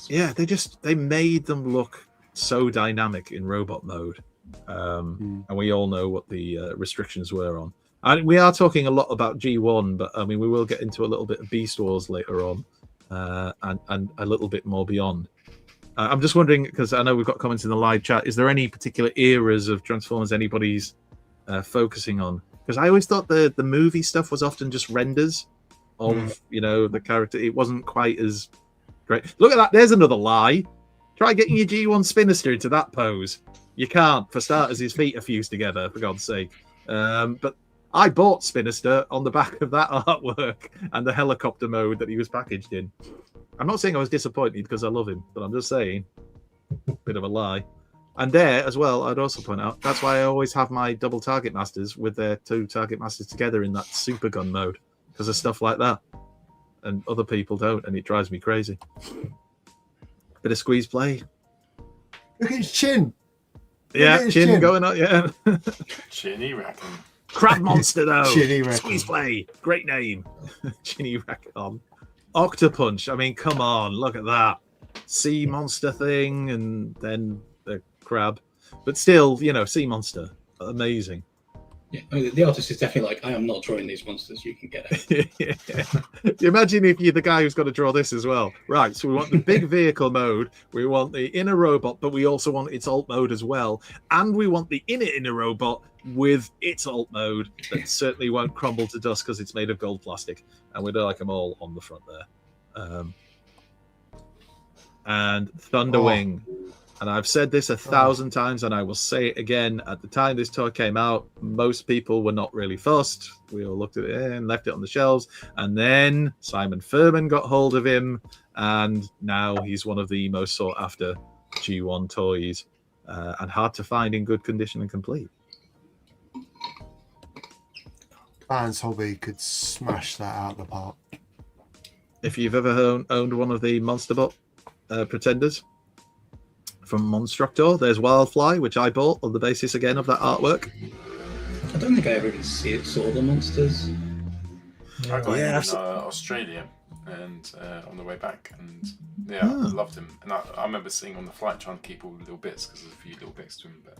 Yeah, they made them look so dynamic in robot mode. And we all know what the restrictions were on. And we are talking a lot about G1, but I mean, we will get into a little bit of Beast Wars later on, and a little bit more beyond. I'm just wondering, because I know we've got comments in the live chat, is there any particular eras of Transformers anybody's focusing on? Because I always thought the movie stuff was often just renders of, you know, the character. It wasn't quite as great. Look at that. There's another lie. Try getting your G1 Spinister into that pose. You can't. For starters, his feet are fused together, for God's sake. But I bought Spinister on the back of that artwork and the helicopter mode that he was packaged in. I'm not saying I was disappointed because I love him, but I'm just saying, bit of a lie. And there as well, I'd also point out, that's why I always have my double target masters with their two target masters together in that super gun mode, because of stuff like that. And other people don't, and it drives me crazy. Bit of squeeze play. Look at his chin. Yeah, chin going up, yeah. Chinny reckon. Crab monster though. Chinny Recon. Squeeze play. Great name. Chinny Recon. Octopunch. I mean, come on, look at that. Sea monster thing, and then the crab. But still, sea monster. Amazing. Yeah, I mean, the artist is definitely like, I am not drawing these monsters. You can get it. Imagine if you're the guy who's got to draw this as well. Right, so we want the big vehicle mode, we want the inner robot, but we also want its alt mode as well, and we want the inner robot with its alt mode that certainly won't crumble to dust because it's made of gold plastic, and we'd like them all on the front there. And Thunderwing. And I've said this 1,000 times, and I will say it again. At the time this toy came out, most people were not really fussed. We all looked at it and left it on the shelves. And then Simon Furman got hold of him, and now he's one of the most sought-after G1 toys, and hard to find in good condition and complete. Vans Hobby could smash that out of the park. If you've ever owned one of the Monsterbot Pretenders from Monstructor, there's Wildfly, which I bought on the basis again of that artwork. I don't think I ever even saw the monsters. I got him in Australia and on the way back, and I loved him. And I remember seeing on the flight trying to keep all the little bits because there's a few little bits to him, but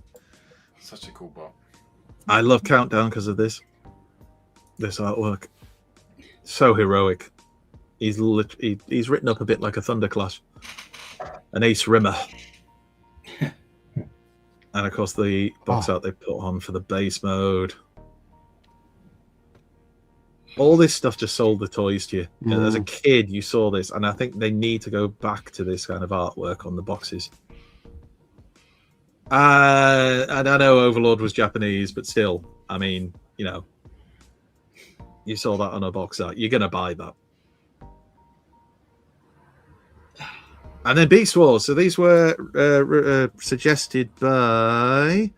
such a cool bot. I love Countdown because of this artwork. So heroic. He's written up a bit like a Thunderclash, an Ace Rimmer. And of course the box art they put on for the base mode. All this stuff just sold the toys to you. As a kid, you saw this, and I think they need to go back to this kind of artwork on the boxes. And I know Overlord was Japanese, but still, I mean, you saw that on a box art. You're going to buy that. And then Beast Wars. So these were suggested by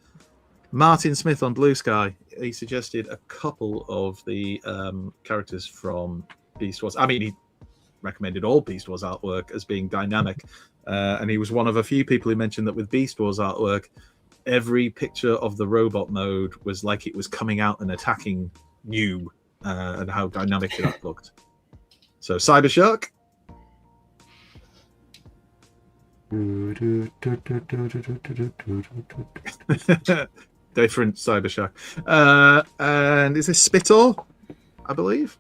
Martin Smith on Blue Sky. He suggested a couple of the characters from Beast Wars. I mean, he recommended all Beast Wars artwork as being dynamic. And he was one of a few people who mentioned that with Beast Wars artwork, every picture of the robot mode was like it was coming out and attacking you, and how dynamic that looked. So Cyber Shark. Different Cyber Shark. And is this Spittor, I believe?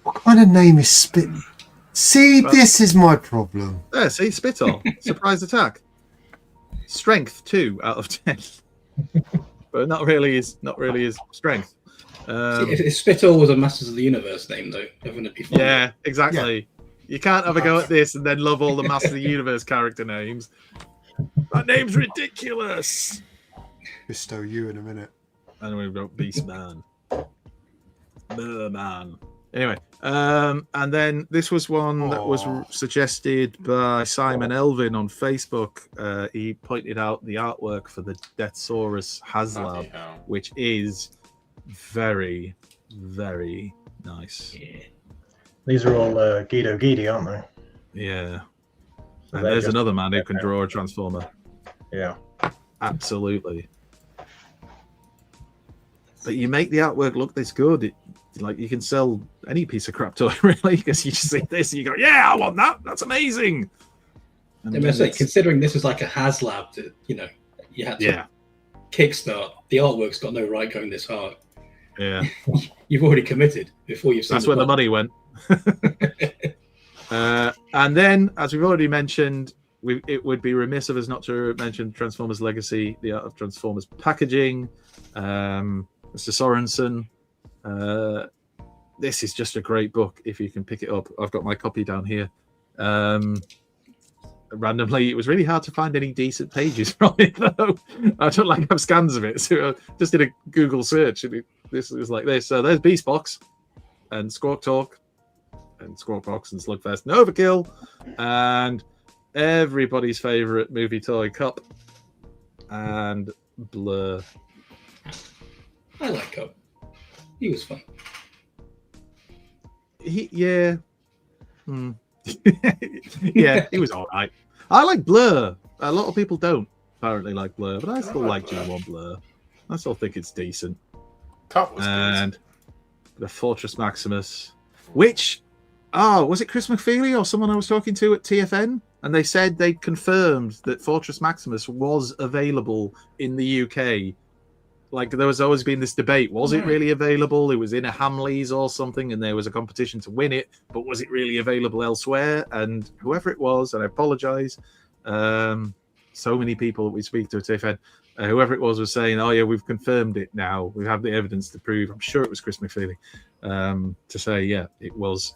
What kind of name is Spit? See, this is my problem. Yeah, see, Spittor. Surprise attack. Strength 2 out of 10. But not really his strength. If Spittor was a Masters of the Universe name, though, everyone would be fine. Yeah, exactly. Yeah. You can't have a go at this and then love all the Masters of the Universe character names. That name's ridiculous. Bestow you in a minute. And we've got Beastman. Merman. Anyway, and then this was one that was suggested by Simon Elvin on Facebook. He pointed out the artwork for the Deathsaurus HasLab, which is very, very nice. Yeah. These are all Guido Guidi, aren't they? Yeah. So and there's another man who can draw a Transformer. Yeah. Absolutely. But you make the artwork look this good, you can sell any piece of crap toy, really, because you just see this and you go, yeah, I want that. That's amazing. And I say, considering this is like a HasLab, that you had to kickstart. The artwork's got no right going this hard. Yeah. You've already committed before you've seen. That's where the money went. And then, as we've already mentioned, it would be remiss of us not to mention Transformers Legacy, the art of Transformers packaging. Mr. Sorensen. This is just a great book if you can pick it up. I've got my copy down here. Randomly, it was really hard to find any decent pages from it, though. I don't like have scans of it, so I just did a Google search, and this was like this. So there's Beast Box, and Squawk Talk, and Squawk Box, and Slugfest, and Overkill, and everybody's favorite movie toy Cup, and Blur. I like Cup. He was fun. Yeah, he was all right. I like Blur. A lot of people don't apparently like Blur, but I still like G1 Blur. I still think it's decent. Cup was and good. the Fortress Maximus, which, was it Chris McFeely or someone I was talking to at TFN? And they said they confirmed that Fortress Maximus was available in the UK. Like, there was always been this debate. Was it really available? It was in a Hamleys or something, and there was a competition to win it. But was it really available elsewhere? And whoever it was, and I apologize, so many people that we speak to at TFN, whoever it was saying, oh, yeah, we've confirmed it now. We have the evidence to prove. I'm sure it was Chris McFeely to say, yeah, it was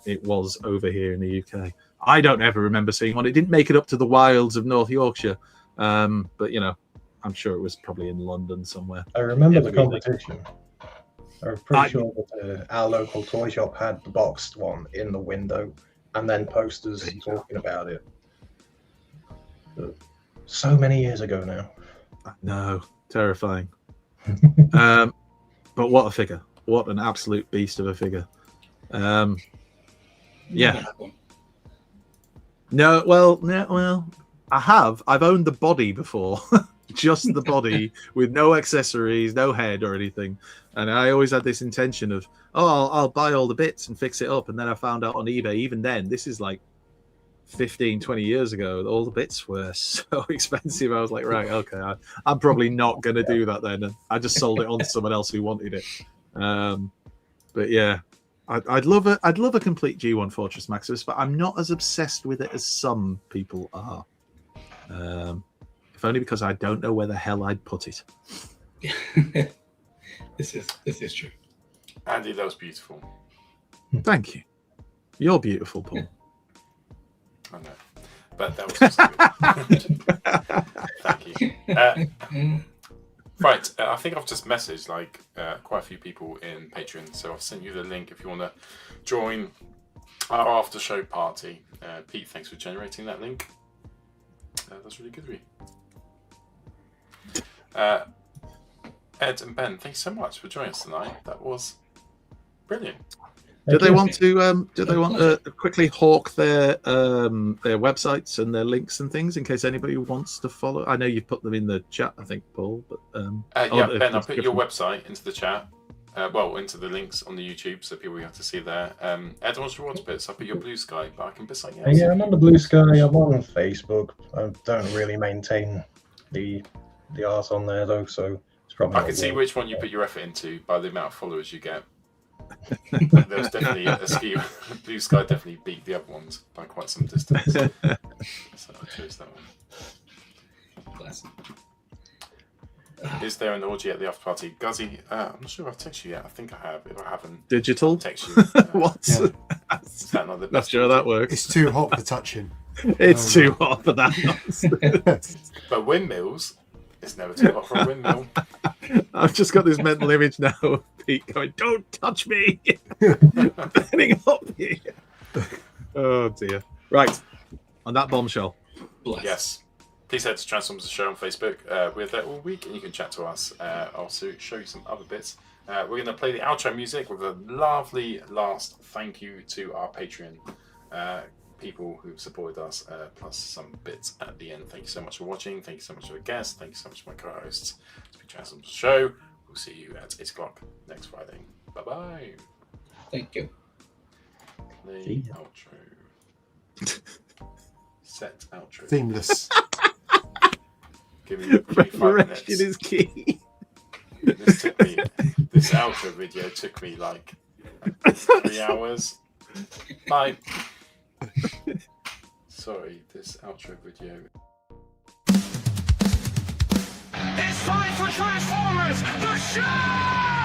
over here in the UK. I don't ever remember seeing one. It didn't make it up to the wilds of North Yorkshire. But, you know, I'm sure it was probably in London somewhere. I remember the competition. I'm pretty sure that our local toy shop had the boxed one in the window and then posters talking about it. But so many years ago now. No, terrifying. But what a figure. What an absolute beast of a figure. Yeah. No, well, I've owned the body before. Just the body with no accessories, no head or anything. And I always had this intention of, I'll buy all the bits and fix it up. And then I found out on eBay, even then, this is like 15, 20 years ago, all the bits were so expensive. I was like, right, okay, I'm probably not going to do that then. And I just sold it on to someone else who wanted it. But yeah, I'd love a complete G1 Fortress Maximus, but I'm not as obsessed with it as some people are. If only because I don't know where the hell I'd put it. This is true. Andy, that was beautiful. Thank you. You're beautiful, Paul. I know, but that was also good. Thank you. Right, I think I've just messaged quite a few people in Patreon, so I've sent you the link if you want to join our after show party. Pete, thanks for generating that link. That's really good of you. Ed and Ben, thanks so much for joining us tonight. That was brilliant. Do they want to quickly hawk their websites and their links and things in case anybody wants to follow? I know you've put them in the chat, I think, Paul. But Ben, I put your website into the chat. Into the links on the YouTube, so people have to see there. Ed wants rewards bits. I put your Blue Sky, but I can put something else. Yeah, I'm on the Blue Sky. I'm on Facebook. I don't really maintain the art on there though, so it's probably. I can see which one you put your effort into by the amount of followers you get. There's definitely a skew. Blue Sky definitely beat the other ones by quite some distance. So I chose that one. Bless. Is there an orgy at the after party? Guzzy, I'm not sure if I've texted you yet. I think I have. If I haven't, digital? I'll text you. What? Yeah. Is that not the best? Not sure that works. It's too hot for touching. It's too hot for that. But windmills, it's never too hot for a windmill. I've just got this mental image now of Pete going, "Don't touch me!" Burning up here. Oh dear. Right. On that bombshell. Bless. Yes. Please head to Transformers Show on Facebook. We're there all week, and you can chat to us. I'll show you some other bits. We're going to play the outro music with a lovely last thank you to our Patreon people who've supported us, plus some bits at the end. Thank you so much for watching. Thank you so much for the guests. Thank you so much for my co-hosts. It's been Transformers Show. We'll see you at 8 o'clock next Friday. Bye-bye. Thank you. Play outro. Set outro. Themeless. Give me 5 minutes. Is key. This outro video took me like 3 hours. Bye. Sorry, this outro video. It's time for Transformers, the show!